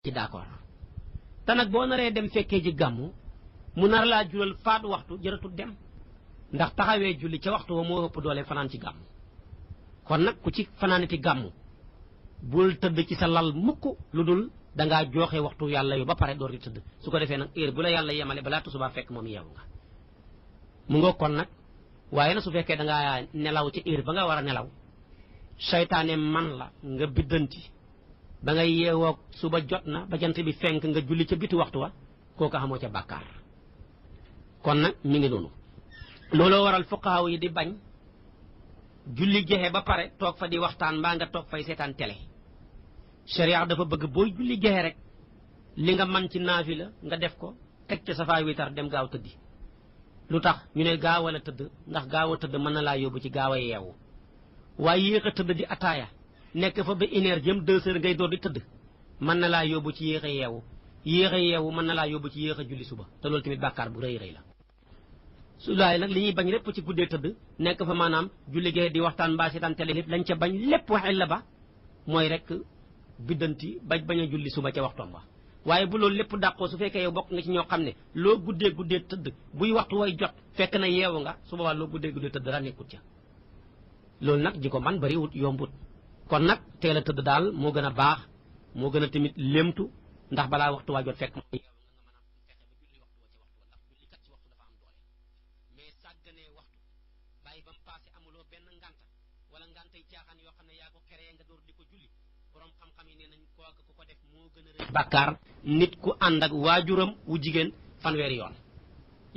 ci d'accord te nag boo naree dem fekkee ji gàmmu mu nar laa jural faatu waxtu jërëtul dem ndax taxawee julli ca waxtu wa moo ëpp doole fanaan ci gàmmu kon nag ku ci fanaaniti gàmmu bul tëdd ci sa lal mukk lu dul dangaa joxe waxtu yàlla yu ba pare door di tëdd su ko defee nag heure bu la yàlla yemale balaa tusubaar fekk moom yeewu nga mu nga kon nag waaye na su fekkee dangaa nelaw ci heure ba nga war a nelaw seytaane man la nga biddanti ba nga yeewoo suba jot na ba jant bi fenk nga julli ca biti waxtu wa kooka xamoo ca bàkkaar kon nag mi ngi noonu looloo waral fuqaaw yi di bañ julli jeexe ba pare toog fa di waxtaan mbaa nga toog fay seetaan télé sharia dafa bëgg booy julli jeexe rek li nga man ci naafila nga def ko teg ca safaay witar dem gaaw tëddi lu tax ñu ne gaaw a tëdd ndax gaaw a tëdd mën na laa yóbbu ci gaaw a yeewu waaye yéex a tëdd di ataaya nekk fa ba 1 heure jëm 2 heures ngay door di tëdd mën na laa yóbbu ci yéex a yeewu mën na laa yóbbu ci yéex a julli suba te loolu tamit bàkkaar bu rëy la su laay nag li ñuy bañ lépp ci guddee tëdd nekk fa maanaam julli gee di waxtaan mbaa seetaan télé lépp lañ ca bañ lépp waxee la ba mooy rek biddanti bañ a julli suba ca waxtoom ba waaye bu loolu lépp dàqoo su fekkee yow bokk nga ci ñoo xam ne loo guddee tëdd buy waxtu way jot fekk na yeewu nga su boobaa loo guddee tëdd dara nekkut ca loolu nag ji ko man bariwut yombut kon nag teel a tëdd daal moo gën a baax moo gën a tamit lémtu ndax balaa waxtu waa jot fekk bàkkaar nit ku ànd ak waajuram wu jigéen fanweeri yoon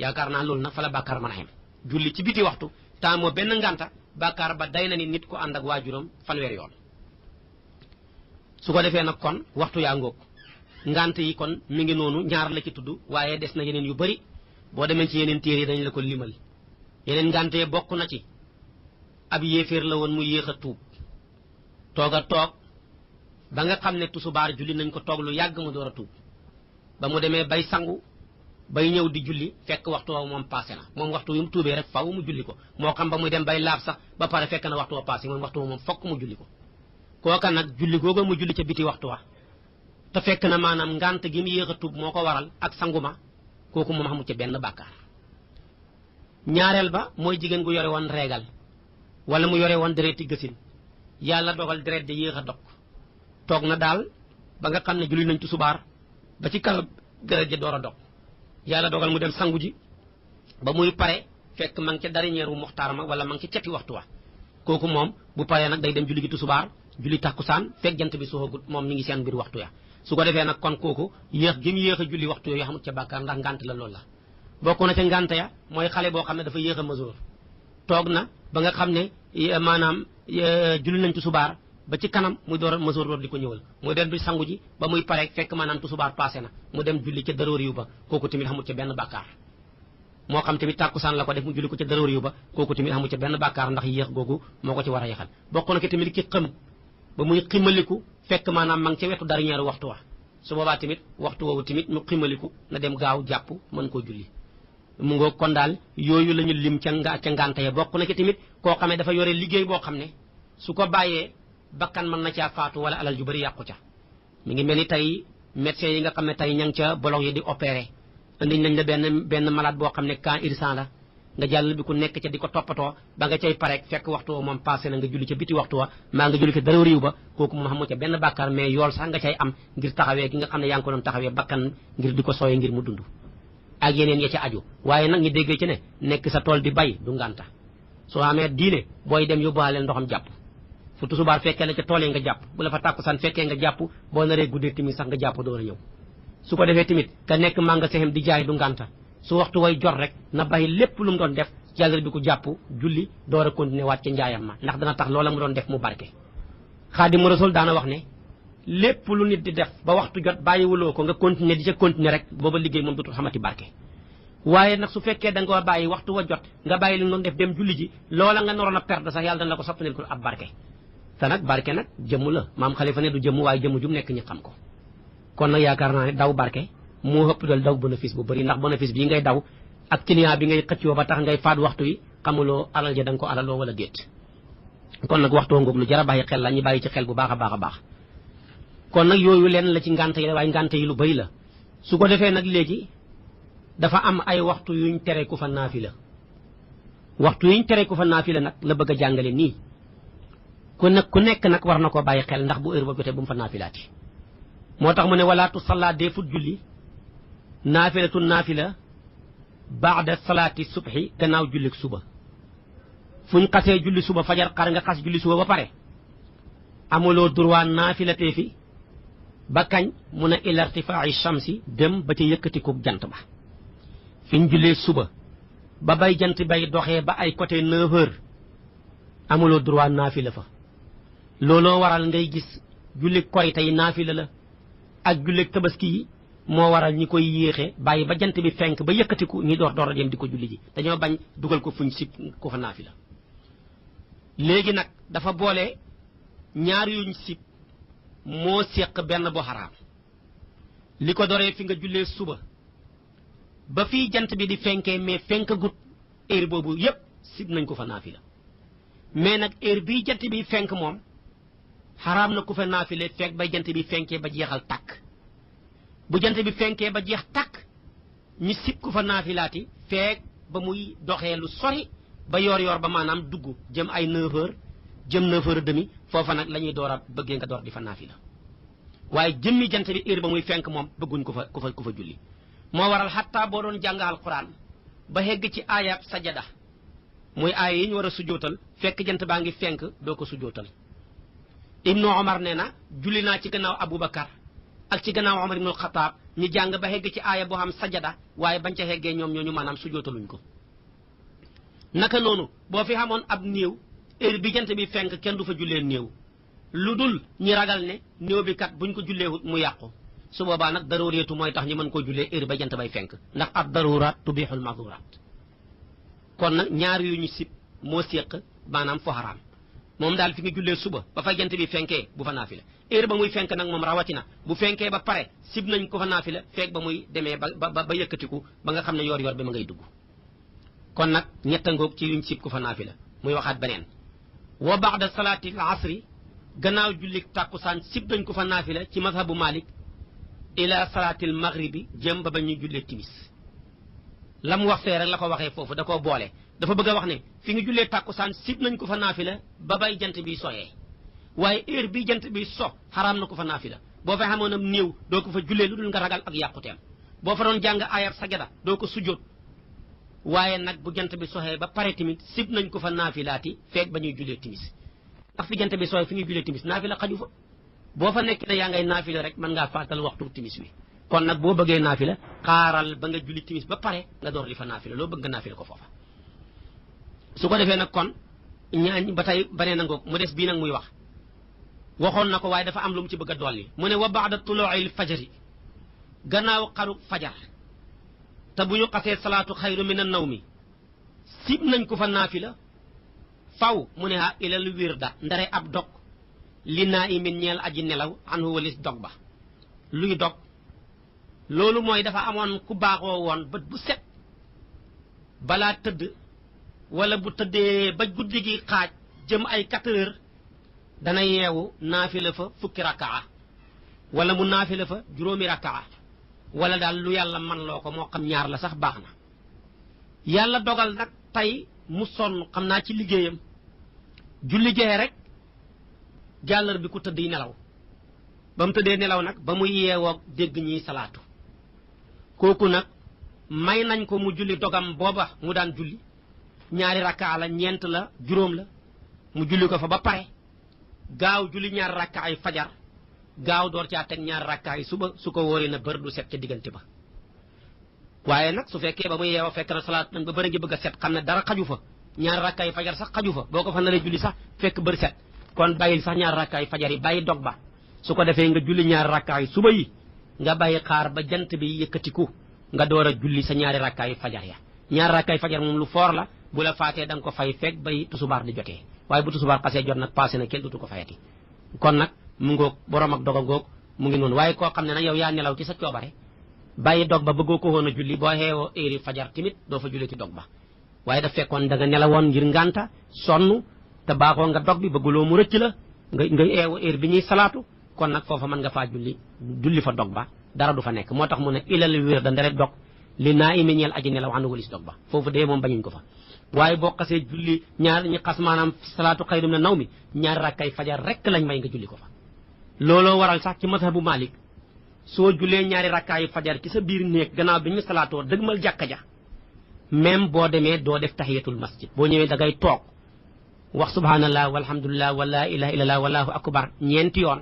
yaakaar naa loolu nag fa la bàkkaar mën a xem julli ci biti waxtu temps moo benn ngànta bàkkaar ba day na ni nit ku ànd ak waajuram fanweeri yoon su ko defee nag kon waxtu yaa ngóog ngànt yi kon mi ngi noonu ñaar la ci tudd waaye des na yeneen yu bari boo demee ci yeneen téere yi dañu la ko limal yeneen ngànt yi bokk na ci ab yéeféer la woon mu yéex a tuub toog a toog ba nga xam ne tusubaar julli nañ ko toog lu yàgg mu door a tuub ba mu demee bay sangu bay ñëw di julli fekk waxtu wa moom passé na moom waxtu wi mu tuubee rek faw mu julli ko moo xam ba muy dem bay laab sax ba pare fekk na waxtu wa passé moom waxtu wa moom fokk mu julli ko kooka nag julli googu mu julli ca biti waxtu wa te fekk na maanaam ngant gi mu yéex a tuub moo ko waral ak sanguma kooku moom xamu ca benn bàkkaar ñaareel ba mooy jigéen gu yore woon reegal wala mu yore woon dereti gësin yàlla dogal deret di yéex a dog toog na daal ba nga xam ne julli nañ tusubaar ba ci kanam deret ja door a dog yàlla dogal mu dem sangu ji ba muy pare fekk ma ngi ca dernier wu muxtaar ma wala ma ngi ci ceti waxtu wa kooku moom bu paree nag day dem julli gi tusubaar julli takkusaan fekk jant bi soxagut moom mi ngi seen biir waxtu ya su ko defee nag kon kooku yéex gi mu yéex a julli waxtu yooyu xamut ca bàkkaar ndax ngànt la loolu la bokk na ca ngànt ya mooy xale boo xam ne dafa yéex a masoor toog na ba nga xam ne maanaam julli nañ tusubaar ba ci kanam muy door a masoor door di ko ñëwal muy dem di sangu ji ba muy pare fekk maanaam tusubaar passé na mu dem julli ca daroori yu ba kooku tamit xamut ca benn bàkkaar moo xam tamit tàkkusaan la ko def mu julli ko ca daroori yu ba kooku tamit xamut ca benn bàkkaar ndax yéex googu moo ko ci war a yéexal bokk na ko tamit ki xam ba muy ximaliku fekk maanaam ma ngi ca wetu dernier waxtu wa su boobaa tamit waxtu woowu tamit mu ximaliku na dem gaaw jàpp mën koo julli mu ngoo kon daal yooyu la ñu lim ca ngànte ya bokk na ci tamit koo xam ne dafa yore liggéey boo xam ne su ko bàyyee bakkan mën na caa faatu wala alal ju bari yàqu ca mi ngi mel ni tey médecins yi nga xam ne tey ña ngi ca bolog yi di opéré indiñ nañ la benn malade boo xam ne cas urgent la nga jàll bi ku nekk ca di ko toppatoo ba nga cay pare fekk waxtu wa moom passé na nga julli ca biti waxtu wa maa nga julli ca dara riiw ba kooku moom xamu ca benn bàkkaar mais yool sax nga cay am ngir taxawee gi nga xam ne yaa ngi ko doon taxawee bakkan ngir di ko sooyee ngir mu dund ak yeneen ya ca aju waaye nag ñu déggee ci ne nekk sa tool di bay du ngànta soo amee diine booy dem yóbbaale ndoxam jàpp fu tusubaar fekkee la ca tool yi nga jàpp bu la fa tàkkusaan fekkee nga jàpp boo naree guddee tamit sax nga jàpp door a ñëw su ko defee tamit ka nekk magasin di jaay du ngànta su waxtu way jot rek na bàyyi lépp lu mu doon def jàllar bi ko jàpp julli door a continuer waat ca njaayam ma ndax dana tax loola mu doon def mu barke Xaadimu Rasuul daana wax ne lépp lu nit di def ba waxtu jot bàyyiwuloo ko nga continuer di ca continuer rek booba liggéey moom dootul xamati barke waaye nag su fekkee da nga bàyyi waxtu wa jot nga bàyyi li nga doon def dem julli ji loola nga naroon a perdre sax yàlla dana la ko soppaleel ko ab barke te nag barke nag jëmm la maam Xalifa ne du jëmm waaye jëmm jum nekk ñi xam ko kon nag yaakaar naa ne daw barke moo ëpp dal daw bénéfice bu bëri ndax bénéfice bii ngay daw ak client bi ngay xëccoo ba tax ngay faat waxtu yi xamuloo alal ja da nga ko alaloo wala déet kon nag waxtoo ngoog lu jar a bàyyi xel la ñu bàyyi ci xel bu baax a baax a baax kon nag yooyu leen la ci ngànt yi la waaye ngànt yi lu bari la su ko defee nag léegi dafa am ay waxtu yuñ tere ku fa naafila waxtu yuñ tere ku fa naafila nag la bëgg a jàngale nii ku nekk nag war na ko bàyyi xel ndax bu heure ba jotee bu mu fa naafilaati moo tax mu ne wala tusalla defut julli naafilatu naafila baada salaati subhi gannaaw jullik suba fuñ xasee julli suba fajar xar nga xas julli suba ba pare amuloo droit naafilatee fi ba kañ mun a ila irtifaa'i shamsi dem ba ca yëkkatiku jant ba fiñ jullee suba ba bay jant bay doxee ba ay côté 9 heures amuloo droit naafila fa looloo waral ngay gis jullik korite yi naafila la ak jullik tabaski yi moo waral ñi koy yéexe bàyyi ba jant bi fenk ba yëkkatiku ñi door a dem di ko julli ji dañoo bañ dugal ko fuñ sib ko fa naafila léegi nag dafa boole ñaar yuñ sib moo séq benn bu xaraam li ko doree fi nga jullee suba ba fii jant bi di fenkee mais fenk gut heure boobu yépp sib nañ ko fa naafila mais nag heure bii jant bi fenk moom xaraam na ku fa naafile fekk ba jant bi fenkee ba jeexal tàkk bu jant bi fenkee ba jeex tàkk ñu sib ku fa naafilaati fekk ba muy doxee lu sori ba yor ba maanaam dugg jëm ay 9 heures jëm 9 heures demi foofa nag la ñuy door a bëggee nga door di fa naafila waaye jëmmi jant bi heure ba muy fenk moom bëgguñ ku fa julli moo waral xattaa boo doon jàng alquran ba hegg ci aayab sajada muy aaya yi ñu war a sujootal fekk jant baa ngi fenk doo ko sujootal ibnu omar nee na julli naa ci gannaaw aboubacar ak ci gannaaw omar ibnu xataab ñu jàng ba hegg ci aaya boo xam sajada waaye bañ ca heggee ñoom ñooñu maanaam sujootaluñ ko naka noonu boo fi xamoon ab néew heure bi jant bi fenk kenn du fa jullee néew lu dul ñi ragal ne néew bi kat buñ ko julleewut mu yàqu su boobaa nag darureetu mooy tax ñu mën koo jullee heure ba jant bay fenk ndax ab daruraat tubixul mahdurat kon nag ñaar yu ñu sib moo séq maanaam fo xaraam moom daal fi nga jullee suba ba fa jant bi fenkee bu fa naafila heure ba muy fenk nag moom rawatina bu fenkee ba pare sib nañ ko fa naafila fekk ba muy demee ba yëkkatiku ba nga xam ne yor ba ma ngay dugg kon nag ñetta ngoog ci yuñ sib ko fa naafila muy waxaat beneen wa ba'da salaati al-asri gannaaw jullik tàkkusaan sib nañ ko fa naafila ci mazhabu Malik ila salaatil maghribi jëm ba ñuy jullee timis la mu wax fee rek la ko waxee foofu da koo boole dafa bëgg a wax ne fi nga jullee tàkkusaan sib nañ ko fa naafila ba bay jant bi soyee waaye heure bi jant bi so xaraam na ko fa naafila boo fa xamoon am néew doo ko fa jullee lu dul nga ragal ak yàquteem boo fa doon jàng ayab sajada doo ko sujjóot waaye nag bu jant bi soxee ba pare tamit sib nañ ko fa naafilaati feeg ba ñuy jullee timis ndax fi jant bi soxee fi ñuy jullee timis naafila xaju fa boo fa nekk ne yaa ngay naafila rek mën ngaa fàttal waxtu timis wi kon nag boo bëggee naafila xaaral ba nga julli timis ba pare nga door di fa naafila loo bëgg nga naafila ko foofa su ko defee nag kon ñaan ba tey banee na ngoog mu des bii nag muy wax waxoon na ko waaye dafa am lu mu ci bëgg a dolli mu ne wa ba'da tuluu'il fajri gannaaw xaru fajar te bu ñu xasee salaatu xayru min an-nawmi sib nañ ko fa naafila faw mu ne ha ilal wirda ndare ab dog li naa'imin ñeel aji nelaw anhu walis dog ba luy dog loolu mooy dafa amoon ku baaxoo woon bët bu set balaa tëdd wala bu tëddee ba guddi gi xaaj jëm ay 4 heures dana yeewu naafila fa fukki rakkaa wala mu naafila fa juróomi rakkaa wala daal lu yàlla man loo ko moo xam ñaar la sax baax na yàlla dogal nag tey mu sonn xam naa ci liggéeyam julli gee rek jàllar bi ku tëdd yi nelaw ba mu tëddee nelaw nag ba mu yeewoo dégg ñiy salaatu kooku nag may nañ ko mu julli dogam booba mu daan julli ñaari rakkaa la ñeent la juróom la mu julli ko fa ba pare gaaw julli ñaari rakkaa ay fajar gaaw door caa teg ñaari rakkaa yi suba su ko wóoree na bër du set ca diggante ba waaye nag su fekkee ba muy yeewa fekk na salaat nañ ba bëri ngi bëgg a set xam ne dara xaju fa ñaari rakkaa yi fajar sax xaju fa boo ko fa naree julli sax fekk bër set kon bàyyil sax ñaari rakkaa yi fajar yi bàyyi dog ba su ko defee nga julli ñaari rakkaa yi suba yi nga bàyyi xaar ba jant bi yëkkatiku nga door a julli sa ñaari rakkaa yi fajar ya ñaari rakkaa yi fajar moom lu foor la bu la faatee da nga ko fay fekk bay tusubaar di jotee waaye bu tusubaar xasee jot nag passé na kenn dutu ko fayati kon nag mu ngoog borom ak doga ngoog mu ngi noonu waaye koo xam ne nag yow yaa nelaw ci sa coobare bàyyi dog ba bëggoo ko woon a julli boo xeewoo heure fajar timit doo fa julli ci dog ba waaye daf fekkoon da nga nelawoon ngir ngànta sonn te baaxoo nga dog bi bëgguloo mu rëcc la nga eewu heure bi ñuy salaatu kon nag foofa mën nga faa julli fa dog ba dara du fa nekk moo tax mu ne ilal wér da nderet dog li naa imi ñeel aji nelaw anu walis dog ba foofu dee moom bañuñ ko fa waaye boo xasee julli ñaar ñi xas maanaam salaatu xayrum na naw mi ñaari rakkay fajar rek lañ may nga julli ko fa looloo waral sax ci mazhabu Malik soo jullee ñaari rakkaayu fajar ci sa biir néeg gannaaw bi ñu salaatoo dëgmal jàkka ja même boo demee doo def tahiyatul masjid boo ñëwee da ngay toog wax subhanallah walhamdulillah wala ilaha illallah wallahu akbar ñeenti yoon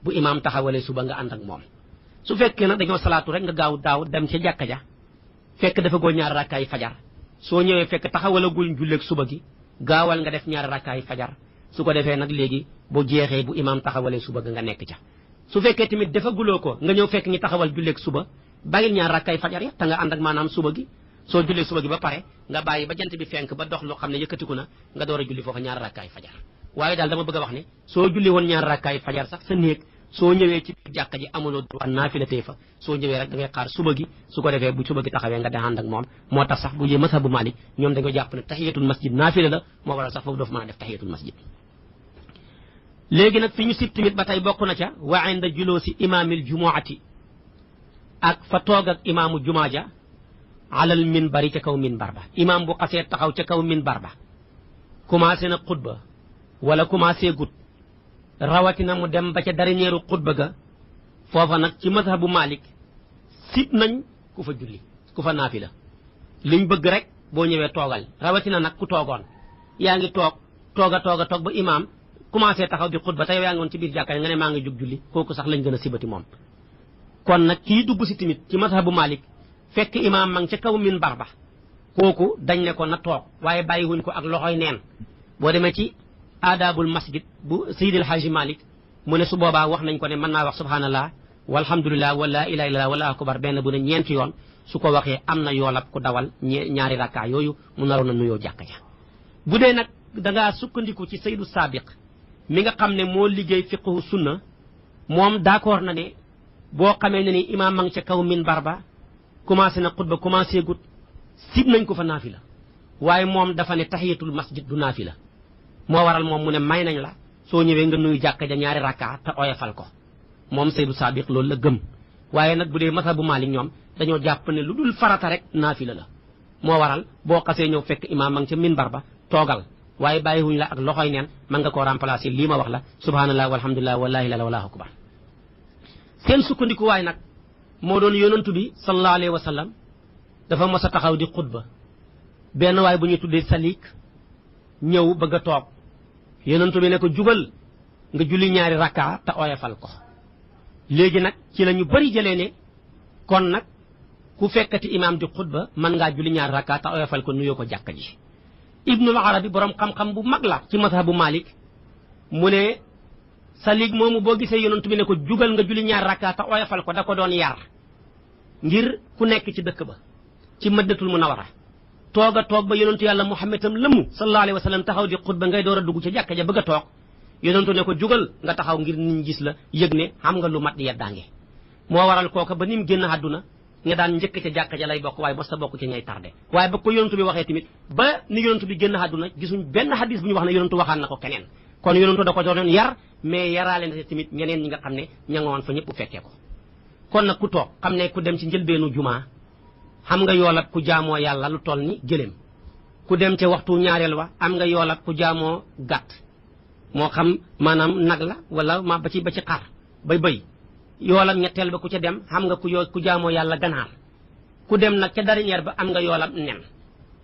bu imaam taxawalee suba nga ànd ak moom su fekkee nag dañoo salaatu rek nga daaw dem ca jàkka ja fekk dafa goo ñaari rakkaayu fajar soo ñëwee fekk taxawalagul julleeg suba gi gaawal nga def ñaari rakkaayu fajar su ko defee nag léegi bu jeexee bu imaam taxawalee suba ga nga nekk ca su fekkee tamit defaguloo ko nga ñëw fekk ñi taxawal julleeg suba bàyyil ñaari rakkaayu fajar ya te nga ànd ak maanaam suba gi soo jullee suba gi ba pare nga bàyyi ba jant bi fenk ba dox loo xam ne yëkkatiku na nga door a julli foofa ñaari rakkaay fajar waaye daal dama bëgg a wax ne soo julli woon ñaari rakkaay fajar sax sa néeg soo ñëwee ci jàkka ji amuloo droit naafila tey fa soo ñëwee rek da ngay xaar suba gi su ko defee bu suba gi taxawee nga ànd ak moom moo tax sax bu jee mazhabu Malik ñoom dañoo jàpp ne tahiyatul masjid naafila la moo waral sax foofu doo fa mën a def tahiyatul masjid léegi nag fi ñu sib tamit ba tey bokk na ca wa inda juloosi imaamil jumuati ak fa toog ak imaamu jumaa ja alal minbari ca kaw minbar ba imaam bu xasee taxaw ca kaw minbar ba commencé na xutba wala commencé gut rawatina mu dem ba ca dernieru xutba ga foofa nag ci mazhabu Malik sib nañ ku fa julli ku fa naafila liñ bëgg rek boo ñëwee toogal rawatina nag ku toogoon yaa ngi toog ba imaam commencé taxaw di xutba te yow yaa ngi woon ci biir jàkka nga ne maa ngi jóg julli kooku sax lañ gën a sibati moom kon nag kii dugg si tamit ci mazhabu Malik fekk imaam ma ngi ca kaw minbar ba kooku dañ ne ko na toog waaye bàyyiwuñ ko ak loxoy neen boo demee ci aadaabul masjid bu Seydil Haaji Malik mu ne su boobaa wax nañ ko ne mën naa wax subhanallah walhamdulillah wala ilaha illallah wala akbar benn bu ne ñeenti yoon su ko waxee am na yoolab ku dawal ñaari rakkaa yooyu mu naroon a nuyoo jàkka ja bu dee nag dangaa sukkandiku ci Saydu Saabiq mi nga xam ne moo liggéey fiqhu sunna moom d'accord na ne boo xamee ne ni imaam ma ngi ca kaw minbar ba commencé na xutba commencé gut sib nañ ko fa naafila waaye moom dafa ne tahiyatul masjid du naafila moo waral moom mu ne may nañ la soo ñëwee nga nuyu jàkka ja ñaari rakka te oyofal ko moom Saydu Saabiq loolu la gëm waaye nag bu dee mazhabu Maalik ñoom dañoo jàpp ne lu dul farata rek naafila la moo waral boo xasee ñëw fekk imaam ma ngi ca minbar ba toogal waaye bàyyiwuñ la ak loxoy neen mën nga koo remplacer lii ma wax la subhanallah walhamdulillah wala ilaha illallah wallahu akbar seen sukkandikuwaay nag moo doon yonantu bi sallallahu alayhi wa sallam dafa mos a taxaw di xutba benn waay bu ñuy tuddee Salik ñëw bëgg a toog yonantu bi ne ko jugal nga julli ñaari rakka te oyofal ko léegi nag ci la ñu bari jëlee ne kon nag ku fekkati imaam di xutba mën ngaa julli ñaari rakka te oyofal ko nuyoo ko jàkka ji Ibnul Arabi borom xam-xam bu mag la ci mazhabu Malik mu ne Salik moomu boo gisee yonantu bi ne ko jugal nga julli ñaari rakka te oyofal ko da ko doon yar ngir ku nekk ci dëkk ba ci Madinatul Munawwara toog ba yonantu yàlla Muhammad tam lëmm sallallahu alayhi wa sallam taxaw di xutba ngay door a dugg ca jàkka ja bëgg a toog yonantu ne ko jugal nga taxaw ngir nit ñi gis la yëg ne xam nga lu mat di yeddaange moo waral kooka ba ni mu génn àdduna nga daan njëkk ca jàkka ja lay bokk waaye mos ta bokk ci ñay tardé waaye ba ko yonantu bi waxee tamit ba ni yonantu bi génn àdduna gisuñ benn hadis bu ñu wax ne yonantu waxaan na ko keneen kon yonantu da ko doon yar mais yaraale na tamit ñeneen ñi nga xam ne ña nga woon fa ñëpp fekkee ko kon nag ku toog xam ne ku dem ci njëlbeenu jumaa xam nga yoolab ku jaamoo yàlla lu toll ni gëléem ku dem ca waxtu ñaareel wa am nga yoolab ku jaamoo gàtt moo xam maanaam nag la wala ma ba ci xar bay bëy yoolam ñetteel ba ku ca dem xam nga ku jaamoo yàlla ganaar ku dem nag ca dernière ba am nga yoolam nen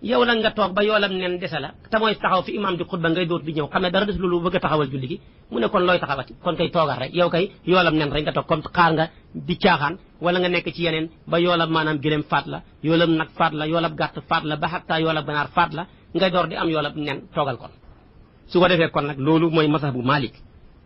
yow nag nga toog ba yoolam nen dese la te mooy taxaw fi imaam di xutba ngay doot di ñëw xam ne dara des loolu bëgg a taxawal julli gi mu ne kon looy taxawati kon kay toogal rek yow kay yoolam nen rek nga toog comme xaar nga di caaxaan wala nga nekk ci yeneen ba yoolam maanaam gëléem faat la yoolam nag faat la yoolam gàtt faat la ba xattaa yoolam ganaar faat la ngay door di am yoolam nen toogal kon su ko defee kon nag loolu mooy mazhabu Malik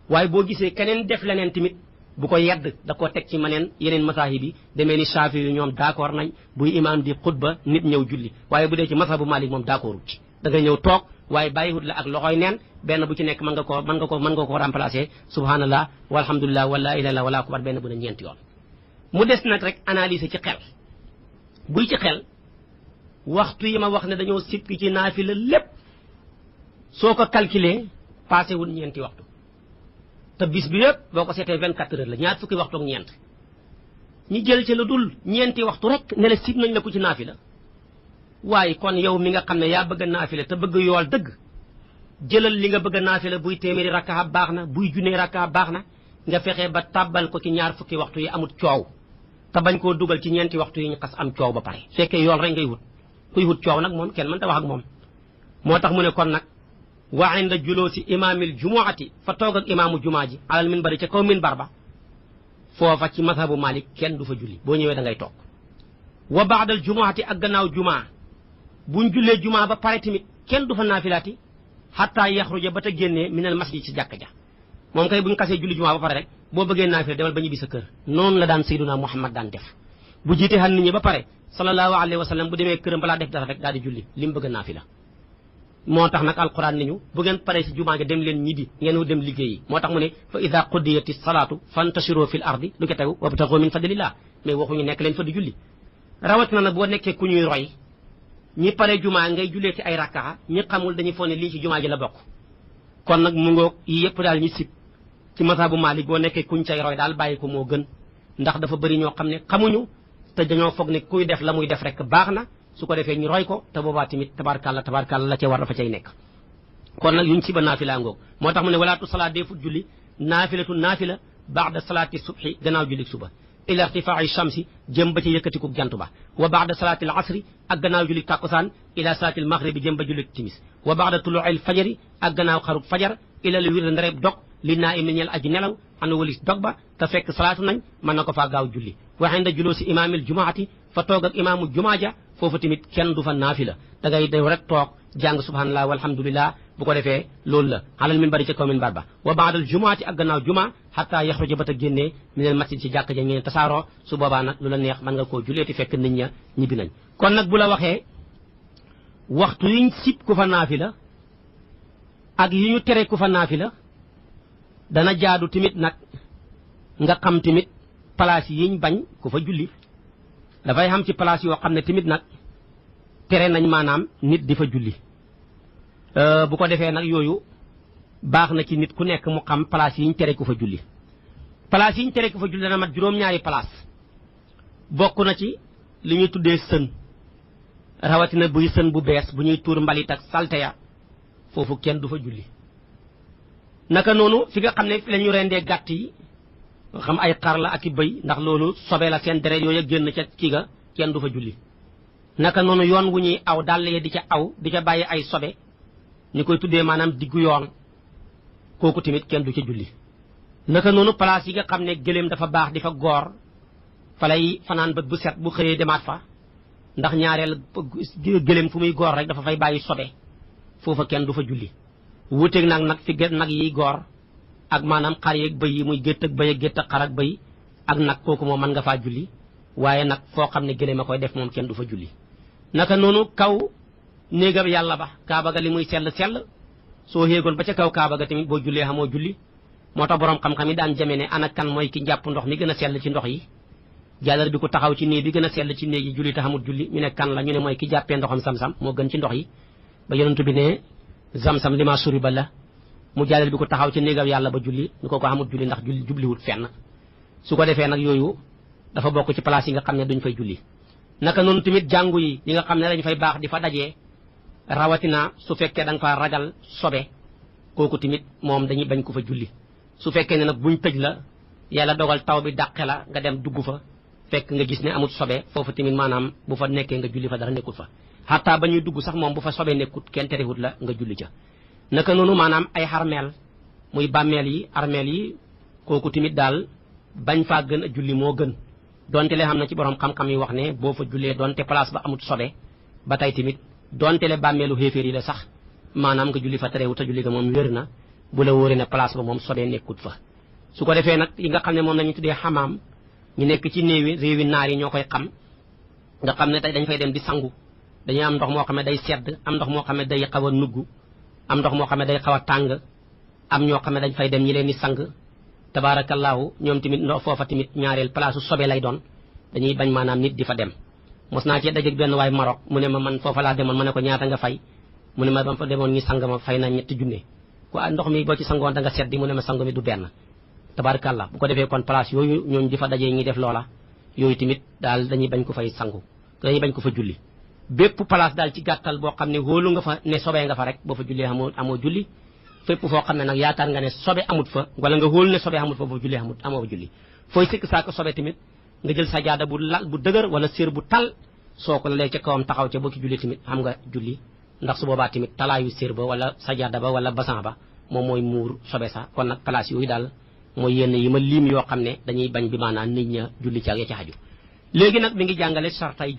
waaye boo gisee keneen def leneen tamit bu ko yedd da koo teg ci maneen yeneen masaahib yi demee ni Shaafi yu ñoom d'accord nañ buy imaam di xutba nit ñëw julli waaye bu dee ci mazhabu Malik moom d'accordul ci da ngay ñëw toog waaye bàyyiwut la ak loxoy neen benn bu ci nekk mën nga ko remplacer subhanallah walhamdulillah wala ilaha illallah wala akbar benn bu ne ñeenti yoon mu des nag rek analyser ci xel buy ci xel waxtu yi ma wax ne dañoo sippi ci naafila lépp soo ko calculer passé wul ñeenti waxtu te bis bi yëpp boo ko seetee 24 heures la ñaar fukki waxtu ak ñeent ñi jël ci lu dul ñeenti waxtu rek ne la sib nañ la ko ci naafila waaye kon yow mi nga xam ne yaa bëgg a naafila te bëgg yool dëgg jëlal li nga bëgg a naafila buy téeméeri rakkaa baax na buy junnee rakkaa baax na nga fexe ba tàbbal ko ci ñaar fukki waxtu yi amut coow te bañ koo dugal ci ñeenti waxtu yi ñu xas am coow ba pare fekkee yool rek ngay wut kuy wut coow nag moom kenn mën ta wax ak moom moo tax mu ne kon nag wa inda juloosi imaamil jumuati fa toog ak imaamu jumaa ji alal minbari ca kaw minbar ba foofa ci mazhabu Malik kenn du fa julli boo ñëwee da ngay toog wa baadal jumuati ak gannaaw jumaa buñ jullee jumaa ba pare tamit kenn du fa naafilaati xataa yaxruja ba ta génnee minal masjid ci jàkka ja moom kay buñ xasee julli jumaa ba pare rek boo bëggee naafila demal ba ñibbi sa kër noonu la daan sayyiduna Muhammad daan def bu jiite xan nit ñi ba pare sallallahu alayhi wa sallam bu demee këram balaa def dara rek daal di julli li mu bëgg a naafila moo tax nag alquran ni ñu bu ngeen paree si jumaa gi dem leen ñibbi ngeen dem liggéeyi moo tax mu ne fa ida qudiyati salaatu fantashiru fil ardi lu ko tegu wabtagu min fadlillah mais waxuñu nekk leen fa di julli rawat na nag boo nekkee ku ñuy roy ñi pare jumaa ngay jullee ci ay rakkaa ñi xamul dañuy foog ne lii ci jumaa ji la bokk kon nag mu ngoog yi yëpp daal ñi sib ci mazhabu Malik boo nekkee kuñ cay roy daal bàyyi ko moo gën ndax dafa bëri ñoo xam ne xamuñu te dañoo foog ne kuy def la muy def rek baax na su ko defee ñu roy ko te boobaa tamit tabarkàlla la ca war dafa cay nekk kon nag yuñ ci ba naafila ngoog moo tax mu ne walaatu salaat deefut julli naafilatu naafila baada salaati subhi gannaaw julli suba ila irtifaa'i shamsi jëm ba ci yëkkatiku jant ba wa baada salaati al asri ak gannaaw julli takkusaan ila salaati al maghribi jëm ba julli timis wa baada tuluu'il fajari ak gannaaw xaruk fajar ila li wir ndareb dog li naa imi ñel aji nelaw ana walis dog ba te fekk salaatu nañ mën na ko faa gaaw julli wa inda juloosi imaamil jumaati fa toog ak imaamu jumaa ja foofu tamit kenn du fa naafila da ngay def rek toog jàng subhanallah walhamdulillah bu ko defee loolu la alal minbari ca kaw minbar ba wa baadal jumaati ak gannaaw juma xataa yaxruja ba ta génnee minal masjid ci jàkk ja ngeen tasaaroo su boobaa nag lu la neex mën nga koo julleeti fekk nit ña ñibbi nañ kon nag bu la waxee waxtu yiñ sib ku fa naafila ak yi ñu tere ku fa naafila dana jaadu tamit nag nga xam tamit place yiñ bañ ku fa julli dafay xam ci place yoo xam ne tamit nag tere nañ maanaam nit di fa julli bu ko defee nag yooyu baax na ci nit ku nekk mu xam place yiñ tere ku fa julli place yiñ tere ku fa julli dana mat juróom-ñaari place bokk na ci li ñuy tuddee sën rawatina buy sën bu bees bu ñuy tuur mbalit ak salte ya foofu kenn du fa julli naka noonu fi nga xam ne fi la ñu rendee gàtt yi xam ay xar la ak i bëy ndax loolu sobe la seen deret yooyu génn ca kii ga kenn du fa julli naka noonu yoon wu ñuy aw dàll yi di ca aw di ca bàyyi ay sobe ñu koy tuddee maanaam diggu yoon kooku tamit kenn du ca julli naka noonu place yi nga xam ne gëléem dafa baax di fa goor fa lay fanaan bët bu set bu xëyee demaat fa ndax ñaareel gëléem fu muy goor rek dafa fay bàyyi sobe foofa kenn du fa julli wuuteeg nag fi nag yiy goor ak maanaam xar yeeg bëy yi muy gétt ak bëy ak gétt ak xar ak bëy ak nag kooku moom mën nga faa julli waaye nag foo xam ne gëléem a koy def moom kenn du fa julli naka noonu kaw néegam yàlla ba kaaba ga li muy sell soo xéegoon ba ca kaw kaaba ga tamit boo jullee xamoo julli moo tax boroom xam-xam yi daan jame ne ana kan mooy ki jàpp ndox mi gën a sell ci ndox yi jàllar bi ko taxaw ci néeg bi gën a sell ci néeg yi julli te xamul julli ñu ne kan la ñu ne mooy ki jàppee ndoxam sam-sam moo gën ci ndox yi ba yonentu bi ne sam-sam li ma suri ba la mu jàllar bi ko taxaw ci néegam yàlla ba julli ñu ko xamul julli ndax julli jubliwut fenn su ko defee nag yooyu dafa bokk ci place yi nga xam ne duñ fay julli naka noonu tamit jàngu yi nga xam ne dañ fay baax di fa dajee rawatina su fekkee da nga fa ragal sobe kooku tamit moom dañuy bañ ko fa julli su fekkee ne nag buñ tëj la yàlla dogal taw bi dàqe la nga dem dugg fa fekk nga gis ne amul sobe foofu tamit maanaam bu fa nekkee nga julli fa dara nekkul fa xataa ba ñuy dugg sax moom bu fa sobe nekkut kenn terewut la nga julli ca naka noonu maanaam ay xarmeel muy bàmmeel yi armeel yi kooku tamit daal bañ faa gën a julli moo gën donte le xam na ci borom xam-xam yi wax ne boo fa jullee donte place ba amut sobe ba tey tamit donte le bàmmeelu xéeféer yi la sax maanaam nga julli fa terewut a julli ga moom wér na bu la wóoree ne place ba moom sobe nekkut fa su ko defee nag yi nga xam ne moom lañu tuddee xamaam ñu nekk ci réewi naar yi ñoo koy xam nga xam ne tey dañ fay dem di sangu dañuy am ndox moo xam ne day sedd am ndox moo xam ne day xaw a nugg am ndox moo xam ne day xaw a tàng am ñoo xam ne dañ fay dem ñi leen di sang tabaarakallaahu ñoom tamit ndox foofa tamit ñaareel place su sobe lay doon dañuy bañ maanaam nit di fa dem mos naa cee dajeeg benn waay Maroc mu ne ma man foofa laa demoon ma ne ko ñaata nga fay mu ne ma ba fa demoon ñi sang ma fay na 3 junne ku ndox mi boo ci sangoon da nga seddi mu ne ma sango mi du benn tabarakallah bu ko defee kon place yooyu ñooñu di fa dajee ñi def loola yooyu tamit daal dañuy bañ ko fay sangu dañuy bañ ko fa julli bépp place daal ci gàttal boo xam ne wóolu nga fa ne sobee nga fa rek boo fa jullee amoo julli fépp foo xam ne nag yaakaar nga ne sobe amut fa wala nga wóolu ne sobe amut fa boo jullee amoo fa julli fooy sikk saako sobe tamit nga jël sajaada bu dëgër wala sér bu tal soo ko lalee ca kawam taxaw ca boo ki julli tamit xam nga julli ndax su boobaa tamit talaayu sér ba wala sajaada ba wala basan ba moom mooy muur sobe sa kon nag place yooyu daal mooy yenn yi ma lim yoo xam ne dañuy bañ bi maanaam nit ña julli ci ak ya ci xaju léegi nag mi ngi jàngale sartay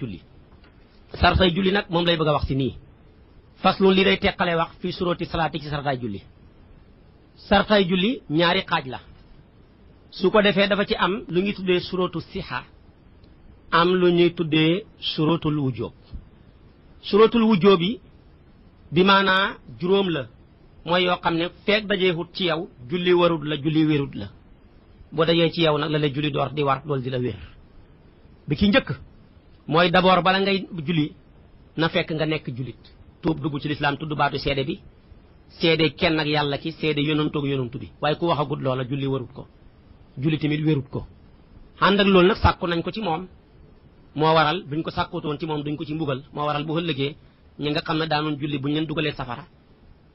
julli nag moom lay bëgg a wax si nii faslu li day teqale wax fii suróoti salaati ci sartay julli ñaari xaaj la su ko defee dafa ci am lu ñuy tuddee suróotu sixa am lu ñuy tuddee suróotul wujjóob bi maanaa juróom la mooy yoo xam ne feek dajeexut ci yow julli warut la julli wérut la boo dajee ci yow nag la julli door di war loolu di la wér bi ci njëkk mooy d'abord bala ngay julli na fekk nga nekk jullit tuub dugg ci lislaam tudd baatu seede bi seede kenn ak yàlla ci seede yonantoog yonantu bi waaye ku waxagut loola julli warut ko julli tamit wérut ko ànd ak loolu nag sàkku nañ ko ci moom moo waral buñ ko sàkkutoon ci moom duñ ko ci mbugal moo waral bu ëllëgee ñi nga xam ne daanoon julli buñ leen dugalee safara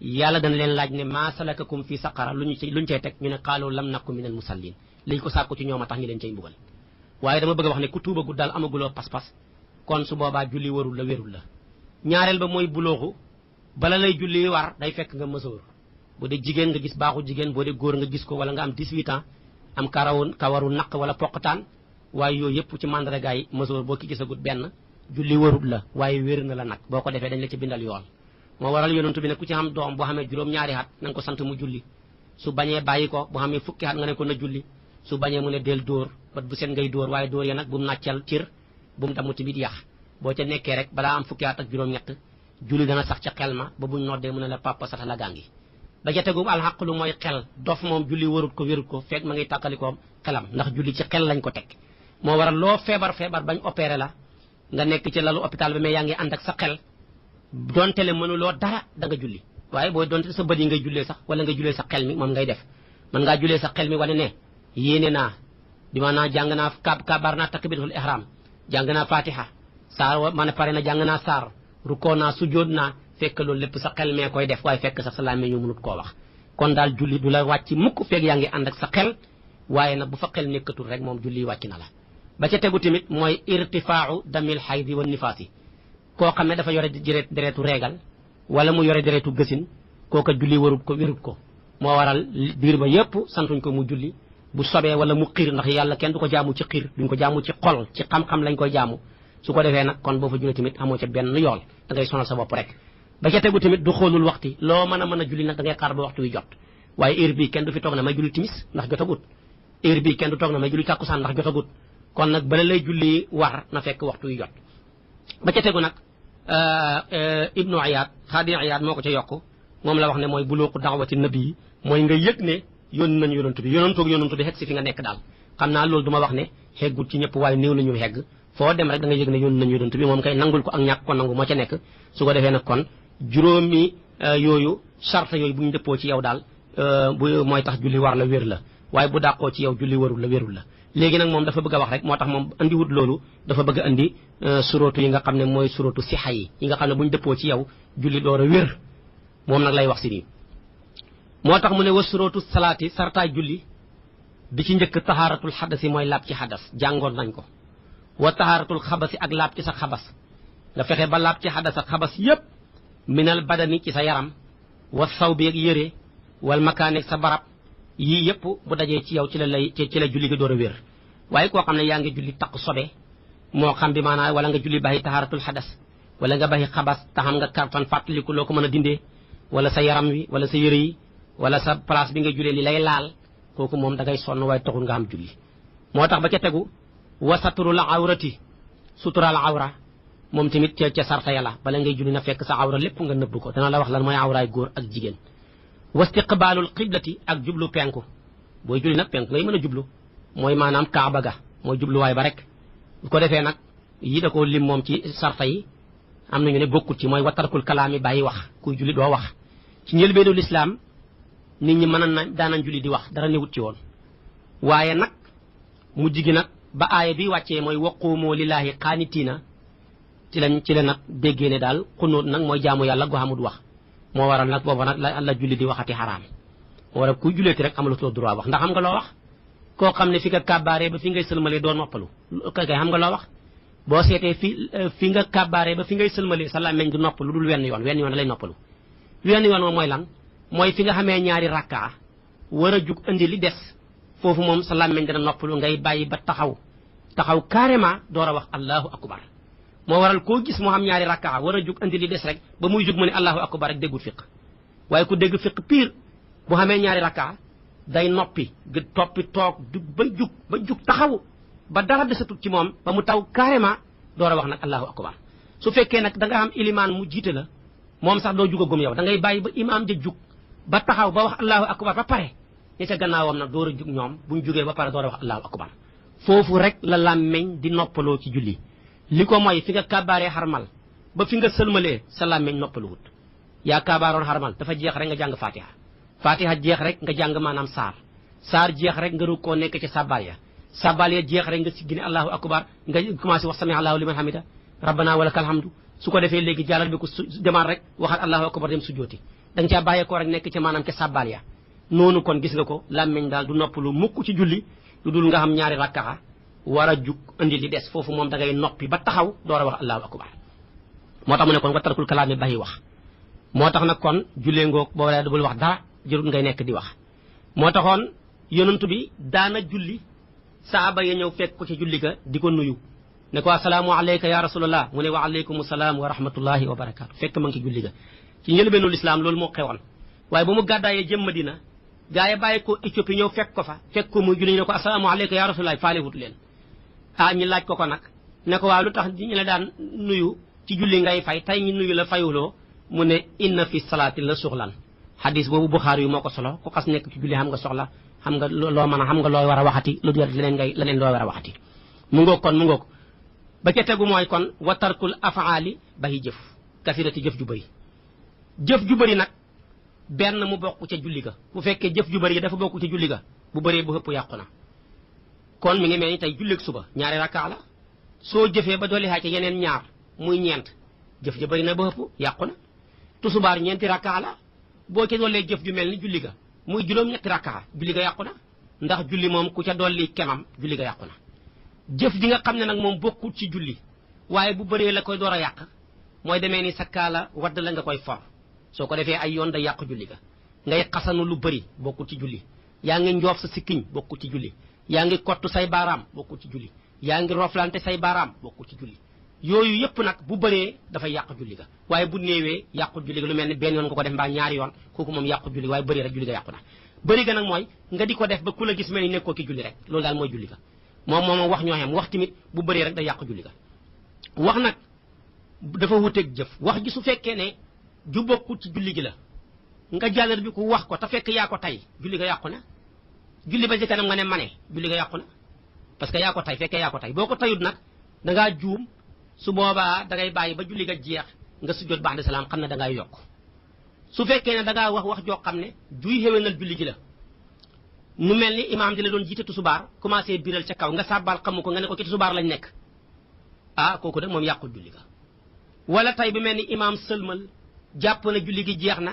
yàlla dana leen laaj ne maa salakakum fi saqara luñ cay teg ñu ne qaalu lam naku minal musallin liñ ko sàkku ci ñoom a tax ñu leen cay mbugal waaye dama bëgg a wax ne ku tuubagut daal amaguloo pas-pas kon su boobaa julli warul la wérul la ñaareel ba mooy bulooxu bala lay julli war day fekk nga mësoor bu dee jigéen nga gis baaxu jigéen boo dee góor nga gis ko wala nga am 18 ans am kawaru naq wala poqataan waaye yooyu yëpp ci mandargaay mësoor boo ki gisagut benn julli warul la waaye wér na la nag boo ko defee dañ la ci bindal yool moo waral yonentu bi ne ku ci xam doom boo xamee juróom-ñaari at na nga ko sant mu julli su bañee bàyyi ko boo xamee fukki at nga ne ko na julli su bañee mu ne del dóor bat bu seen ngay dóor waaye dóor ya nag bu mu nàccal cër bu mu damu tamit yax boo ca nekkee rek balaa am fukki at ak juróom-ñett julli dana sax ca xel ma ba buñ noddee mu ne la papa sata la gàngi ba ca tegu alxaqlu mooy xel dof moom julli warut ko wérut ko fekk ma ngay tàkkalikoom xelam ndax julli ci xel lañ ko teg moo waral loo feebar bañ opéré la nga nekk ci lalu hôpital bi mais yaa ngi ànd ak sa xel donte le mënuloo dara da nga julli waaye booy donte sa bët yi ngay jullee sax wala nga jullee sa xel mi moom ngay def mën ngaa jullee sa xel mi wane ne yéene naa bi maanaam jàng naa kabar naa takbiratul ihram jàng naa fatiha saar ma ne pare na jàng naa saar rukkoo naa sujjóot naa fekk loolu lépp sa xel mee koy def waaye fekk sax sa làmmiñ ñu mënut koo wax kon daal julli du la wàcc mukk fekk yaa ngi ànd ak sa xel waaye nag bu fa xel nekkatul rek moom julli wàcc na la ba ca tegu tamit mooy irtifaau damil xaydi wa nifaasi koo xam ne dafa yore deretu reegal wala mu yore deretu gësin kooka julli warut ko wérut ko moo waral biir ba yépp santuñ ko mu julli bu sobee wala mu xiir ndax yàlla kenn du ko jaamu ci xiir duñ ko jaamu ci xol ci xam-xam lañ koy jaamu su ko defee nag kon boo fa julli tamit amoo ca benn yool da ngay sonal sa bopp rek ba ca tegu tamit du xoolul waxti loo mën a julli nag da ngay xaar ba waxtu wi jot waaye heure bii kenn du fi toog na may julli timis ndax jotagut heure bii kenn du toog na may julli tàkkusaan ndax jotagut kon nag bala lay julli war na fekk waxtu wi jot ba ca tegu nag ibnu Iyaad Xaadi Iyaad moo ko ca yokk moom la wax ne mooy buluuqu da'wati nabi mooy nga yëg ne yónni nañu yonantu bi yonantu bi xegg si fi nga nekk daal xam naa loolu duma wax ne xeggut ci ñëpp waaye néew nañu xegg foo dem rek da nga yëg ne yónni nañu yonantu bi moom kay nangul ko ak ñàkk ko nangu moo ca nekk su ko defee nag kon juróomi yooyu charte yooyu bu ñu dëppoo ci yow daal bu mooy tax julli war la wér la waaye bu dàqoo ci yow julli warul la wérul la léegi nag moom dafa bëgg a wax rek moo tax moom andiwut loolu dafa bëgg a andi suróotu yi nga xam ne mooy suróotu sixa yi nga xam ne bu ñu dëppoo ci yow julli door a wér moom nag lay wax si nii moo tax mu ne wa suróotu salaati sartaay julli bi ci njëkk tahaaratul xadasi mooy laab ci xadas jàngoon nañ ko wa tahaaratul xabasi ak laab ci sa xabas nga fexe ba laab ci xadas ak xabas yépp minal badani ci sa yaram wa saw bi ak yére wal makaani ak sa barab yii yëpp bu dajee ci yow ci la julli gi door a wér waaye koo xam ne yaa ngi julli taq sobe moo xam bi maanaam wala nga julli baxi tahaaratul xadas wala nga baxi xabas taxam nga kartan fàttaliku loo ko mën a dindee wala sa yaram wi wala sa yére yi wala sa place bi nga jullee li lay laal kooku moom da ngay sonn waaye taxul nga am julli moo tax ba ca tegu wasaturul awrati sutural awra moom tamit ca sarta yàlla bala ngay julli na fekk sa awra lépp nga nëbb ko dana la wax lan mooy awraay góor ak jigéen wastiqbaalul xiblati ak jublu penku booy julli nag penku ngay mën a jublu mooy maanaam kaaba ga mooy jubluwaay ba rek bu ko defee nag yi da ko lim moom ci sarta yi am nañu ne bokkut ci mooy watarkul kalaami bàyyi wax kuy julli doo wax ci njëlbeenu lislaam nit ñi mën na daanañ julli di wax dara newut ci woon waaye nag mujj gi nag ba aaya bi wàccee mooy waquumu lillaahi qaanitiina ci la nag déggee ne daal xunóot nag mooy jaamu yàlla gu xamut wax moo waral nag booba nag la julli di waxati xaraam moo waral kuy julleeti rek amalutoo droit wax ndax xam nga loo wax koo xam ne fi nga kàbbaaree ba fi ngay sëlmalee doo noppalu kay xam nga loo wax boo seetee fi nga kàbbaaree ba fi ngay sëlmalee sa làmmeñ du nopp lu dul wenn yoon da lay noppalu wenn yoon moom mooy lan mooy fi nga xamee ñaari rakkaa war a jug indi li des foofu moom sa làmmeñ dana noppalu ngay bàyyi ba taxaw carrément door a wax allahu akbar moo waral koo gis moo xam ñaari rakkaa war a jug andi li des rek ba muy jug mu ne allahu akbar rek déggul fiq waaye ku dégg fiq pire bu xamee ñaari rakkaa day noppi toppi toog ba jug taxaw ba dara desatut ci moom ba mu taw carrément door a wax nag allahu akbar su fekkee nag da nga am ilimaan mu jiite la moom sax doo jugagum yow da ngay bàyyi ba imaam ja jug ba taxaw ba wax allahu akbar ba pare ñi ca gannaawam nag door a jug ñoom buñ jugee ba pare door a wax allahu akbar foofu rek la làmmeñ di noppaloo ci julli li ko mooy fi nga kàbbaaree xarmal ba fi nga sëlmalee sa làmmeñ noppaluwut yaa kàbbaaroon xarmal dafa jeex rek nga jàng fatiha jeex rek nga jàng maanaam saar jeex rek nga rukkoo nekk ci sabbal ya jeex rek nga siggi ne allahu akbar nga commencé wax sami allahu liman hamida rabbana walakal hamdu su ko defee léegi jàllal bi ko demaat rek waxal allahu akbar dem sujjooti da nga caa bàyyeekoo rek nekk ci maanaam ca sabbal ya noonu kon gis nga ko làmmeñ daal du noppalu mukk ci julli lu dul nga xam ñaari rakkaa war a jug indi li des foofu moom da ngay noppi ba taxaw door a wax allahu akbar moo tax mu ne kon wa tarkul kalaami bàyyi wax moo tax nag kon jullee ngoog boo waree bul wax dara jërul ngay nekk di wax moo taxoon yonent bi daana julli saaba ya ñëw fekk ko ci julli ga di ko nuyu ne ko asalaamu aleyka ya rasulallah mu ne wa aleykum salaam wa rahmatullahi wa barakaatu fekk ma ngi ci julli ga ci njëlbeenu lislaam loolu moo xewoon waaye ba mu gàddaayee jëm Madina gaa yi bàyyi ko Éthiopie ñëw fekk ko fa fekk ko muy julli ñu ne ko asalaamu aleyka ya rasulallah faale wut leen ñi laaj ko nag ne ko waaw lu tax ñu la daan nuyu ci julli ngay fay tey ñu nuyu la fayuloo mu ne inna fi salaati la suxlan xadis boobu Buxaari yu moo ko solo ku xas nekk ci julli xam nga soxla xam nga loo mën a xam nga looy war a waxati lu dul leneen looy war a waxati mu ngoog ba ca tegu mooy kon wa tarkul afaali bayi jëf kasirati jëf ju bëri nag benn mu bokk ca julli ga bu fekkee jëf ju bëri dafa bokk ca julli ga bu bëree bu ëpp yàqu na kon mi ngi mel ni tey julleeg suba ñaari rakkaa la soo jëfee ba dolli ca yeneen ñaar muy ñeent jëf ja bëri na ba ëpp yàqu na tusubaar ñeenti rakkaa la boo ca dollee jëf ju mel ni julli ga muy juróom-ñetti rakkaa julli ga yàqu na ndax julli moom ku ca dolli kemam julli ga yàqu na jëf ji nga xam ne nag moom bokkul ci julli waaye bu bëree la koy door a yàq mooy demee ni sa kaala wadd la nga koy for soo ko defee ay yoon da yàq julli ga ngay xasanu lu bëri bokkul ci julli yaa ngi njoof sa sikkiñ bokkul ci julli yaa ngi kottu say baaraam bokkul ci julli yaa ngi roflante say baaraam bokkul ci julli yooyu yëpp nag bu bëree dafay yàq julli ga waaye bu néewee yàqu julli ga lu mel ni benn yoon nga ko def mbaa ñaari yoon kooku moom yàqu julli waaye bëri rek julli ga yàqu na bëri ga nag mooy nga di ko def ba ku la gis mel ni nekkoo ki julli rek loolu daal mooy julli ga moom wax ñoo xam wax tamit bu bëree rek day yàqu julli ga wax nag dafa wuteeg jëf wax ji su fekkee ne ju bokkul ci julli gi la nga jàllar bi ku wax ko te fekk yaa ko tay julli ga yàqu na julli ba ci kanam nga ne mane julli ga yàqu na parce que yaa ko tay fekkee yaa ko tay boo ko tayut nag dangaa juum su boobaa dangay bàyyi ba julli ga jeex nga sujjóot ba'da salaam xam ne dangay yokk su fekkee ne dangaa wax joo xam ne juy xéwénal julli gi la nu mel ni imaam di la doon jiite tusubaar commencé biral ca kaw nga sàbbaal xamu ko nga ne ko ci tusubaar lañ nekk kooku de moom yàqul julli ga wala tay bi mel ni imaam sëlmal jàpp na julli gi jeex na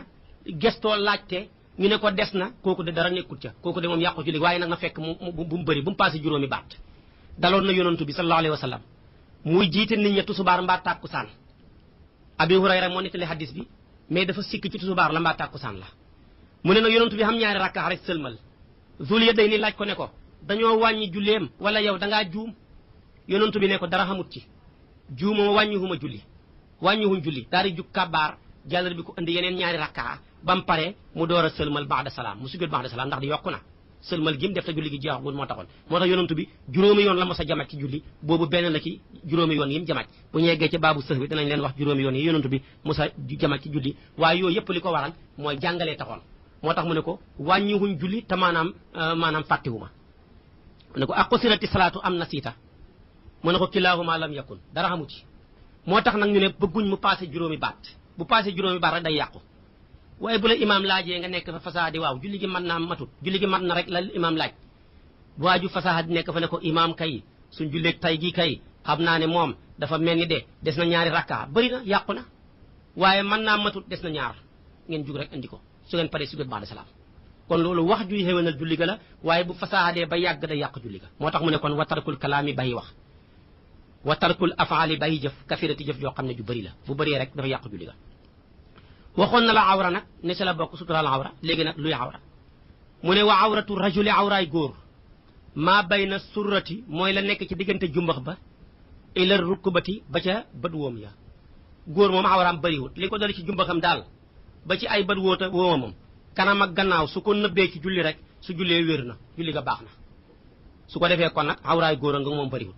gestoo laajte ñu ne ko des na kooku de dara nekkul ca kooku de moom yàqu julli waaye nag na fekk bu mu bëri bu mu passé juróomi baat daloon na yonantu bi sallallahu alayhi wa sallam muy jiite nit ña tusubaar mbaa tàkkusaan Abi Hurayra moo nettali hadis bi mais dafa sikk ci tusubaar la mbaa tàkkusaan la mu ne nag yonantu bi xam ñaari rakka rek sëlmal Zul Yadayni laaj ko ne ko dañoo wàññi julleem wala yow dangaa juum yonantu bi ne ko dara xamut ci juumoo wàññiwuma julli daal di jug kàbbaar jàllar bi ko indi yeneen ñaari rakka ba mu pare mu door a sëlmal ba'da salaam mu sujjóot ba'da salaam ndax di yokku na sëlmal gi mu def te julli gi jeexagul moo tax yonantu bi juróomi yoon la mos a jamaj ci julli boobu benn la ci juróomi yoon yi mu jamaj bu ñu yeggee ci baabu sëx bi dinañ leen wax juróomi yoon yi yonantu bi mos a jamaj ci julli waaye yooyu yëpp li ko waral mooy jàngalee taxoon moo tax mu ne ko wàññiwuñ julli te maanaam fàttiwuma mu ne ko aqusirati salaatu am nasiita mu ne ko kilaahuma lam yakun dara xamu ci moo tax nag ñu ne bëgguñ mu passé juróomi baat bu passé juróomi baat rek day yàqu waaye bu la imaam laajee nga nekk fa fasaadi waaw julli gi mat naa matut julli gi mat na rek la imaam laaj waaju fasaha di nekk fa ne ko imaam kay suñ julleeg tay gi kay xam naa ne moom dafa mel ni de des na ñaari rakka bëri na yàqu na waaye mën naa matut des na ñaar ngeen jug rek andi ko su ngeen paree sujjóot ba'da salaam kon loolu wax juy xéwénal julli ga la waaye bu fasaha dee ba yàgg da yàq julli ga moo tax mu ne kon wa tarkul kalaami bàyyi wax wa tarkul afaali bàyyi jëf kafirati jëf joo xam ne ju bëri la bu bëree rek dafa yàq julli ga waxoon na la awra nag ne ci la bokk sutural awra léegi nag luy awra mu ne wa awratu rajuli awraay góor maa bayna surrati mooy la nekk ci diggante jumbax ba ila rukkubati ba ca bët woom ya góor moom awraam bëriwut li ko dale ci jumbaxam daal ba ci ay bët woomam kanam ak gannaaw su ko nëbbee ci julli rek su jullee wér na julli ga baax na su ko defee kon nag awraay góor a nga moom bëriwut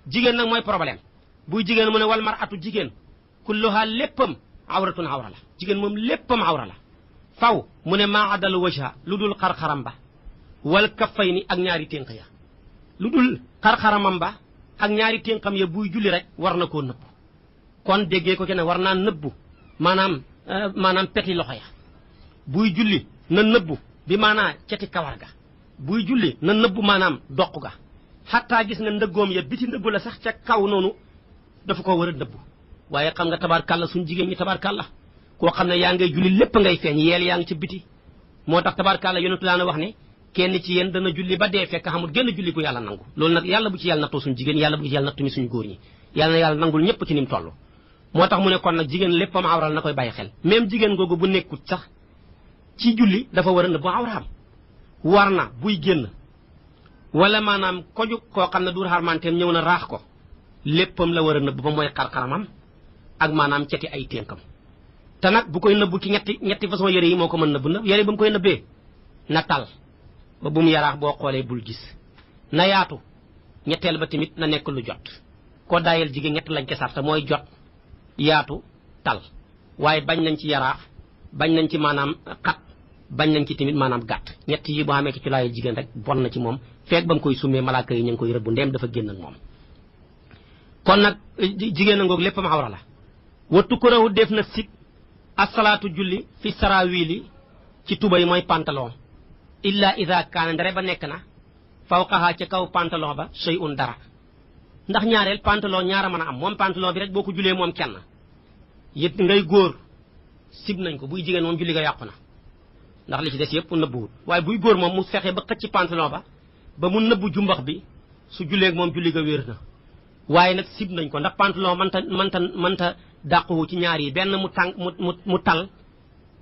jigéen nag mooy problème buy jigéen mu ne wal mar'atu jigéen kulluha léppam awratun awra la jigéen moom léppam awra la faw mu ne maa adal wajha lu dul xar-xaram ba wal kaffayni ak ñaari ténk ya lu dul xar-xaramam ba ak ñaari ténkam ya buy julli rek war na koo nëbbu kon déggee ko ci ne war naa nëbbu maanaam peti loxo ya buy julli na nëbbu bi maanaa ceti kawar ga buy julli na nëbbu maanaam doq ga xattaa gis nga ndëggoom ya biti ndëggu la sax ca kaw noonu dafa ko war a nëbbu waaye xam nga tabaarkàlla suñ jigéen ñi tabaarkàlla koo xam ne yaa ngay julli lépp ngay feeñ yeel yaa ngi ci biti moo tax tabaarkàlla yonentu daana wax ne kenn ci yéen dana julli ba dee fekk xamul génn julli gu yàlla nangu loolu nag yàlla bu ci yàlla nattoo suñu jigéen yàlla bu ci yàlla nattu mi suñu góor ñi yàlla na yàlla nangul ñëpp ci ni mu toll moo tax mu ne kon nag jigéen léppam awral na koy bàyyi xel même jigéen googu bu nekkut sax ci julli dafa war a nëbb awraam war na buy génn wala maanaam koju koo xam ne duur xarmanteem ñëw na raax ko léppam la war a nëbb ba mooy xar-xaramam ak maanaam ceti ay ténkam te nag bu koy nëbbu ci ñetti façon yëre yi moo ko mën nëbb yëre ba mu koy nëbbee na tal ba bu mu yaraax boo xoolee bul gis na yaatu ñetteel ba tamit na nekk lu jot koo daayel jigéen ñett lañ ca sarta mooy jot yaatu tal waaye bañ nañ ci yaraax bañ nañ ci maanaam xat bañ nañ ci tamit maanaam gàtt ñett yi boo xamee ci laayel jigéen rek bon na ci moom feeg ba mu koy summee malaaka yi ñu ngi koy rëbbu ndeem dafa génn ak moom kon nag jigéen a ngoog léppam awra la wattu ko rawu def na sib asalaatu julli fi sarawili ci tubay mooy pantalon illa ida kaana ndare ba nekk na fawqaha ca kaw pantalon ba shay'un dara ndax ñaareel pantalon ñaara mën a am moom pantalon bi rek boo ko julee moom kenn yit ngay góor sib nañ ko buy jigéen moom julli ga yàqu na ndax li ci des yëpp nëbbuwul waaye buy góor moom mu fexe ba xëcc pantalon ba mu nëbbu jumbax bi su julleeg moom julli ga wér na waaye nag sib nañ ko ndax pantalon mënta dàquwu ci ñaar yi benn mu tal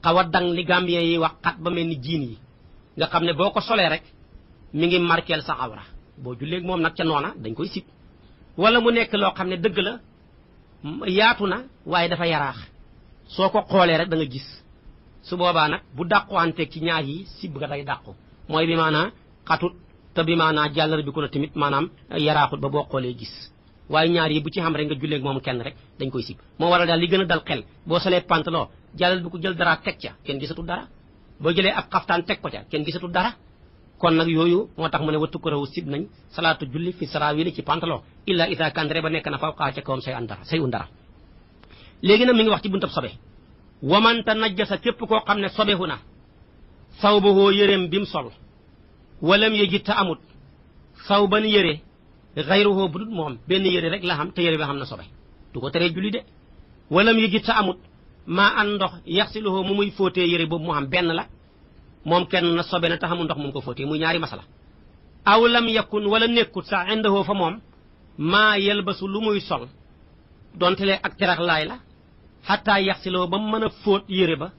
xaw a dang li gambien yi wax xat ba mel ni jiin yi nga xam ne boo ko solee rek mi ngi markeel sa awra boo julleeg moom nag ca noona dañ koy sib wala mu nekk loo xam ne dëgg la yaatu na waaye dafa yaraax soo ko xoolee rek da nga gis su boobaa nag bu dàquwanteeg ci ñaar yi sib ga day dàqu mooy bi maanaa xatut te bi maanaa jàllar bi ko na tamit maanaam yaraaxut ba boo xoolee gis waaye ñaar yi bu ci xam rek nga julleeg moom kenn rek dañ koy sib moo waral daal li gën a dal xel boo solee pantalon jàllal bi ko jël dara teg ca kenn gisatul dara boo jëlee ab xaftaan teg ko ca kenn gisatul dara kon nag yooyu moo tax mu ne wattu ko rawu sib nañ salaatu julli fi sarawili ci pantalon illa ida kandre ba nekk na fawqaa ca kawam say un dara léegi nag mi ngi wax ci buntab sobe wamanta najjasa képp koo xam ne sobehu na saw ba hoo yëreem bi mu sol walam yejit ta amut saw ban yëre xayruhoo bu dut moom benn yëre rek la xam te yëre bi xam na sobe du ko teree julli de walam yejit ta amut maa an ndox yaxsiluhoo mu muy fóotee yëre boobu mu xam benn la moom kenn na sobe na te xamul ndox mu ko fóotee muy ñaari masala aw lam yakun wala nekkut sax indahoo fa moom maa yelbasu lu muy sol donte lee ak terax laay la xataa yaxsiloo ba mu mën a fóot yére ba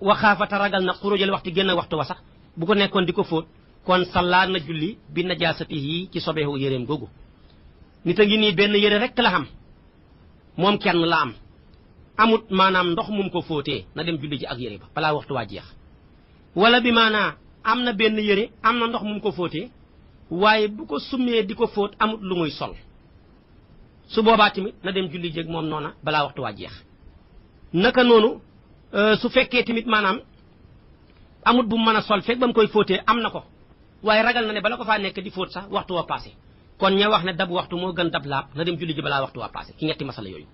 waxaafata ragal na xurujal waxtu génn waxtu wa sax bu ko nekkoon di ko fóot kon sallaa na julli bi najaasatihi ci sobeewu yéreem googu nit a ngi nii benn yére rek la xam moom kenn la am amut maanaam ndox mum ko fóotee na dem julli ji ak yére ba balaa waxtu waa jeex wala bi maanaa am na benn yére am na ndox mum ko fóotee waaye bu ko summee di ko fóot amut lu muy sol su boobaa tamit na dem julli jéeg moom noona balaa waxtu waa jeex naka noonu su fekkee tamit maanaam amut bu mu mën a sol fekk ba mu koy fóotee am na ko waaye ragal na ne bala ko faa nekk di fóot sax waxtu waa passé kon ña wax ne dab waxtu moo gën dab laab na dem julli ji balaa waxtu waa passé ci ñetti masala yooyu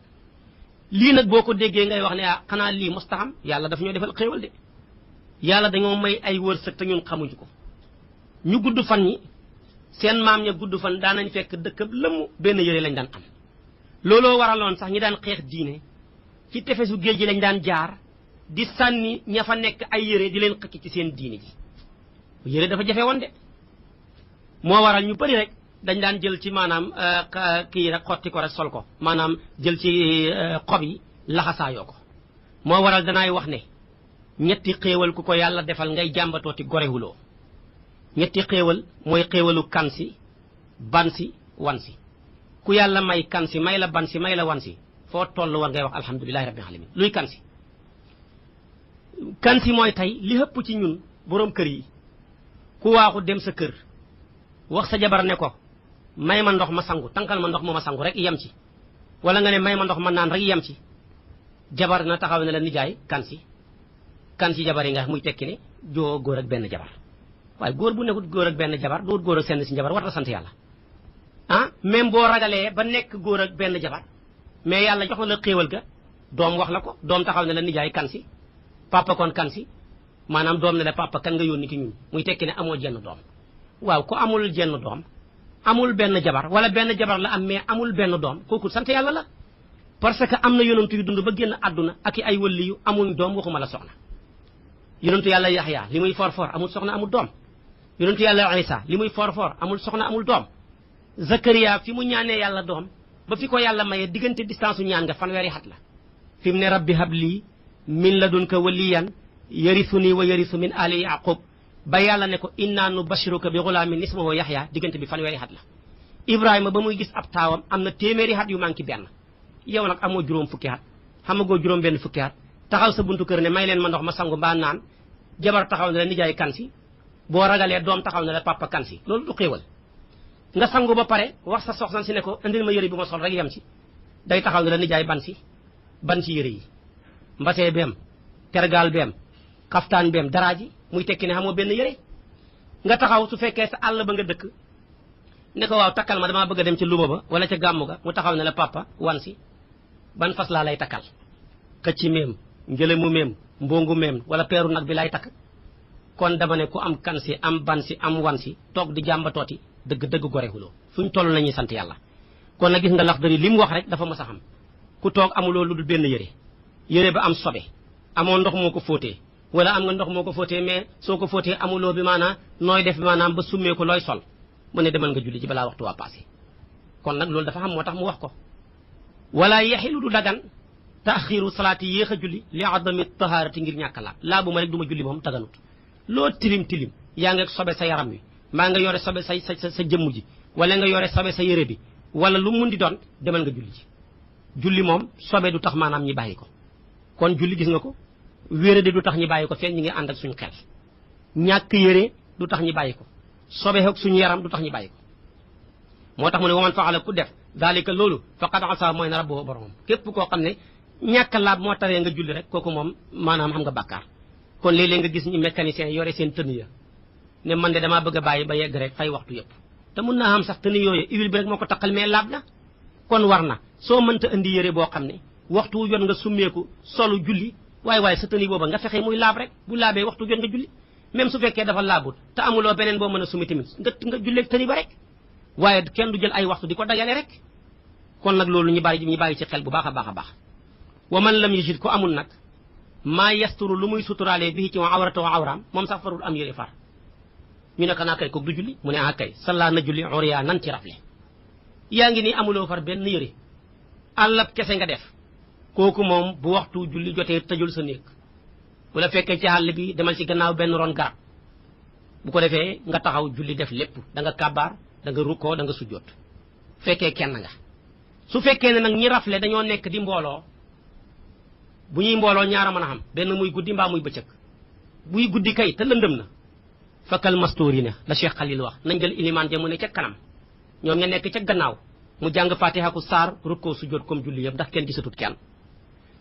lii nag boo ko déggee ngay wax ne xanaa lii mustaxam yàlla daf ñoo defal xéewal de yàlla dañoo may ay wërsëg te ñun xamuñu ko ñu gudd fan ñi seen maam ña gudd fan daanañ fekk dëkkab lëmm benn yére lañ daan am looloo waraloon sax ñi daan xeex diine ci tefesu géej gi lañ daan jaar di sànni ña fa nekk ay yére di leen xëcc ci seen diine ji yére dafa jafe woon de moo waral ñu bari rek dañ daan jël ci maanaam kii rek xotti ko rek sol ko maanaam jël ci xob yi laxasaayoo ko moo waral danaay wax ne ñetti xéewal ku ko yàlla defal ngay jàmbatooti gorewuloo ñetti xéewal mooy xéewalu kansi bansi wansi ku yàlla may kansi may la bansi may la wansi foo toll war ngay wax alhamdulilahi rabbil alamin luy kansi mooy tey li ëpp ci ñun boroom kër yi ku waaxu dem sa kër wax sa jabar ne ko may ma ndox ma sangu tànkal ma ndox ma sangu rek yem ci wala nga ne may ma ndox ma naan rek yem ci jabar na taxaw ne la nijaay kansi jabar yi nga muy tekki ne joo góor ak benn jabar waaye góor bu nekkut góor ak benn jabar du góor ak seen si jabar war na sant yàlla même boo ragalee ba nekk góor ak benn jabar mais yàlla jox na la xéewal ga doom wax la ko doom taxaw ne la nijaay kansi papa kon kansi maanaam doom ne la papa kan nga yónni ki ñun muy tekki ne amoo jenn doom waaw ku amul jenn doom amul benn jabar wala benn jabar la am mais amul benn doom kooku sant yàlla la parce que am na yonentu yu dund ba génn àdduna ak i ay wëlli yu amuñ doom waxuma la soxna yonentu yàlla Yaxya li muy for amul soxna amul doom yonentu yàlla Isa li muy for amul soxna amul doom Zakariya fi mu ñaanee yàlla doom ba fi ko yàlla mayee diggante distance u ñaan nga fanweeri xat la fi mu ne rabbi habli min ladunka waliyan yarisuni wa yarisu min ali yaqub ba yàlla ne ko inna nubashiruka bi ghulamin ismuhu Yaxya diggante bi fanweeri xat la Ibrahima ba muy gis ab taawam am na téeméeri xat yu manqué benn yow nag amoo juróom fukki xat xamagoo juróom benn fukki xat taxaw sa buntu kër ne may leen ma ndox ma sangu mbaa naan jabar taxaw ne la nijaay kansi boo ragalee doom taxaw ne la papa kansi loolu du xéewal nga sangu ba pare wax sa soxna si ne ko indil ma yëre bi ma sol rek yem ci day taxaw ne la nijaay ban si yëre yi mbasee beem tergaal beem xaftaan beem daraaji muy tekki ne xamoo benn yëre nga taxaw su fekkee sa àll ba nga dëkk ne ko waaw takkal ma damaa bëgg a dem ci luba ba wala ca gàmmu ga mu taxaw ne la papa wan si ban fas laa lay takkal xëcci meem njëlemu meem mbongu meem wala peeru nag bi lay takk kon dama ne ku am kansi am bansi am wansi toog di jàmbatooti dëgg gorexuloo fuñ toll nañuy sant yàlla kon nag gis nga Laxdari li mu wax rek dafa mës a xam ku toog amuloo lu dul benn yëre ba am sobe amoo ndox moo ko fóotee wala am nga ndox moo ko fóotee mais soo ko fóotee amuloo bi maanaam nooy def bi maanaam ba summee ko looy sol mu ne demal nga julli ci balaa waxtu waa passé kon nag loolu dafa xam moo tax mu wax ko wala yaxilu du dagan taaxiru salaati yéex a julli li adami taharati ngir ñàkk laa bu ma rek du ma julli moom daganut loo tilim yaa nga sobe sa yaram wi maa nga yore sobe sa jëmm ji wala nga yore sobe sa yére bi wala lu mun di doon demal nga julli ci julli moom sobe du tax maanaam ñi bàyyi ko kon julli gis nga ko wérade du tax ñi bàyyi ko fekk ñi ngi ànd ak suñu xel ñàkk yére du tax ñi bàyyi ko sobe ak suñu yaram du tax ñi bàyyi ko moo tax mu ne waman faala ku def daalika loolu faqad asa mooy na rabbo boromam képp koo xam ne ñàkk laab moo taree nga julli rek kooku moom maanaam xam nga bàkkaar kon léeg-léeg nga gis ñu mécanicien yore seen tënn ya ne man de damaa bëgg a bàyyi ba yegg rek fay waxtu yëpp te mun naa xam sax tënn yooyu huile bi rek moo ko taqal mais laab na kon war na soo mënta indi yére boo xam ne waxtu wu jot nga summeeku solu julli waaye sa tëni booba nga fexe muy laab rek bu laabee waxtu jot nga julli même su fekkee dafa laabut te amuloo beneen boo mën a summi tamit nga julleeg tëni ba rek waaye kenn du jël ay waxtu di ko dajale rek kon nag loolu ñu bàyyi ci xel bu baax a baax wa man lam yajid ko amul nag maa yasturu lu muy suturaalee bii ci awrata wa awraam moom sax farul am yére far ñu ne xanaa kay kook du julli mu ne kay salla na julli uriya nan ci rafle yaa ngi nii amuloo far benn yére àllab kese nga def kooku moom bu waxtu julli jotee tëjul sa néeg bu la fekkee ci àll bi demal ci gannaaw benn ron garab bu ko defee nga taxaw julli def lépp da nga kàbbaar da nga rukkoo da nga sujjoot fekkee kenn nga su fekkee ne nag ñi rafle dañoo nekk di mbooloo bu ñuy mbooloo ñaara mën a xam benn muy guddi mbaa muy bëccëg buy guddi kay te lëndëm na fakkal mastoori na la Cheikh Khalil wax nañ jël ilimaan ja mu ne ca kanam ñoom ña nekk ca gannaaw mu jàng fatiha ku saar rukkoo sujjoot comme julli yëpp ndax kenn gisatut kenn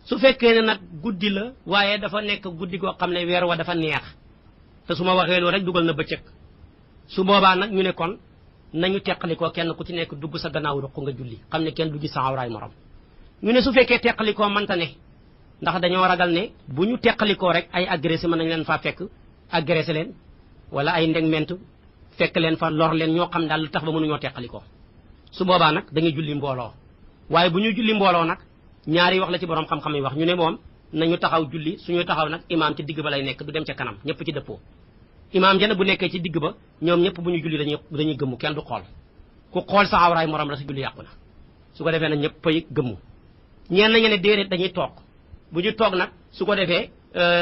su fekkee ne nag guddi la waaye dafa nekk guddi goo xam ne weer wa dafa neex te su ma waxee loolu rek dugal na bëccëg su boobaa nag ñu ne kon nañu teqalikoo kenn ku ci nekk dugg sa gannaaw ruq nga julli xam ne kenn du gis sa awraay morom ñu ne su fekkee teqalikoo mënta ne ndax dañoo ragal ne bu ñu teqalikoo rek ay agressé mën nañ leen faa fekk agressé leen wala ay ndeg ment fekk leen fa lor leen ñoo xam daal lu tax ba mënuñoo teqalikoo su boobaa nag da ngay julli mbooloo waaye bu ñu julli mbooloo nag ñaari wax la ci borom xam-xam yi wax ñu ne moom nañu taxaw julli suñu taxaw nag imaam ci digg ba lay nekk du dem ca kanam ñëpp ci dëppoo imaam jana bu nekkee ci digg ba ñoom ñëpp bu ñu julli dañuy gëmmu kenn du xool ku xool sa awraay morom la sa julli yàqu na su ko defee nag ñëpp ay gëmmu ñeen nañu ne déedéet dañuy toog bu ñu toog nag su ko defee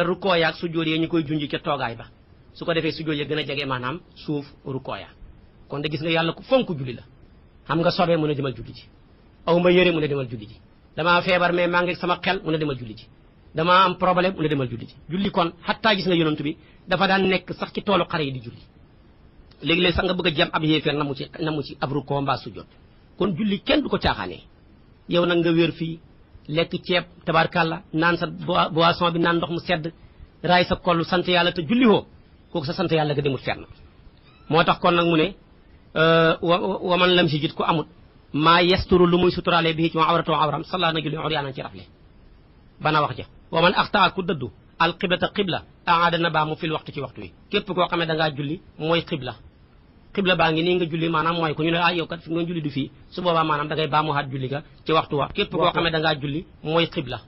rukkoo yaak sujjóot yi ñu koy junj ca toogaay ba su ko defee sujjóot ya gën a jege maanaam suuf rukkoo ya kon de gis nga yàlla ku fonk julli la xam nga sobee mu ne demal julli ji aw ma yëre mu ne demal julli ji damaa feebar mais maa ngi sama xel mu ne demal julli ji damaa am problème mu ne demal julli ji julli kon xattaa gis nga yonent bi dafa daan nekk sax ci toolu xare yi di julli léegi-léeg sax nga bëgg a jam ab yéeféer namu ci ab rukkoo mbaa sujjóot kon julli kenn du ko caaxaanee yow nag nga wér fii lekk ceeb tabarkàlla naan sa boisson bi naan ndox mu sedd raay sa kollu sant yàlla te julli woo kooku sa sant yàlla nga demul fenn moo tax kon nag mu ne wa man lam si jit ku amut maa yesturu lu muy suturaale bi ci ma awratoo awram salla na julli uryaanan ci rafle bana wax ja wa man axtaa ku dëddu al qiblata qibla aada na baa mu fil waxtu ci waxtu wi képp koo xam ne da ngaa julli mooy qibla qibla baa ngi nii nga julli maanaam mooy ko ñu ne yow kat fi nga julli du fii su boobaa maanaam da ngay baamuwaat julli ga ci waxtu wa képp koo xam ne da ngaa julli mooy qibla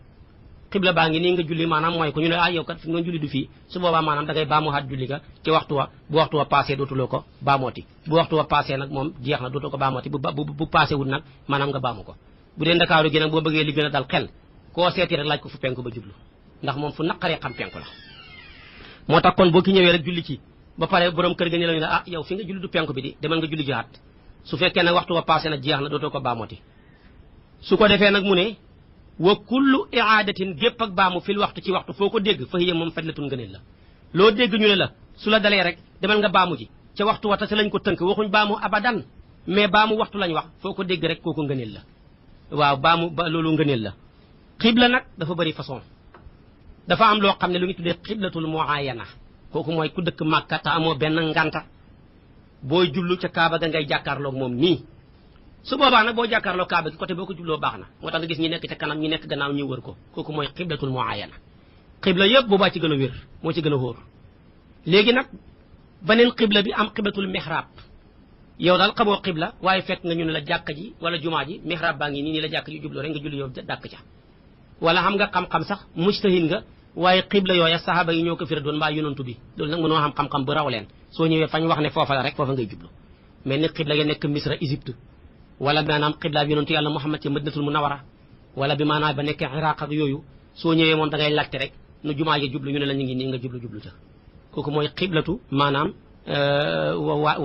qibla baa ngi nii nga julli maanaam mooy ko ñu ne yow kat fi nga julli du fii su boobaa maanaam da ngay baamuwaat julli ga ci waxtu wa bu waxtu wa passé dootuloo ko baamooti bu waxtu wa passé nag moom jeex na dootoo ko baamooti bu passé wul nag maanaam nga baamu ko bu dee ndakaaru gi nag boo bëggee li gën a dal xel koo seeti rek laaj ko fu penku ba jublu ndax moom fu naqaree xam penku la moo tax kon boo ki ñëwee rek julli ci ba pare borom kër ga ñu la ñu ne yow fi nga julli du penku bi di demal nga julli jihaat su fekkee nag waxtu wa passé na jeex na dootoo ko baamooti su ko defee nag mu ne wa kullu iaadatin gépp ak baamu fil waxtu ci waxtu foo ko dégg fa hiya moom fadlatun ngëneel la loo dégg ñu ne la su la dalee rek demal nga baamu ji ca waxtu wa tase lañ ko tënk waxuñ baamu abadan mais baamu waxtu lañ wax foo ko dégg rek kooku ngëneel la waaw loolu ngëneel la xibla nag dafa bëri façon dafa am loo xam ne lu ñu tuddee xiblatul muayana kooku mooy ku dëkk Màkka te amoo benn nganta booy jublu ca Kaaba ga ngay jàkkaarloog moom nii su boobaa nag boo jàkkaarloo Kaaba gi côté boo ko jubloo baax na moo tax nga gis ñi nekk ca kanam ñi nekk gannaaw ñi wër ko kooku mooy xiblatul muayana xibla yëpp boobaa ci gën a wér moo ci gën a wóor léegi nag beneen xibla bi am xiblatul mihrab yow daal xamoo xibla waaye fekk nga ñu ne la jàkka ji wala jumaa ji mihrab baa ngi nii la jàkka ji jubloo rek nga julli yow dàkk ca wala xam nga xam-xam sax mujtahid nga waaye xibla yooya saxaaba yi ñoo ko firi doon mbaa yonantu bi loolu nag mënoo xam xam-xam bu raw leen soo ñëwee fañ wax ne foofa la rek foofa ngay jublu mais ni xibla ya nekk Misra Égypte wala maanaam xibla bi yonantu yàlla Muhammad ci Madinatul Munawwara wala bi maanaam ba nekk Iraq ak yooyu soo ñëwee moom da ngay laajte rek nu jumaa ji jublu ñu ne la ñu ngi nii nga jublu ca kooku mooy xiblatu maanaam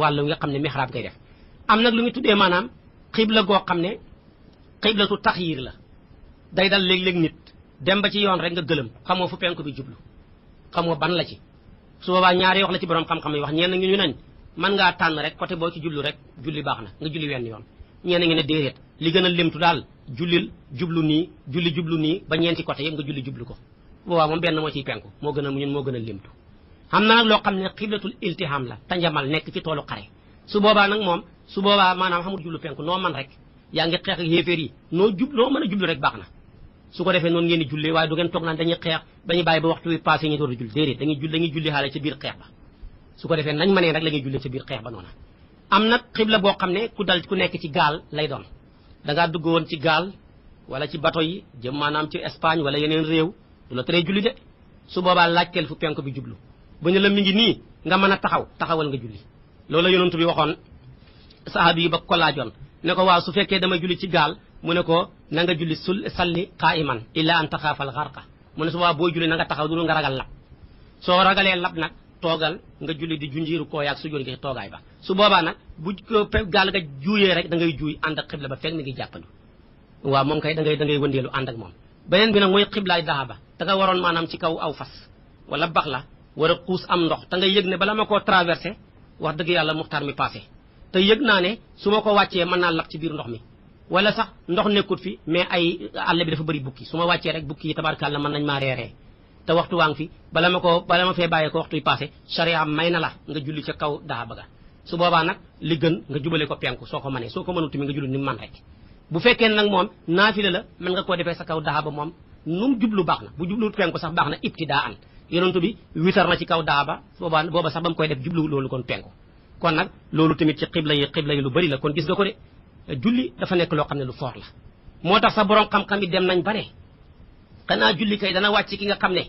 wàllu nga xam ne mihrab ngay def am nag lu ñu tuddee maanaam xibla goo xam ne xiblatu taxyiir la day dal léeg-léeg nit dem ba ci yoon rek nga gëlëm xamoo fu penku bi jublu xamoo ban la ci su boobaa ñaari wax la ci borom xam-xam yi wax ñenn ñu nañ mën ngaa tànn rek côté boo ci jublu rek julli baax na nga julli wenn yoon ñenn ngi ne déedéet li gën a limtu daal jullil jublu nii julli jublu nii ba ñeenti côté yëpp nga julli jublu ko boobaa moom benn moo ciy penku moo gën a limtu xam na nag loo xam ne xiblatul iltiham la tanjamal nekk ci toolu xare su boobaa nag moom su boobaa maanaam xamul jublu penku noo man rek yaa ngi xeex ak yéeféer yi noo mën a jublu rek baax na su ko defee noonu ngeen di jullee waaye du ngeen toog naan dañuy xeex dañuy bàyyi ba waxtu wi passé ñu door a julli déedéet dañuy julli xaale ca biir xeex ba su ko defee nañ mënee rek la ñuy jullee ca biir xeex ba noona am nag xibla boo xam ne ku nekk ci gaal lay doon da ngaa dugg woon ci gaal wala ci bato yi jëm maanaam ci Espagne wala yeneen réew du la teree julli de su boobaa laajteel fu penku bi jublu bu ñu la mi ngi nii nga mën a taxawal nga julli loolu yonent bi waxoon sahabi yi ba ko laajoon ne ko waaw su fekkee dama julli ci gaal mu ne ko na nga julli salli qaa'iman illa an taxaafal xarqa mu ne su boobaa booy julli na nga taxaw dul nga ragal lab soo ragalee lab nag toogal nga julli di junjiiru koo yaag su jóor gi toogaay ba su boobaa nag bu gaal nga juuyee rek da ngay juuy ànd ak xibla ba fekk mi ngi jàppandu waaw moom kay da ngay wëndeelu ànd ak moom beneen bi nag mooy xiblaay dahaba da nga waroon maanaam ci kaw aw fas wala bax la war a xuus am ndox te nga yëg ne bala ma koo traversé wax dëgg yàlla muxtaar mi passé te yëg naa ne su ma ko wàccee mën naa lap ci biir ndox mi wala sax ndox nekkut fi mais ay àll bi dafa bëri bukki su ma wàccee rek bukki yi tabarkàlla mën nañ maa reeree te waxtu waa ngi fi bala ma fee bàyyee ko waxtu yi passé charia may na la nga julli ca kaw dahaba ga su boobaa nag li gën nga jubale ko penku soo ko mënee soo ko mënut mi nga julli ni man rek bu fekkee nag moom naafila la mën nga koo defee sa kaw dahaba moom nu mu jublu baax na bu jubluwut penku sax baax na ibtidaa an yonentu bi witar na ci kaw dahaba booba sax ba mu koy def jublu loolu kon penku kon nag loolu tamit ci xibla yi lu bari la kon gis nga ko de julli dafa nekk loo xam ne lu foor la moo tax sa borom xam-xam yi dem nañ ba ne xanaa julli kay dana wàcc ki nga xam ne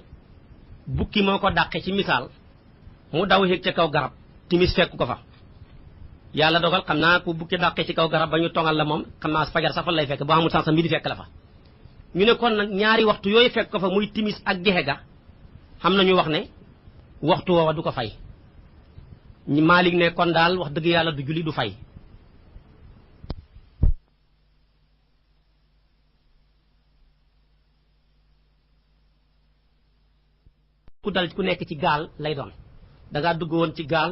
bukki moo ko dàqe ci misaal mu daw yéeg ca kaw garab timis fekk ko fa yàlla dogal xam naa ku bukki dàqe ci kaw garab ba ñu tongal la moom xam naa fajar sax fa lay fekk boo amul sansa midi fekk la fa ñu ne kon nag ñaari waxtu yooyu fekk ko fa muy timis ak gexe ga xam nañu wax ne waxtu woowa du ko fay Maalik ne kon daal wax dëgg yàlla du julli du fay ku dal ku nekk ci gaal lay doon dangaa dugg woon ci gaal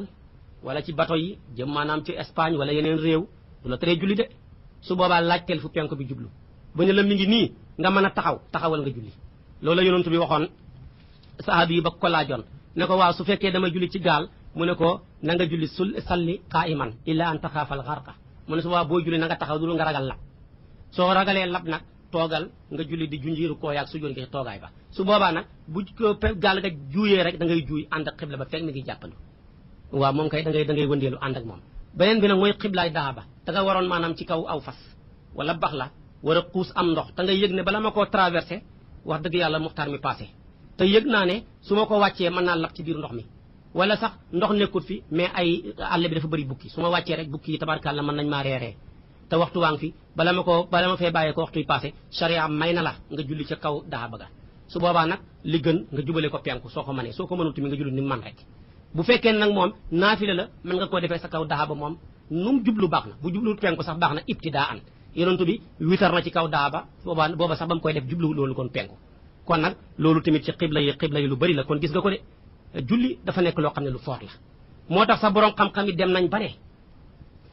wala ci bato yi jëm maanaam ci Espagne wala yeneen réew du la teree julli de su boobaa laajteel fu penk bi jublu ba ñu la mi ngi nii nga mën a taxawal nga julli loolu la yonent bi waxoon sahaaba yi ba ko laajoon ne ko waaw su fekkee dama julli ci gaal mu ne ko na nga julli salli qaa'iman illa an taxaafal xarqa mu ne su boobaa boo julli na nga taxaw dul nga ragal lab soo ragalee lab nag toogal nga julli di junjiiru koo yaag su joon ngi toogaay ba su boobaa nag bu gaal nga juuyee rek da ngay juuy ànd ak xibla ba fekk mi ngi jàppandu waaw moom kay da ngay wëndeelu ànd ak moom beneen bi nag mooy xiblaay daaba da nga waroon maanaam ci kaw aw fas wala bax la war a xuus am ndox te nga yëg ne bala ma koo traversé wax dëgg yàlla muxtaar mi passé te yëg naa ne su ma ko wàccee mën naa lab ci biir ndox mi wala sax ndox nekkut fi mais ay àll bi dafa bëri bukki su ma wàccee rek bukki yi tabarkàlla mën nañ maa reeree te waxtu waa ngi fi bala ma fee bàyyee ko waxtu yi passé charia may na la nga julli ca kaw daaba ga su boobaa nag li gën nga jubale ko penku soo ko mënee soo ko mënul tamit nga julli ni man rek bu fekkee nag moom naafila la mën nga koo defee sa kaw daaba moom nu mu jublu baax na bu jublu penku sax baax na ibtidaa an yonentu bi witar na ci kaw daaba booba sax ba mu koy def jublu loolu kon penku kon nag loolu tamit ci xibla yi lu bari la kon gis nga ko de julli dafa nekk loo xam ne lu foor la moo tax sa borom xam-xam yi dem nañ ba ne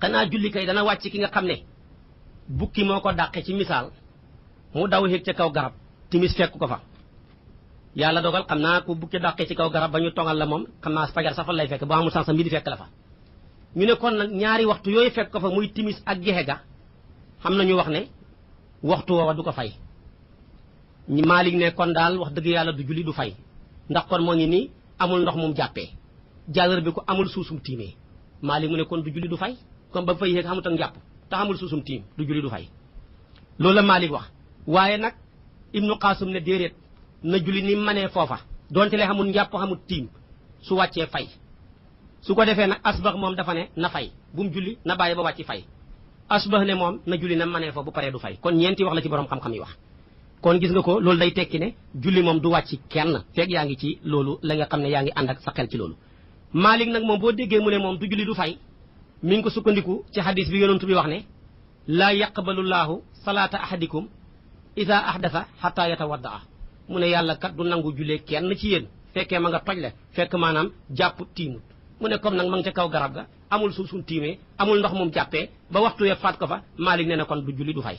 xanaa julli kay dana wàcc ki nga xam ne bukki moo ko dàqe ci misaal mu daw yéeg ca kaw garab timis fekk ko fa yàlla dogal xam naa ku bukki dàqe ci kaw garab ba ñu tongal la moom xam naa fajar sax fa lay fekk boo amul sansa midi fekk la fa ñu ne kon nag ñaari waxtu yooyu fekk ko fa muy timis ak gexe ga xam nañu wax ne waxtu woowa du ko fay Maalik ne kon daal wax dëgg yàlla du julli du fay ndax kon moo ngi nii amul ndox mum jàppee jàllar bi ko amul suusum tiimee Maalik mu ne kon du julli du fay comme ba fay yéeg xamut ak njàpp te amul suusum tiim du julli du fay loolu la Maalik wax waaye nag Ibnu Qaasim ne déedéet na julli ni manee foofa donte le xamul njàpp xamul tiim su wàccee fay su ko defee nag asbax moom dafa ne na fay bu mu julli na bàyyi ba wàcc fay asbax ne moom na julli na manee foofu bu paree du fay kon ñeenti wax la ci borom xam-xam yi wax kon gis nga ko loolu day tekki ne julli moom du wàcc kenn fekk yaa ngi ci loolu la nga xam ne yaa ngi ànd ak sa xel ci loolu Maalik nag moom boo déggee mu ne moom du julli du fay mi ngi ko sukkandiku ci hadis bi yonentu bi wax ne laa yaqbalullaahu salaata ahadikum ida ahdasa xataa yatawaddaa mu ne yàlla kat du nangu jullee kenn ci yéen fekkee ma nga toj le fekk maanaam jàpp tiimut mu ne comme nag ma nga ca kaw garab ga amul suuf suñ tiimee amul ndox moom jàppee ba waxtu wee faat ko fa Maalik ne na kon du julli du fay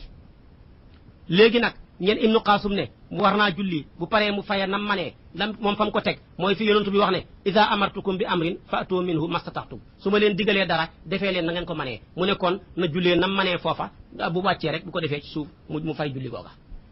léegi nag ñeen Ibnu Qaasim ne mu war naa julli bu paree mu faye nam manee lam moom fa mu ko teg mooy fi yonentu bi wax ne ida amartukum bi amrin fa'tu minhu mastataxtum su ma leen digalee dara defee leen na ngeen ko manee mu ne kon na jullee nam manee foofa bu wàccee rek bu ko defee ci suuf mu fay julli googa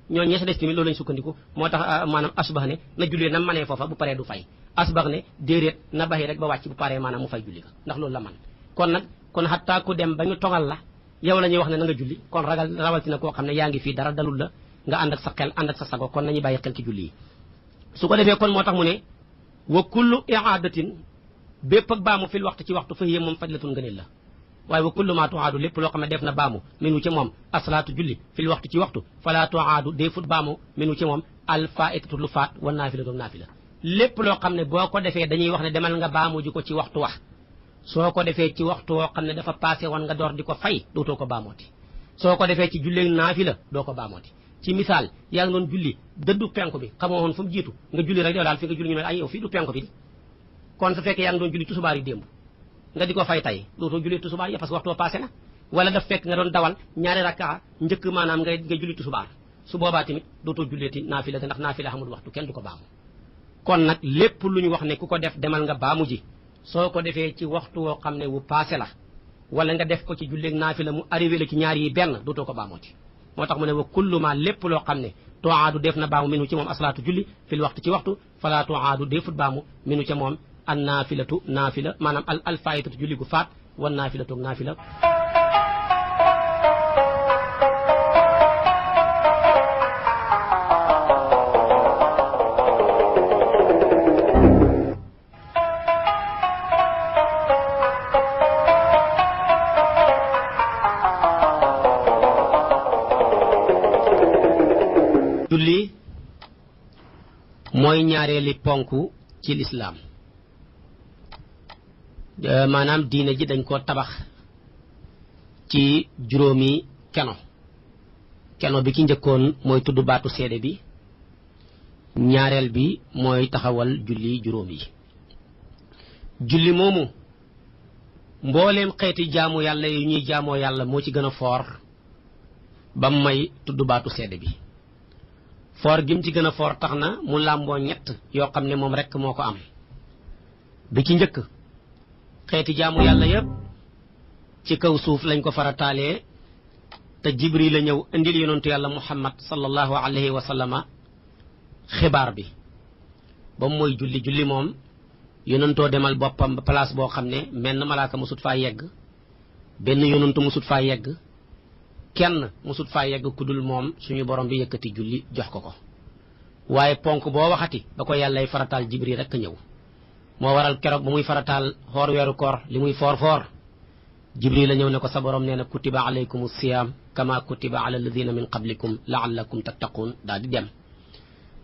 ñoo ñeesa des tamit loolu lañu sukkandiku moo tax maanaam asbax ne na jullee nam manee foofa bu paree du fay asbax ne déedéet na baxi rek ba wàcc bu paree maanaam mu fay julli ga ndax loolu la man kon nag kon xattaa ku dem ba ñu togal la yow la ñuy wax ne na nga julli kon rawaltina koo xam ne yaa ngi fii dara dalul la nga ànd ak sa xel ànd ak sa sago kon nañuy bàyyi xel ci julli yi su ko defee kon moo tax mu ne wa kullu i'adatin bépp ak baamu fil waxtu ci waxtu fa hiya moom fajlatun ngëneel la waaye wa kullu ma tuaadu lépp loo xam ne def na baamu minu ci moom asalaatu julli fil waxtu ci waxtu fala tuaadu deefut baamu minu ci moom al faitatu lu faat wa naafila doom naafila lépp loo xam ne boo ko defee dañuy wax ne demal nga baamu ji ko ci waxtu wax soo ko defee ci waxtu woo xam ne dafa passé woon nga door di ko fay dootoo ko baamooti soo ko defee ci julleeg naafila doo ko baamooti ci misaal yaa ngi doon julli dëddu penku bi xamoo woon fu mu jiitu nga julli rek yow daal fi nga julli ñu ne ay yow fii du penku bi kon su fekkee yaa ngi doon julli tusubaar yi démb nga di ko fay tey dootoo julli tusubaar yi parce que waxtu passé na wala daf fekk nga doon dawal ñaari rakkaa njëkk maanaam nga julli tusubaar su boobaa tamit dootoo julleeti naafila te ndax naafila xamul waxtu kenn du ko baamu kon nag lépp lu ñu wax ne ku ko def demal nga baamu ji soo ko defee ci waxtu woo xam ne wu passé la wala nga def ko ci julleeg naafila mu arrivé la ci ñaar yi benn dootoo ko baamooti moo tax mu ne wa kullu ma lépp loo xam ne tuaadu def na baamu minu ci moom asalaatu julli fil waxtu ci waxtu fala tuaadu defut baamu minu ca moom an naafilatu naafila maanaam al faitatu julli gu faat wan naafila toog naafila julli mooy ñaareeli ponk ci lislaam maanaam diine ji dañ koo tabax ci juróomi keno bi ki njëkkoon mooy tudd baatu seede bi ñaareel bi mooy taxawal julli juróom yi julli moomu mbooleem xeeti jaamu yàlla yu ñuy jaamoo yàlla moo ci gën a foor ba may tudd baatu seede bi foor gim ci gën a foor tax na mu làmboo ñett yoo xam ne moom rekk moo ko am bi ci njëkk xeeti jaamu yàlla yépp ci kaw suuf lañ ko farataalee te Jibril la ñëw indil yonentu yàlla Muhammad sallallahu alayhi wa sallama xibaar bi ba mooy julli moom yonentoo demal boppam place boo xam ne menn malaaka musut faa yegg benn yonentu musut faa yegg kenn musut faa yegg kudul moom suñu borom bi yëkkati julli jox ko waaye ponk boo waxati ba ko yàllay farataal Jibril rekk ñëw moo waral keroog ba muy farataal xoor weeru koor li muy foor Jibril la ñëw ne ko sa borom nee na kutiba alaykumu siyaam kama kutiba ala alladina min qablikum laallakum tattaqun daal di dem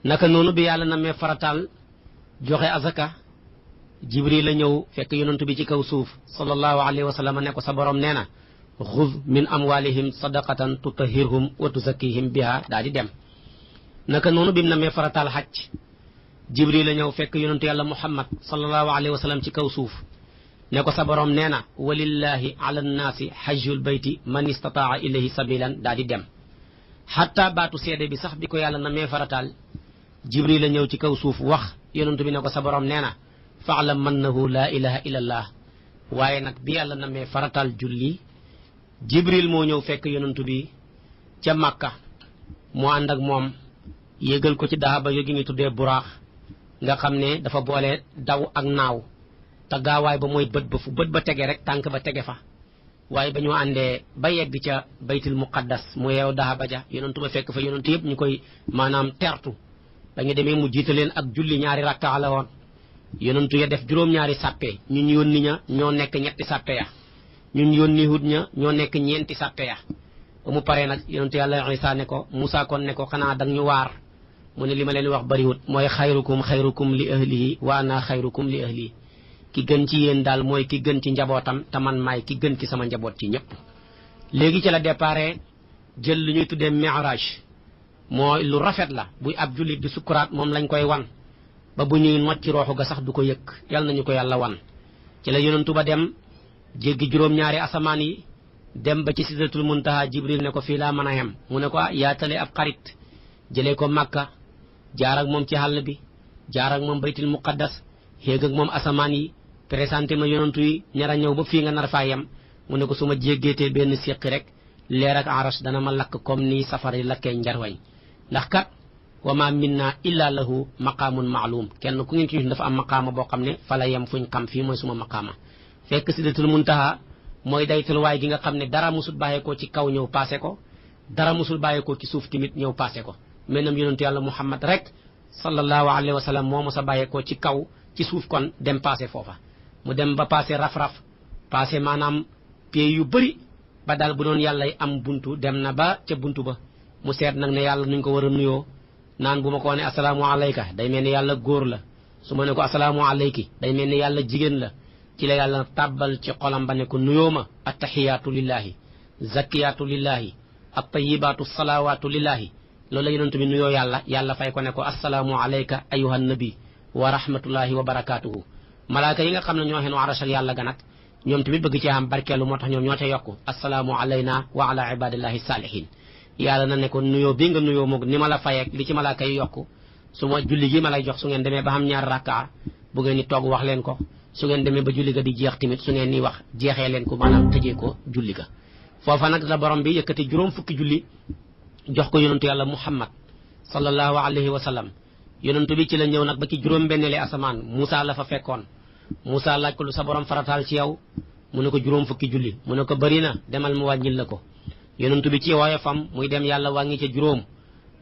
naka noonu bi yàlla namee farataal joxe azaka Jibril la ñëw fekk yonent bi ci kaw suuf sallallahu alayhi wa sallam ne ko sa borom nee na xuz min amwalihim sadaqatan tutahhirhum wa tuzakkihim biha daal di dem naka noonu bi mu namee farataal xaj Jibril la ñëw fekk yonentu yàlla Muhammad sallallahu alayhi wa sallam ci kaw suuf ne ko sa borom nee na walillahi ala nnaasi hajjul bayti man istataa ilayhi sabilan daal di dem xatta baatu seede bi sax bi ko yàlla namee farataal Jibril la ñëw ci kaw suuf wax yonentu bi ne ko sa borom nee na fa'lam annahu laa ilaha illallah waaye nag bi yàlla namee farataal julli Jibril moo ñëw fekk yonentu bi ca Makka moo ànd ak moom yéegal ko ci daaba yoogi ngi tuddee buraax nga xam ne dafa boole daw ak naaw te gaawaay ba mooy bët ba fu bët ba tege rek tànk ba tege fa waaye ba ñu àndee ba yegg ca baytul muqaddas mu yeew daaba ja yonentu ba fekk fa yonentu yëpp ñu koy maanaam tertu ba ñu demee mu jiite leen ak julli ñaari rakka la woon yonentu ya def juróom-ñaari sàppe ñun yónni ña ñoo nekk ñetti sàppe ya ñun yónni hut ña ñoo nekk ñeenti sàppe ya ba mu paree nag yonentu yàlla Isaa ne ko Musaa kon ne ko xanaa dag ñu waar mu ne li ma leen wax bariwut mooy xayrukum li ahlihi wa ana xayrukum li ahli ki gën ci yéen daal mooy ki gën ci njabootam te man maay ki gën ci sama njaboot ci ñëpp léegi ci la départ jël lu ñuy tuddee mi'raj mooy lu rafet la buy ab jullit di sukkuraat moom lañ koy wan ba bu ñuy nocc rooxu ga sax du ko yëg yàlla nañu ko yàlla wan ci la yonentu ba dem jéggi juróom-ñaari asamaan yi dem ba ci sidratul muntaha Jibril ne ko fii laa mën a yem mu ne ko yaatale ab xarit jëlee ko Makka jaar ak moom ci xàll bi jaar ak moom baytul muqaddas xéeg ak moom asamaan yi présenté ma yonantu yi ñara ñëw ba fii nga nar faa yem mu ne ko su ma jéggeetee benn séqi rek leer ak arash dana ma lakk comme ni safara yi lakkee njarwañ ndax kat wa ma minna illa lahu maqaamun maalum kenn ku ngeen ci dafa am maqaama boo xam ne fa la yem fuñ xam fii mooy suma maqaama fekk sidratul muntaha mooy daytul waay gi nga xam ne dara musul bàyyeekoo ci kaw ñëw passé ko dara musul bàyyeekoo ci suuf tamit ñëw passé ko menam yonentu yàlla Muhammad rek sallallahu alayhi wa sallam moo mos a bàyyeekoo ci kaw ci suuf kon dem passé foofa mu dem ba passé raf-raf passé maanaam pieds yu bëri ba daal bu doon yàlla am buntu dem na ba ca buntu ba mu seet nag ne yàlla nuñ ko war a nuyoo naan bu ma ko ne asalaamu alayka day mel ni yàlla góor la su ma ne ko asalaamu alayki day mel ni yàlla jigéen la ci la yàlla tàbbal ci xolam ba ne ko nuyoo ma attahiyaatu lillahi zakkiyaatu lillahi attayibaatu salawaatu lillahi loolu la yonent bi nuyoo yàlla fay ko ne ko asalaamu alayka ayuhan nabi wa rahmatullahi wa barakaatuhu malaaka yi nga xam ne ñoo xenu arash ak yàlla ga nag ñoom tamit bëgg cee am barkeelu moo tax ñoom ñoo ca yokku asalaamu alayna wa ala ibadillahi salihin yàlla na ne ko nuyoo bi nga nuyoo moog ni ma la fayeek li ci malaaka yi yokku su ma julli gi ma lay jox su ngeen demee ba xam ñaar rakkaa bu ngeen ni toog wax leen ko su ngeen demee ba julli ga di jeex tamit su ngeen ni wax jeexee leen ko maanaam tëjee ko julli ga foofa nag la borom bi yëkkati juróom fukki julli jox ko yonentu yàlla Muhammad sallallahu alayhi wa sallam yonentu bi ci la ñëw nag ba ci juróom benneeli asamaan Moussa la fa fekkoon Moussa laaj ko lu sa borom farataal ci yow mu ne ko juróom fukki julli mu ne ko bari na demal mu wàññil la ko yonent bi ci woyofam muy dem yàlla wàññi ca juróom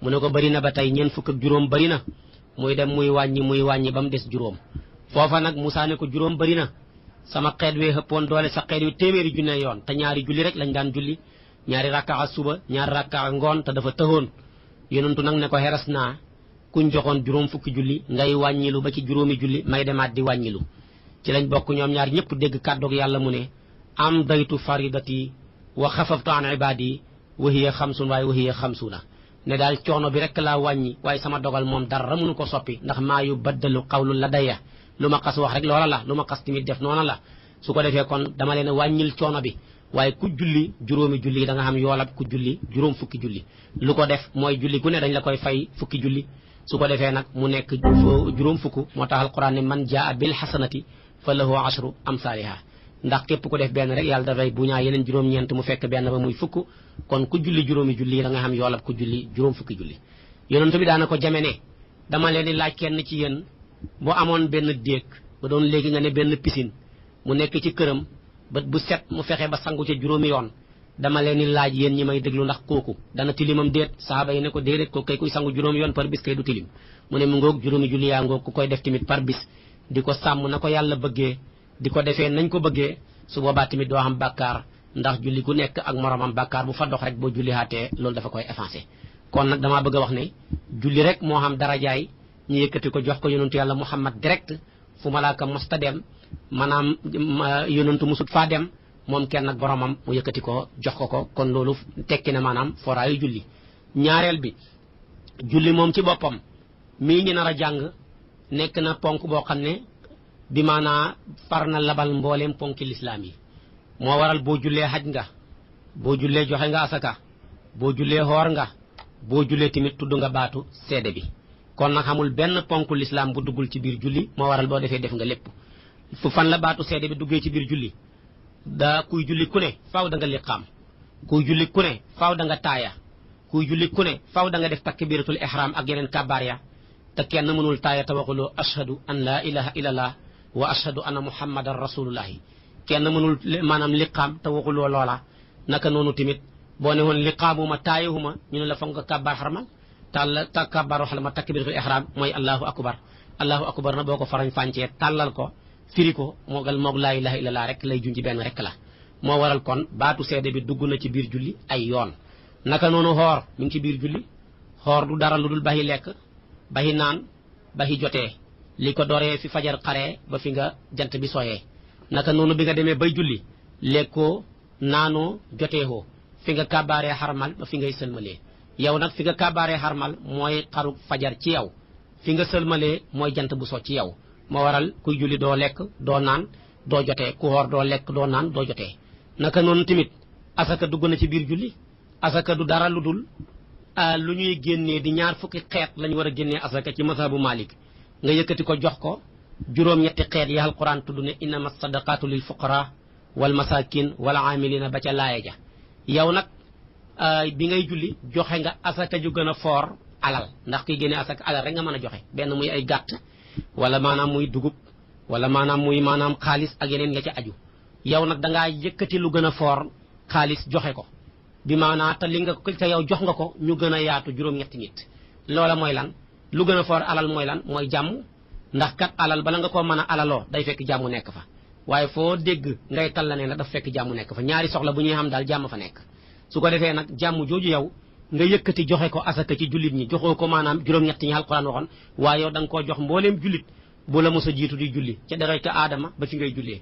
mu ne ko bari na ba tey ñeent fukk ak juróom bari na muy dem muy wàññi ba mu des juróom foofa nag Musaa ne ko juróom bari na sama xeet wee xëppoon doole sa xeet wi téeméeri junne yoon te ñaari julli rek lañ daan julli ñaari rakkaa suba ñaari rakkaa ngoon te dafa tëxoon yonentu nag ne ko xeras naa kuñ joxoon juróom fukki julli ngay wàññilu ba ci juróomi julli may demaat di wàññilu ci lañ bokk ñoom ñaar ñëpp dégg kàddoog yàlla mu ne am daytu faridati wa xafaftu an ibadi wa hiya xamsun waaye wa hiya xamsuna ne daal coono bi rek laa wàññi waaye sama dogal moom dara mënu ko soppi ndax maa yu baddalu xawlu la daya lu ma xas wax rek loola la lu ma xas tamit def noona la su ko defee kon dama leen wàññil coono bi waaye ku julli juróomi julli da nga xam yoolab ku julli juróom fukki julli lu ko def mooy julli gu ne dañ la koy fay fukki julli su ko defee nag mu nekk juróom fukk moo tax alquran ne man jaa bil hasanati fa lahu ashru amsaaliha ndax képp ku def benn rek yàlla dafay bu ñaa yeneen juróom-ñeent mu fekk benn ba muy fukk kon ku julli juróomi julli da nga xam yoolab ku julli juróom fukki julli yonent bi daana ko jame ne dama leen di laaj kenn ci yéen boo amoon benn déeg ba doon léegi nga ne benn piscine mu nekk ci këram bët bu set mu fexe ba sangu ca juróomi yoon dama leen di laaj yéen ñi may déglu ndax kooku dana tilimam déet sahaaba yi ne ko déedéet ko kay kuy sangu juróomi yoon par bis kay du tilim mu ne mu ngoog juróomi julli yaa ngoog ku koy def tamit par bis di ko sàmm na ko yàlla bëggee di ko defee nañ ko bëggee su boobaa tamit doo xam bàkkaar ndax julli ku nekk ak moromam bàkkaar bu fa dox rek boo julli haatee loolu dafa koy effacé kon nag damaa bëgg a wax ne julli rek moo xam darajaay ñu yëkkati ko jox ko yonentu yàlla Muhammad direct fu malaaka mosta dem maanaam yonentu musut faa dem moom kenn ak boromam mu yëkkati ko jox ko kon loolu tekki na maanaam foraayu julli ñaareel bi julli moom ci boppam mii ñu nar a jàng nekk na ponk boo xam ne bi maanaa far na labal mbooleem ponki lislaam yi moo waral boo jullee xaj nga boo jullee joxe nga asaka boo jullee xoor nga boo jullee tamit tudd nga baatu seede bi kon nag xamul benn ponk lislaam bu duggul ci biir julli moo waral boo defee def nga lépp fu fan la baatu seede bi duggee ci biir julli da kuy julli ku ne faaw da nga liqaam kuy julli ku ne faaw da nga taaya kuy julli ku ne faaw da nga def takbiratul ihram ak yeneen kabaar ya te kenn mënul taaya te waxuloo ashhadu an la ilaha illallah wa ashhadu anna muhammadan rasulullahi kenn mënul maanaam liqaam te waxuloo loola naka noonu tamit boo ne woon liqaamuma taayahuma ñu ne la foog nga kabaar xarmal ta kabaaru xarmal takbiratul ihram mooy allahu akbar na boo ko farañ fàncee tàllal ko firi ko moog laa ilaha illallah rek lay junji benn rek la moo waral kon baatu seede bi dugg na ci biir julli ay yoon naka noonu xoor mi ngi ci biir julli xoor du dara lu dul baxi lekk baxi naan baxi jotee li ko doree fi fajar xaree ba fi nga jant bi sooyee naka noonu bi nga demee bay julli lekkoo naanoo joteexoo fi nga kabaaree xarmal ba fi ngay sëlmalee yow nag fi nga kabaaree xarmal mooy xaru fajar ci yow fi nga sëlmalee mooy jant bu so ci yow moo waral kuy julli doo lekk doo naan doo jotee ku xoor doo lekk doo naan doo jotee naka noonu tamit asaka dugg na ci biir julli asaka du dara lu dul lu ñuy génnee di ñaar fukki xeet lañu war a génnee asaka ci mazhabu Malik nga yëkkati ko jox ko juróom-ñetti xeet yi alquran tudd ne innama sadaqatu lil fuqara wal masakin wal amilina ba ca laaya ja yow nag bi ngay julli joxe nga asaka ju gën a foor alal ndax kuy génnee asaka alal rek nga mën a joxe benn muy ay gàtt wala maanaam muy dugub wala maanaam muy maanaam xaalis ak yeneen nga ca aju yow nag dangaa yëkkati lu gën a foor xaalis joxe ko bi maanaa te li nga te yow jox nga ko ñu gën a yaatu juróom-ñetti nit loola mooy lan lu gën a foor alal mooy lan mooy jàmm ndax kat alal bala nga koo mën a alaloo day fekk jàmm nekk fa waaye foo dégg ngay tal la ne la dafa fekk jàmm nekk fa ñaari soxla bu ñuy xam daal jàmm fa nekk su ko defee nag jàmm jooju yow nga yëkkati joxe ko asaka ci jullit ñi joxoo ko maanaam juróom-ñett ñi alquran waxoon waaye yow da nga koo jox mbooleem jullit bu la mos a jiitu di julli ca dara ca aadama ba fi ngay jullee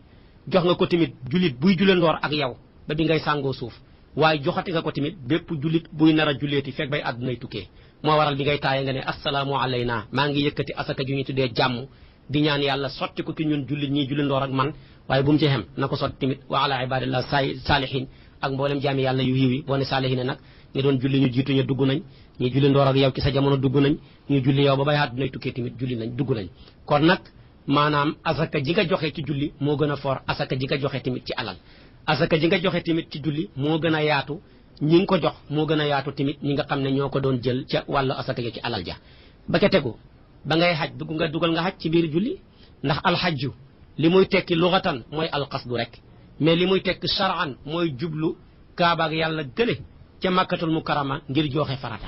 jox nga ko tamit jullit buy julle ndoor ak yow ba bi ngay sàngoo suuf waaye joxati nga ko tamit bépp jullit buy nar a julleeti fekk bay àddunay tukkee moo waral bi ngay taaye nga ne assalaamu alayna maa ngi yëkkati asaka ju ñu tuddee jàmm di ñaan yàlla sotti ko ci ñun jullit ñi julli ndoor ak man waaye bu mu ci xem na ko sotti tamit wa ala ibadillah saalihin ak mboolem jaami yàlla yu yiw yi boo ne saalihin nag ñi doon julli ñu jiitu ñu dugg nañ ñi julli ndoor ak yow ci sa jamono dugg nañ ñu julli yow ba bay àddunay tukkee tamit julli nañ dugg nañ kon nag maanaam asaka ji nga joxe ci julli moo gën a foor asaka ji nga joxe tamit ci alal asaka ji nga joxe tamit ci julli moo gën a yaatu ñi nga ko jox moo gën a yaatu tamit ñi nga xam ne ñoo ko doon jël ca wàllu asaka ja ci alal ja ba ca tegu ba ngay xaj dugal nga xaj ci biir julli ndax alxajju li muy tekki luxatan mooy alqasdu rek mais li muy tekk shar'an mooy jublu kaaba ak yàlla gële ca makkatul mukarrama ngir joxe farata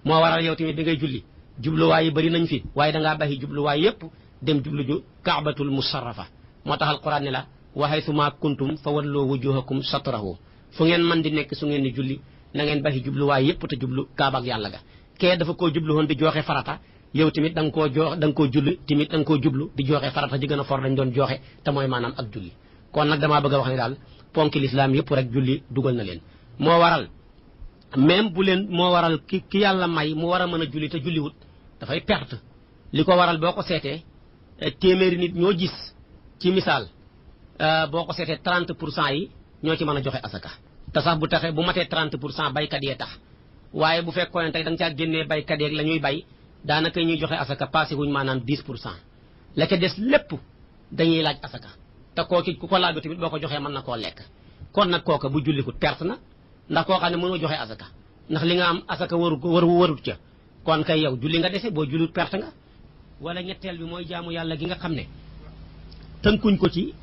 moo waral yow tamit bi ngay julli jubluwaay yi bari nañ fi waaye dangaa baxi jubluwaay yépp dem jublu ju kaabatul musarrafa moo tax alquran ne la wa haythuma kuntum fa walloo wujuhakum shatrahu fu ngeen man di nekk su ngeen di julli na ngeen baxi jubluwaay yépp te jublu kaaba ak yàlla ga kee dafa koo jublu woon di joxe farata yow tamit da nga koo julli tamit da nga koo jublu di joxe farata ji gën a for dañ doon joxe te mooy maanaam ak julli kon nag damaa bëgg a wax ne daal ponki lislaam yépp rek julli dugal na leen moo waral même bu leen moo waral ki yàlla may mu war a mën a julli te julliwut dafay perte li ko waral boo ko seetee téeméeri nit ñoo gis ci misaal boo ko seetee 30% yi ñoo ci mën a joxe asaka te sax bu taxee bu matee 30% baykat yee tax waaye bu fekkoon ne tey da nga caa génnee baykat yeeg la ñuy bay daanaka ñuy joxe asaka passé wuñ maanaam 10% la ca des lépp dañuy laaj asaka te kooki ku ko laaju tamit boo ko joxee mën na koo lekk kon nag kooka bu jullikut perte na ndax koo xam ne mënoo joxe asaka ndax li nga am asaka warut ca kon kay yow julli nga dese boo jullit perte nga wala ñetteel bi mooy jaamu yàlla gi nga xam ne tënkuñ ko ci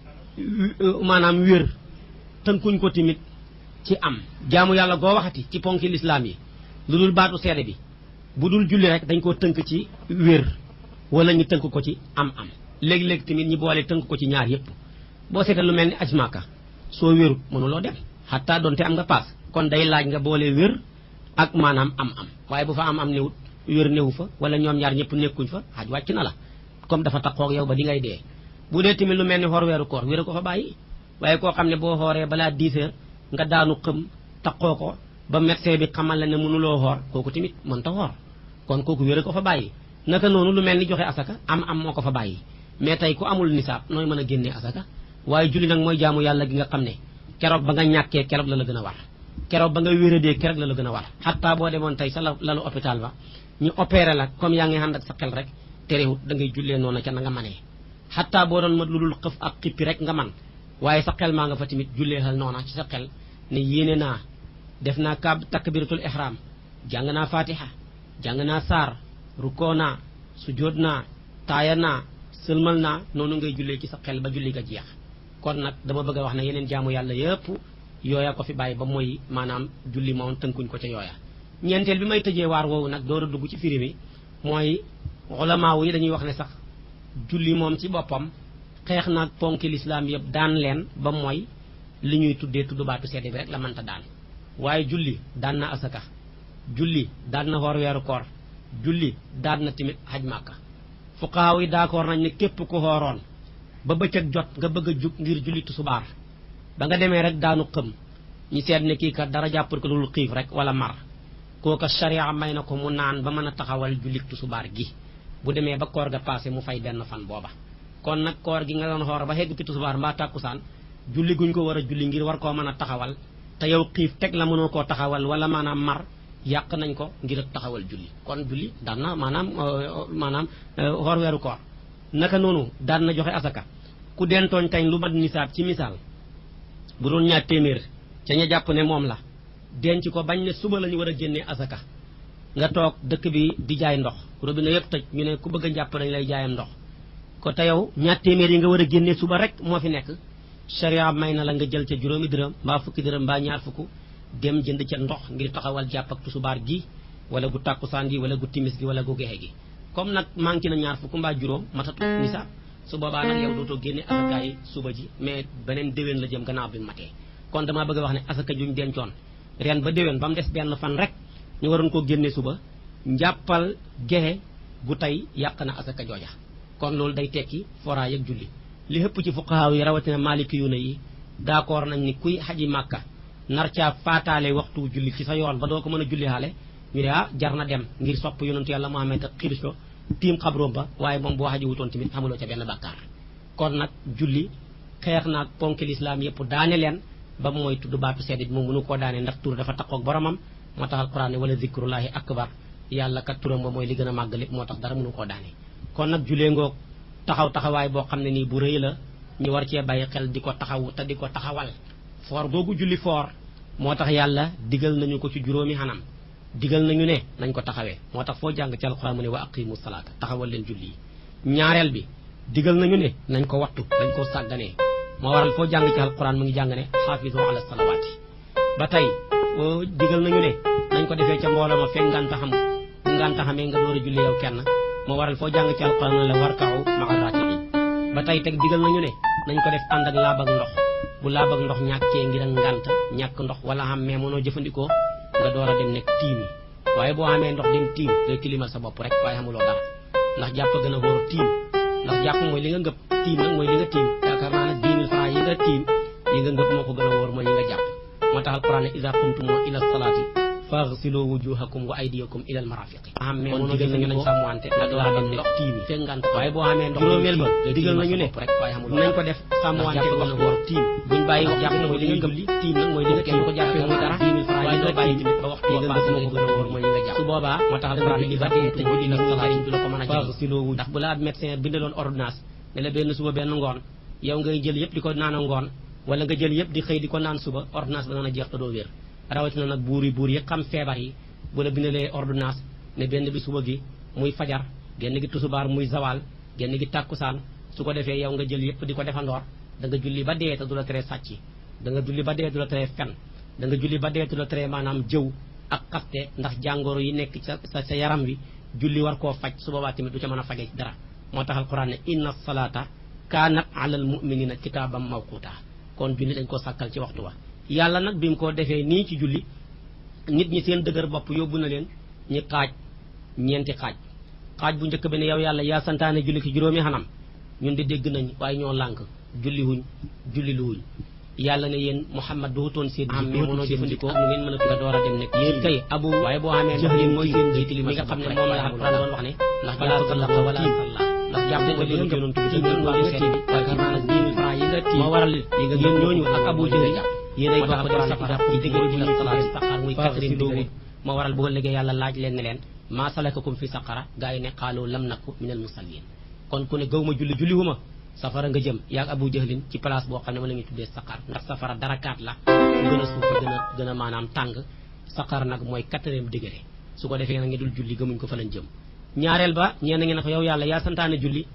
maanaam wér tënkuñ ko tamit ci am jaamu yàlla goo waxati ci ponki lislaam yi lu dul baatu seede bi bu dul julli rek dañ koo tënk ci wér wala ñu tënk ko ci am léegi-léegi tamit ñi boole tënk ko ci ñaar yépp boo seetee lu mel ni aj Màkka soo wérut mënuloo dem xataa doonte am nga paas kon day laaj nga boole wér ak maanaam am waaye bu fa am newut wér newu fa wala ñoom ñaar ñëpp nekkuñ fa xaj wàcc na la comme dafa taxoog yow ba di ngay dee bu dee tamit lu mel ni xoor weeru koor wér ko fa bàyyi waaye koo xam ne boo xooree balaa 10 heures nga daanu xëm taxoo ko ba médecin bi xamal la ne mënuloo xoor kooku tamit mën ta xoor kon kooku wér ko fa bàyyi naka noonu lu mel ni joxe asaka am moo ko fa bàyyi mais tey ku amul nisaab nooy mën a génnee asaka waaye julli nag mooy jaamu yàlla gi nga xam ne keroog ba nga ñàkkee keroog la gën a war keroog ba nga wéradee keroog la gën a war xataa boo demoon tey sa lalu hôpital ba ñu opéré la comme yaa ngi ànd ak sa xel rek terewut da ngay jullee noonu ca na nga manee xataa boo doon mat lu dul xëf ak xippi rek nga man waaye sa xel maa nga fa tamit jullee xal noona ci sa xel ne yéene naa def naa takbiratul ihram jàng naa fatiha jàng naa saar rukkoo naa sujjóot naa taaya naa sëlmal naa noonu ngay jullee ci sa xel ba julli ga jeex kon nag dama bëgg a wax ne yeneen jaamu yàlla yépp yooya ko fi bàyyi ba mooy maanaam julli moom tënkuñ ko ca yooya ñeenteel bi may tëjee waar woowu nag door a dugg ci firi mi mooy ulamaaw yi dañuy wax ne sax julli moom ci boppam xeex naag ponki lislaam yëpp daan leen ba mooy li ñuy tudd baatu seede bi rek la mënta daan waaye julli daan na asaka julli daan na xoor weeru koor julli daan na tamit haj Màkka fuqaaw yi d'accord nañ ne képp ku xooroon ba bëccëg jot nga bëgg a jug ngir julli tusubaar ba nga demee rek daanu xëm ñi seet ne kii kat dara jàppal ko lu xiif rek wala mar kooka sharia may na ko mu naan ba mën a taxawal julli tusubaar gi bu demee ba koor ga passé mu fay benn fan booba kon nag koor gi nga doon xoor ba xegg ci tusubaar mbaa tàkkusaan julli guñ ko war a julli ngir war koo mën a taxawal te yow xiif teg la mënoo koo taxawal wala maanaam mar yàq nañ ko ngir taxawal julli kon julli daan na maanaam xoor weeru koor naka noonu daan na joxe asaka ku dentooñ kañ lu mat nisaab ci misaal bu doon ñaar téeméer ca ña jàpp ne moom la denc ko bañ ne suba la ñu war a génnee asaka nga toog dëkk bi di jaay ndox robinet yëpp tëj ñu ne ku bëgg a jàpp dañ lay jaayam ndox ko te yow ñaar téeméer yi nga war a génnee suba rek moo fi nekk sharia may na la nga jël ca juróomi dërëm mbaa fukki dërëm mbaa ñaar fukk dem jënd ca ndox ngir taxawal jàpp ak tusubaar gi wala gu tàkkusaan gi wala gu timis gi wala gu gexe gi comme nag manqué na ñaar fukk mbaa juróom matatu nisaab su boobaa nag yow dootoo génne asaka yi suba ji mais beneen déwén la jëm gannaaw bi matee kon damaa bëgg a wax ne asaka juñ dencoon ren ba déwén ba mu des benn fan rek ñu waroon koo génne suba njàppal gexe gu tey yàq na asaka jooja kon loolu day tekki foraay ak julli li ëpp ci fuqahaa yi rawatina maliki yu ne yi d'accord nañ ni kuy xaji Màkka nar caa faataale waxtu julli ci sa yoon ba doo ko mën a julli xaale ñu ne jar na dem ngir sopp yonentu yàlla Muhammad ak xiris ko tiim xabroom ba waaye moom boo xaji wutoon tamit xamuloo ca benn bàkkaar kon nag julli xeex naag ponki lislaam yëpp daane leen ba mooy tudd baatu seede bi moom mënu koo daane ndax tur dafa taqoog boromam moo tax alquran ne wala zikrullahi akbar yàlla kat turam ba mooy li gën a màgg lépp moo tax dara mënu koo daane kon nag julee ngoog taxawaay boo xam ne nii bu rëy la ñu war cee bàyyi xel di ko taxawu te di ko taxawal foor googu julli foor moo tax yàlla digal nañu ko ci juróomi xanam digal nañu ne nañ ko taxawee moo tax foo jàng ci alquran mu ne wa aqimu salaata taxawal leen julli yi ñaareel bi digal nañu ne nañ ko wattu dañ ko sàgganee moo waral foo jàng ci alquran mu ngi jàng ne xaafizu ala salawaati ba tey digal nañu ne nañ ko defee ca mbooloo ma fekk ngànta xam bu ngànta xamee nga door a julli yow kenn moo waral foo jàng ci alquran la warka'u ma'a raaki'iin ba tey teg digal nañu ne nañ ko def ànd ak laab ak ndox bu laab ak ndox ñàkkee ngir ak ngànt ñàkk ndox wala xam mais mënoo jëfandikoo nga door a dem nekk tiimi waaye boo xamee ndox dem tiim ngay tilimal sa bopp rek waaye xamuloo dara ndax jàpp gën a wóor tiim ndax jàpp mooy li nga ngëpp tiim nag mooy li nga tiim yaakaar naa nag 10 000 francs yi nga tiim yi nga ngëpp moo ko gën a wóor mooy li nga jàpp moo tax alquran ne iza qumtum ila salaati faghsilu wujuhakum wa aydiyakum ila almarafiqi xam mais mënoo digal nañu nañ sàmmante ak laa dem ndox tiimi fekk ngànt waaye boo xamee ndox juróomeel ba digal nañu ne rek waaye xamuloo nañ ko def sàmmante gën a wóor tiim buñ bàyyi wax jàpp mooy li nga ngëpp li tiim nag mooy li nga kenn ko jàppee muy dara 10 000 francs yi nga bàyyi tamit ba waxtu yi nga ngëpp moo ko gën a wóor mooy li nga jàpp su boobaa moo tax alquran ne iza qumtum ila salaati du la ko mën a jël ndax bu la ab médecin bindaloon ordonnance ne la benn suba benn ngoon yow ngay jël yëpp di ko naan ngoon wala nga jël yëpp di xëy di ko naan suba ordonnance ba dana jeex te doo wér rawatina nag buur yi xam feebar yi bu la bindalee ordonnance ne benn bi suba gi muy fajar genn gi tusubaar muy zawal genn gi tàkkusaan su ko defee yow nga jël yëpp di ko defandoor da nga julli ba dee te du la tere sàcc da nga julli ba dee du la tere fen da nga julli ba dee du la tere maanaam jëw ak xaste ndax jàngoro yi nekk sa yaram wi julli war koo faj su boobaa tamit du ca mën a fajee dara moo tax alquran ne inna salata kaanat alal muminina kitaaban mawquta kon julli dañ koo sàkkal ci waxtu wa yàlla nag bi mu ko defee nii ci julli nit ñi seen dëgër bopp yóbbu na leen ñi xaaj ñeenti xaaj bu njëkk bi ne yow yàlla yaa santaane julli ci juróomi xanam ñun di dégg nañ waaye ñoo lànk julli lu wuñ yàlla ne yéen Muhammad duutoon seen am mais mënoo jëfandikoo nu ngeen mën a nga door a dem nekk yéen kay abu waaye boo xamee ndox yéen mooy seen jiiti li mi nga xam ne moom la alquran doon wax ne ndax balaa sallaqa wala salla ndax jàpp ko li nga yonent bi gën waa xeet bi waaye naa nag 10 000 francs yi nga moo waral li nga yéen ñooñu ak abu jëri yéen ay bokk dem safara ci diggante bi la salaat saqar muy 4e degré moo waral bu ëllëgee yàlla laaj leen ne leen maa salakakum fi saqara gaa yi ne xaaloo lam naku minal musallin kon ku ne gaw ma julli huma safara nga jëm yaag abu jahlin ci place boo xam ne ma la ñuy tuddee saqar ndax safara darakaat la gën a suufi gën a maanaam tàng saqar nag mooy 4e degré su ko defee na ngi dul julli gëmuñ ko fa lañ jëm ñaareel ba ñeen ngeen ne ko yow yàlla yaa santaane julli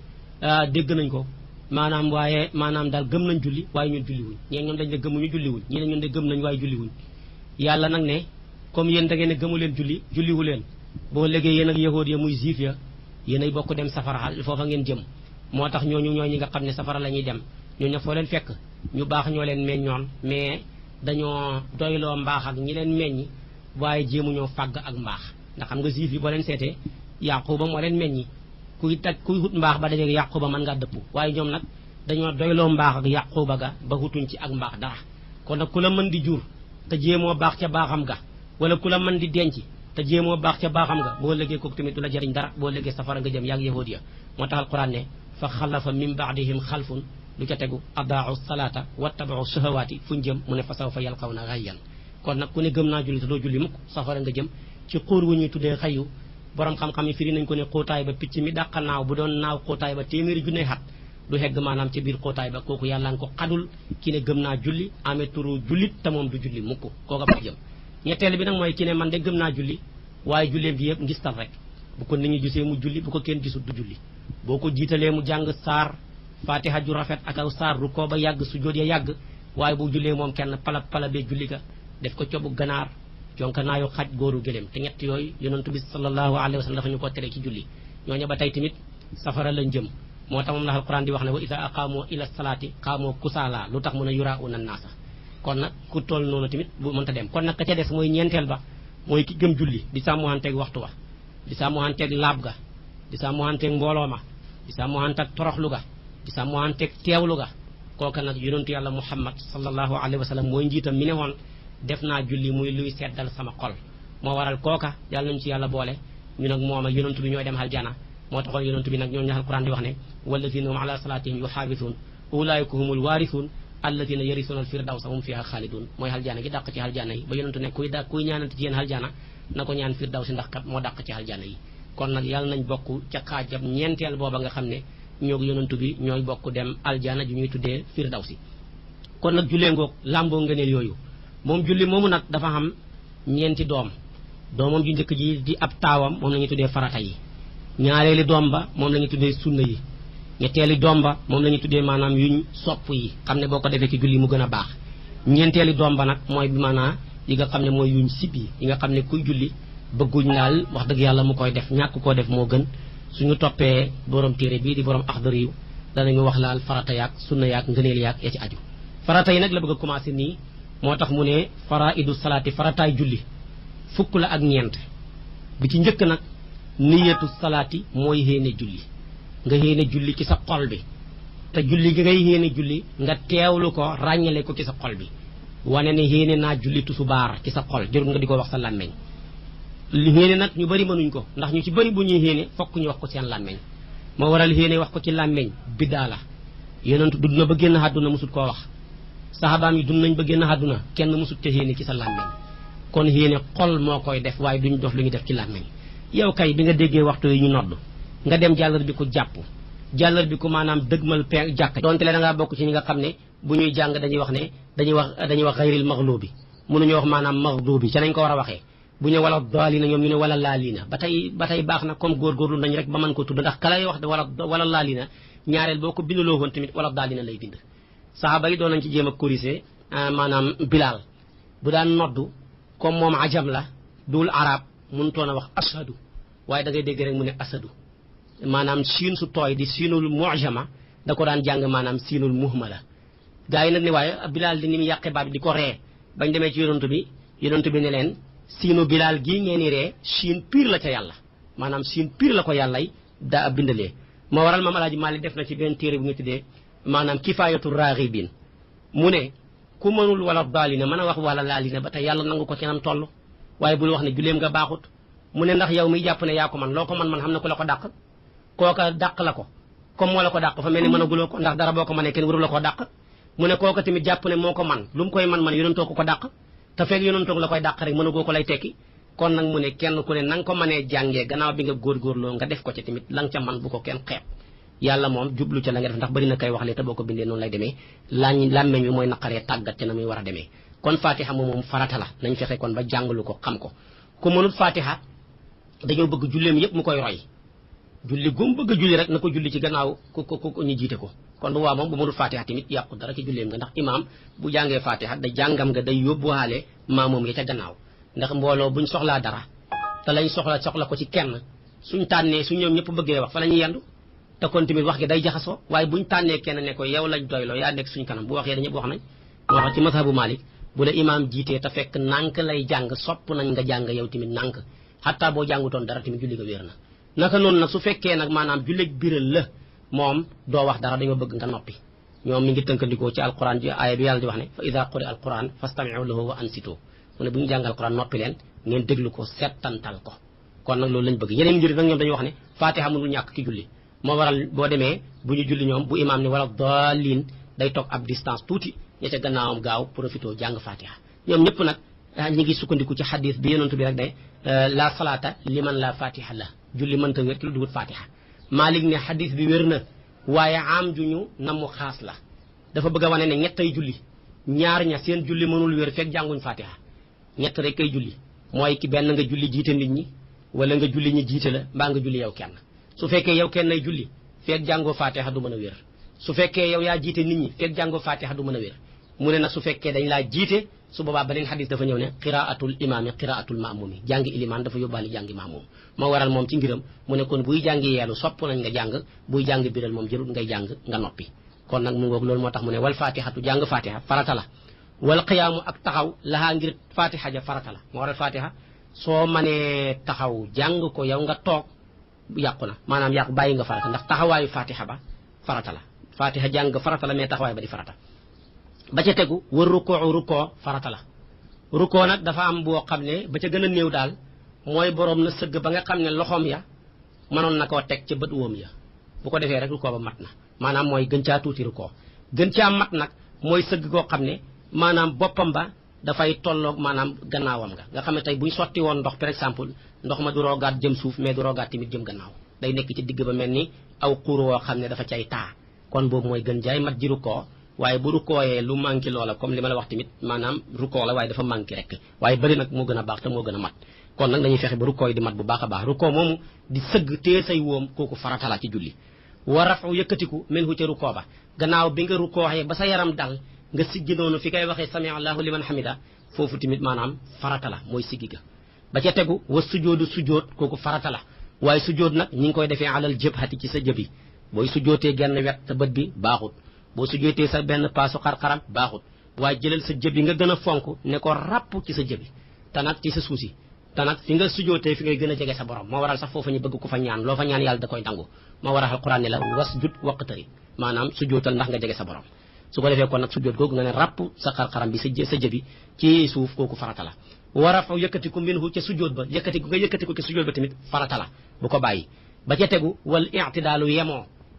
dégg nañ ko maanaam waaye maanaam daal gëm nañ julli waaye ñun julli wuñ ñeen ñoom dañ ne gëmuñu julli wuñ ñi ne ñun de gëm nañ waaye julli wuñ yàlla nag ne comme yéen da ngeen ne gëmu leen julliwu leen boo léegi yéen ak yahood ya muy juif ya yéen ay bokk dem safara foofa ngeen jëm moo tax ñooñu ñooy ñi nga xam ne safara la ñuy dem ñooñu foo leen fekk ñu baax ñoo leen meññoon mais dañoo doyloo mbaax ak ñi leen meññi waaye jéemuñoo fàgg ak mbaax ndax xam nga juif yi boo leen seetee Yaquba moo leen meññi kuy hut mbaax ba dajeeg Yaquba mën ngaa dëpp waaye ñoom nag dañoo doyloo mbaax ak Yaquba ga ba hutuñ ci ak mbaax dara kon nag ku la mën di jur te jéemoo baax ca baaxam ga wala ku la mën di denc te jéemoo baax ca baaxam nga boo lëggee kooku tamit du la jariñ dara boo lëggee safara nga jëm yaag yahuud ya moo tax alquran ne fa xalafa min baadihim xalfun lu ca tegu adaau salata wattabau shahawaati fu ñu jëm mu ne fa sawfa yalqawna ghayyan kon nag ku ne gëm naa julli te doo julli mukk safara nga jëm ci xuur wu ñuy tuddee xayu borom xam-xam yi firi nañ ko ne xóotaay ba picc mi dàq naaw bu doon naaw xóotaay ba téeméeri junne xat du hegg maanaam ca biir xóotaay ba kooku yàlla nga ko xadul ki ne gëm naa julli amee turu jullit te moom du julli mukk kooka fa jëm ñetteel bi nag mooy ki ne man de gëm naa julli waaye julleem gi yëpp ngistal rek bu ko nit ñi gisee mu julli bu ko kenn gisut du julli boo ko jiitalee mu jàng saar fatiha ju rafet ak aw saar ru koo ba yàgg su jóot ya yàgg waaye bu jullee moom kenn pala bee julli ga def ko cobu ganaar jonka naayu xaj góoru gëléem te ñett yooyu yonentu bi sallallahu alayhi wa sallam dafa ñu ko tere ci julli ñooñu ba tey tamit safara lañ jëm moo tax moom la alquran di wax ne wa ida aqaamoo ila salaati qaamoo kusaala lu tax mun a yuraa'una naasa kon nag ku toll noonu tamit bu mënta dem kon nag ka ca des mooy ñeenteel ba mooy ki gëm julli di sàmmohanteeg waxtu wa di sàmmohanteeg laab ga di sàmmohanteeg mbooloo ma di sàmmohanteeg toroxlu ga di sàmmohanteeg teewlu ga kooka nag yonentu yàlla muhammad sallallahu alayhi wa sallam mooy njiitam mi ne woon def naa julli muy luy seddal sama xol moo waral kooka yàlla nañu ci yàlla boole ñu nag moom ak yonentu bi ñooy dem aljana moo taxoon yonentu bi nag ñoo ñaxal quran di wax ne walladina hum ala salatihim yuxaafisuun ulaayika humul waarisuun alladina yarisuuna al firdawsa hum fiha xaalidun mooy aljana gi dàq ci aljana yi ba yonentu ne kuy ñaanante ci yéen aljana na ko ñaan firdawsi ndax kat moo dàq ci aljana yi kon nag yàlla nañ bokk ca xaajab ñeenteel booba nga xam ne ñoo yonentu bi ñooy bokk dem aljana ju ñuy tuddee firdawsi kon nag jullee ngoog làmboo ngëneel yooyu moom julli moomu nag dafa xam ñeenti doomam ju njëkk ji di ab taawam moom la ñuy tuddee farata yi ñaareeli doom ba moom la ñuy tuddee sunna yi ñetteeli domba moom la ñu tuddee maanaam yuñ sopp yi xam ne boo ko defee ci julli mu gën a baax ñeenteeli domba nag mooy bi maanaam yi nga xam ne mooy yuñ sib yi nga xam ne kuy julli bëgguñ daal wax dëgg yàlla mu koy def ñàkk koo def moo gën suñu toppee borom téere bii di borom Axdari yu danañu wax laal farata yaag sunna yaag ngëneel yaag ya ci aju farata yi nag la bëgg a commencé nii moo tax mu ne faraidu salaati farataay julli fukk la ak ñeent bi ci njëkk nag niyatu salaati mooy yéene julli nga yéene julli ci sa xol bi te julli gi ngay yéene julli nga teewlu ko ràññale ko ci sa xol bi wane ne yéene naa julli tusubaar ci sa xol jërul nga di ko wax sa làmmeñ yéene nag ñu bari mënuñ ko ndax ñu ci bari bu ñuy yéene fokk ñu wax ko seen làmmeñ moo waral yéene wax ko ci làmmeñ biddaa la yonentu dund na ba génn àdduna musut koo wax saxaabaam yi dund nañ ba génn àdduna kenn musut te yéene ci sa làmmeñ kon yéene xol moo koy def waaye duñ dof lu ñu def ci làmmeñ yow kay bi nga déggee waxtu yi ñu nodd nga dem jàllar bi ko jàpp jàllar bi ko maanaam dëgmal pe jàkk donte le da ngaa bokk ci ñi nga xam ne bu ñuy jàng dañuy wax ne dañuy wax xayril maxlubi mënuñu wax maanaam maxdubi ca nañ ko war a waxee bu ñu wala daalina ñoom ñu ne wala laalina ba tey baax na comme góorgóorlu nañ rek ba mën ko tudd ndax ka lay wax de wala laalina ñaareel boo ko bindaloo woon tamit wala daalina lay bind saxaaba yi doon nañ ci jéem a corriger maanaam bilaal bu daan noddu comme moom ajam la dul arab mënutoon a wax ashadu waaye da ngay dégg rek mu ne asadu maanaam siin su tooy di siinul mujama da ko daan jàng maanaam siinul muhmala gaa yi nag ne waaye bilaal di ni mu yàqe baat bi di ko ree bañ demee ci yonantu bi ne leen siinu bilaal gii ngeen di ree siin pire la ca yàlla maanaam siin pire la ko yàllay da bindalee moo waral maam alaaji Maalik def na ci benn téere bu nga tuddee maanaam kifaayatu raaxibiin mu ne ku mënul wala daalina mën a wax wala laalina ba tey yàlla nangu ko ci nam toll waaye bul wax ne julleem nga baaxut mu ne ndax yow miy jàpp ne yaa ko man loo ko man xam na ku la ko dàq kooka dàq la ko comme moo la ko dàq fa mel ni mën a guloo ko ndax dara boo ko mënee kenn waru la ko dàq mu ne kooka tamit jàpp ne moo ko man lu mu koy man yonentoo ko dàq te fekk yonentoo la koy dàq rek mën a goo ko lay tekki kon nag mu ne kenn ku ne na nga ko mënee jàngee gannaaw bi nga góorgóorloo nga def ko ci tamit la nga ca man bu ko kenn xeeb yàlla moom jublu ca la nga def ndax bari na kay wax le te boo ko bindee noonu lay demee làmmeñ bi mooy naqaree tàggat ca na muy war a demee kon fatiha moom farata la nañ fexe kon ba jàngalu ko xam ko ku mënul fatiha dañoo bëgg julleem yépp mu koy roy julli gum bëgg a julli rek na ko julli ci gannaaw ku ñu jiite ko kon bu waa moom bu mënul fatiha tamit yàqu dara ci julleem nga ndax imaam bu jàngee fatiha da jàngam nga day yóbbuwaale maamoom ya ca gannaaw ndax mbooloo buñ soxlaa dara te lañ soxla ko ci kenn suñ tànnee su ñoom ñëpp bëggee wax fa la ñuy yendu te kon tamit wax gi day jaxasoo waaye buñ tànnee kenn ne ko yow lañ doyloo yaa nekk suñ kanam bu waxee dañëpp wax nañ moo tax ci mazhabu Malik bu la imaam jiitee te fekk nànk lay jàng sopp nañ nga jàng yow tamit nànk xataa boo jàngutoon dara tamit julli nga wér na naka noonu nag su fekkee nag maanaam julleg biral la moom doo wax dara dañoo bëgg nga noppi ñoom mi ngi tënkandikoo ci alquran ji aaya bi yàlla di wax ne fa ida quri alquran fastami'u lahu wa ansitu mu ne bu ñu jàng alquran noppi leen ngeen déglu ko settantal ko kon nag loolu lañ bëgg yeneen njëriñ nag ñoom dañuy wax ne fatiha mënul ñàkk ki julli moo waral boo demee bu ñu julli ñoom bu imaam ne wala daalin day toog ab distance tuuti ña ca gannaawam gaaw profité jàng fatiha ñoom ñëpp nag ñi ngi sukkandiku ci xadis bi yonentu bi rek ne la salaata liman la fatiha la julli mënta wér ci lu dugut fatiha Malik ne xadis bi wér na waaye am juñu namu xaas la dafa bëgg a wane ne ñettay julli ñaar ña seen julli mënul wér fekk jànguñ fatiha ñett rek kay julli mooy ki benn nga julli jiite nit ñi wala nga julli ñi jiite la mbaa nga julli yow kenn su fekkee yow kenn ay julli fekk jàngoo fatiha du mën a wér su fekkee yow yaa jiite nit ñi fekk jàngoo fatiha du mën a wér mu ne nag su fekkee dañ laa jiite su boobaa beneen xadis dafa ñëw ne qiraatul imaami qiraatul maamumi jàngi ilimaan dafa yóbbaale jàngi maamum moo waral moom ci ngiram mu ne kon buy jàngi yeelu sopp nañ nga jàng buy jàng biral moom jërul ngay jàng nga noppi kon nag mu ngoog loolu moo tax mu ne wal fatihatu jàng fatiha farata la wal qiyaamu ak taxaw lahaa ngir fatiha ja farata la moo waral fatiha soo mënee taxaw jàng ko yow nga toog yàqu na maanaam yàqu bàyyi nga farata ndax taxawaayu fatiha ba farata la fatiha jàng farata la mais taxawaay ba di farata ba ca tegu wër rukkoo farata la rukkoo nag dafa am boo xam ne ba ca gën a néew daal mooy boroom na sëgg ba nga xam ne loxoom ya mënoon na koo teg ca bët woom ya bu ko defee rek rukkoo ba mat na maanaam mooy gën caa tuuti rukkoo gën caa mat nag mooy sëgg koo xam ne maanaam boppam ba dafay tolloog maanaam gannaawam nga xam ne tey buñ sotti woon ndox par exemple ndox ma du roogaat jëm suuf mais du roogaat tamit jëm gannaaw day nekk ci digg ba mel ni aw xuur woo xam ne dafa cay taa kon boobu mooy gën jaay mat ji rukkoo waaye bu rukkooyee lu manqué loola comme li ma la wax tamit maanaam rukkoo la waaye dafa manqué rek waaye bëri nag moo gën a baax te moo gën a mat kon nag dañuy fexe ba rukkoo yi di mat bu baax a baax rukkoo moomu di sëgg téye say wóom kooku farata la ci julli wa rafu yëkkatiku min hu ca rukkoo ba gannaaw bi nga rukkooxee ba sa yaram dal nga siggi noonu fi kay waxee sami allahu liman hamida foofu tamit maanaam farata la mooy siggi ga ba ca tegu wa sujoodu sujoot kooku farata la waaye sujoot nag ñi ngi koy defee alal jëbhati ci sa jëbi booy sujootee genn wet sa bët bi baaxut boo sujootee sa benn paasu xar-xaram baaxut waaye jëlal sa jëbi nga gën a fonk ne ko ràpp ci sa jëbi te nag ci sa suusi te nag fi nga sujootee fi ngay gën a jege sa borom moo waral sax foofa ñu bëgg ko fa ñaan loo fa ñaan yàlla da koy nangu moo waral alquran ne la wasjud waqtari maanaam sujootal ndax nga jege sa borom su ko defee kon nag sujoot googu nga ne ràpp sa xar-xaram bi sa jëbi ci suuf kooku farata la warafa yëkkatiku minhu ca sujoot ba yëkkatiku nga yëkkatiku ca sujoot ba tamit farata la bu ko bàyyi ba ca tegu wal i'tidaalu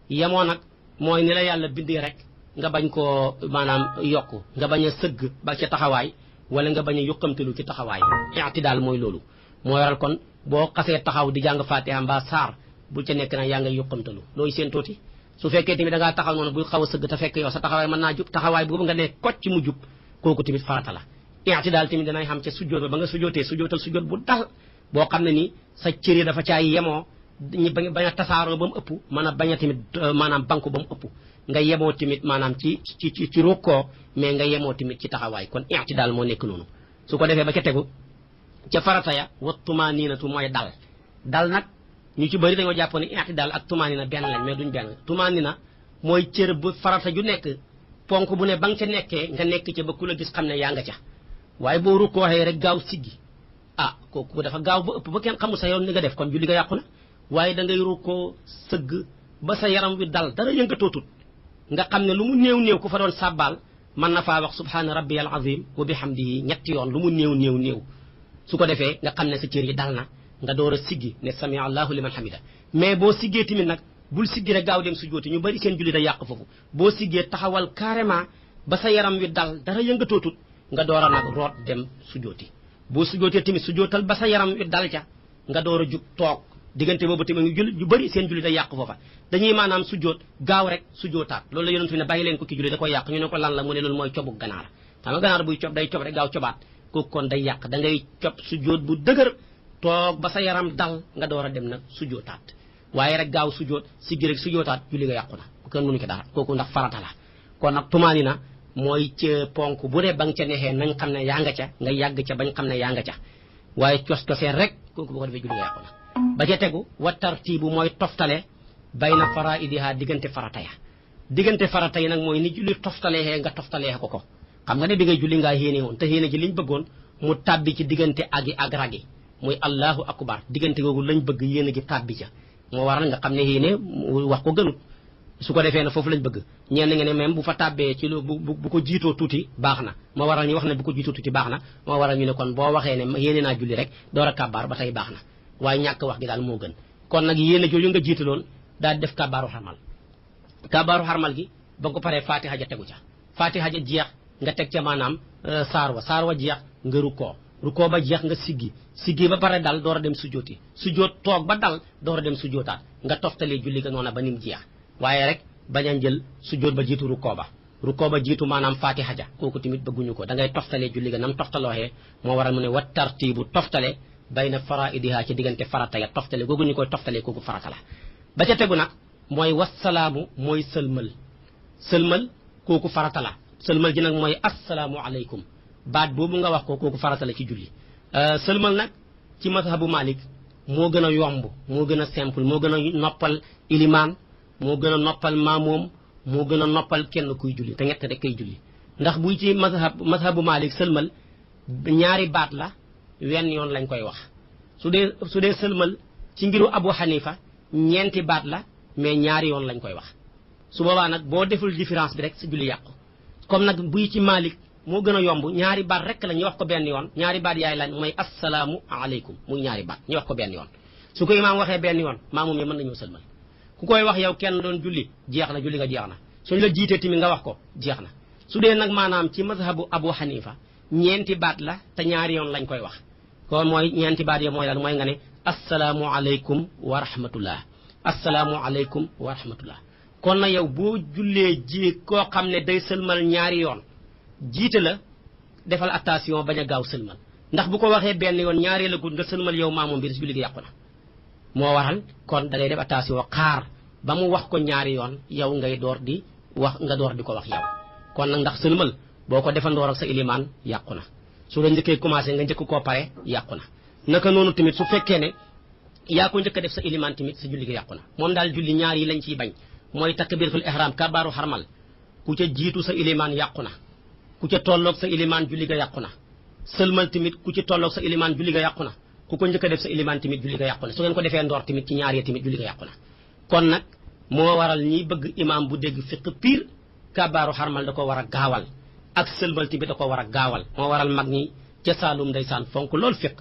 yemoo nag mooy ni la yàlla bindee rek nga bañ koo maanaam yokk nga bañ a sëgg ba ca taxawaay wala nga bañ a yokkamtelu ci taxawaay i'tidaal mooy loolu moo waral kon boo xasee taxaw di jàng fatiha mbaa saar bul ca nekk nag yaa ngay yokkamtelu looy seen tooti su fekkee tamit da ngaa taxaw noonu bul xaw a sëgg te fekk yow sa taxawaay mën naa jub taxawaay boobu nga ne kocc mu jub kooku tamit farata la i'tidaal tamit danay xam ca sujjoot ba nga sujjootee sujjootal sujjoot bu dal boo xam ne ni sa cëri dafa caay yemoo ñi bañ a tasaaroo ba mu ëpp mën a bañ a tamit maanaam banku ba mu ëpp nga yemoo tamit maanaam ci rukkoo mais nga yemoo tamit ci taxawaay kon i'tidaal moo nekk noonu su ko defee ba ca tegu ca farata ya wa tumaninatu mooy dal nag ñu ci bëri dañoo jàpp ne i'tidaal ak tumanina benn lañ mais duñ benn tumanina mooy cër bu farata ju nekk ponk bu ne ba nga ca nekkee nga nekk ca ba ku la gis xam ne yaa nga ca waaye boo rukkooxee rek gaaw siggi kooku dafa gaaw ba ëpp ba kenn xamul sa yoon li nga def kon julli nga yàqu na waaye da ngay rukkoo sëgg ba sa yaram wi dal dara yëngatootut nga xam ne lu mu néew ku fa doon sàbbaal mën na faa wax subhaana rabbiyal azim wa bihamdihi ñetti yoon lu mu néew su ko defee nga xam ne sa cër yi dal na nga door a siggi ne sami allahu liman hamida mais boo siggee tamit nag bul siggi rek gaaw dem sujjooti ñu bari seen julli da yàq foofu boo siggee taxawal carrément ba sa yaram wi dal dara yëngatootut nga door a nag root dem sujjooti boo sujjootee tamit sujjootal ba sa yaram wi dal ca nga door a jug toog diggante boobu tamit ñu bëri seen julli day yàq foofa dañuy maanaam sujjoot gaaw rek sujjootaat loolu la yonent fi ne bàyyi leen ko ki julli da koy yàq ñu ne ko lan la mu ne loolu mooy cobu ganaar xam nga ganaar buy cob day cob rek gaaw cobaat kooku kon day yàq da ngay cob sujjoot bu dëgër toog ba sa yaram dal nga door a dem nag sujjootaat waaye rek gaaw sujjoot siggi rek sujjootaat julli nga yàqu na kenn mënu ko dara kooku ndax farata la kon nag tumaani na mooy ca ponk bu dee ba nga ca neexee nañ xam ne yaa nga ca nga yàgg ca bañ xam ne yaa nga ca waaye cos-coseen rek kooku bu ko defee julli nga yàqu na ba ca tegu wa tartiibu mooy toftale bayna faraidiha diggante farata yi nag mooy ni julli toftalee nga toftalee ko xam nga ne bi ngay julli ngaa yéene woon te yéene ji liñ bëggoon mu tàbbi ci diggante agi ak ragi muy allahu akbar diggante googu lañ bëgg yéene gi tàbbi ca moo waral nga xam ne yéene wax ko gënut su ko defee na foofu lañ bëgg ñenn nga ne même bu fa tàbbee ci lu bu ko jiitoo tuuti baax na moo waral ñu wax ne bu ko jiitoo tuuti baax na moo waral ñu ne kon boo waxee ne yéene naa julli rek door a kàbbaar ba tey baax na waaye ñàkk wax gi daal moo gën kon nag yéene jooju nga jiitaloon daal def kàbbaaru xarmal gi ba nga ko paree fatiha ja tegu ca fatiha ja jeex nga teg ca maanaam saar wa jeex nga rukkoo ba jeex nga siggi ba pare dal door a dem sujjooti sujjoot toog ba dal door a dem sujjootaat nga toftalee julli ga noona ba nim jeex waaye rek bañ a jël sujjoot ba jiitu rukkoo ba jiitu maanaam fatiha ja kooku tamit bëgguñu ko da ngay toftalee julli ga nam toftalooxee moo waral mu ne wa tartiibu toftale bayna faraidiha ci diggante farata ya toftale googu ñu koy toftalee kooku farata la ba ca tegu nag mooy wassalaamu mooy sëlmal kooku farata la sëlmal ji nag mooy assalaamu aleykum baat boobu nga wax ko kooku farata la ci julli sëlmal nag ci mazhabu Malik moo gën a yomb moo gën a simple moo gën a noppal ilimaan moo gën a noppal maamoom moo gën a noppal kenn kuy julli te ñett rek kay julli ndax buy ci mazhabu Malik sëlmal ñaari baat la wenn yoon lañ koy wax su dee sëlmal ci ngiru Abu Hanifa ñeenti baat la mais ñaari yoon lañ koy wax su boobaa nag boo deful différence bi rek sa julli yàqu comme nag buy ci Malik moo gën a yomb ñaari baat rek la ñu wax ko benn yoon ñaari baat yaay lañ mooy assalaamu aleykum muy ñaari baat ñu wax ko benn yoon su ko imaam waxee benn yoon maamum yi mën nañoo sëlmal ku koy wax yow kenn doon julli jeex na julli nga jeex na suñu la jiitee tamit nga wax ko jeex na su dee nag maanaam ci mazhabu Abu Hanifa ñeenti baat la te ñaari yoon lañ koy wax kon mooy ñeenti baat yo mooy lan mooy nga ne assalaamu aleykum wa rahmatullah assalaamu aleykum wa rahmatullah kon na yow boo jullee koo xam ne day sëlmal ñaari yoon jiite la defal attention bañ a gaaw sëlmal ndax bu ko waxee benn yoon ñaaree la gudd nga sëlmal yow maamoom bi julli gi yàqu na moo waral kon da ngay def attention xaar ba mu wax ko ñaari yoon yow ngay door di wax nga door di ko wax yow kon nag ndax sëlmal boo ko defandoor ak sa ilimaan yàqu na su la njëkkee commencé nga njëkk koo pare yàqu na naka noonu tamit su fekkee ne yaa ko njëkk a def sa ilimaan tamit sa julli gi yàqu na moom daal julli ñaar yi lañ ciy bañ mooy takbiratul ihram kabaaru xarmal ku ca jiitu sa ilimaan yàqu na ku ca tolloog sa ilimaan julli ga yàqu na sëlmal tamit ku ci tolloog sa ilimaan julli ga yàqu na ku ko njëkk a def sa ilimaan tamit julli ga yàqu na su ngeen ko defee ndoor tamit ci ñaar yi tamit julli ga yàqu na kon nag moo waral ñiy bëgg imaam bu dégg fiq pire kabaaru xarmal da ko war a gaawal ak sëlmal tamit da ko war a gaawal moo waral mag ñi ca Saalum ndeysaan fonk loolu fiq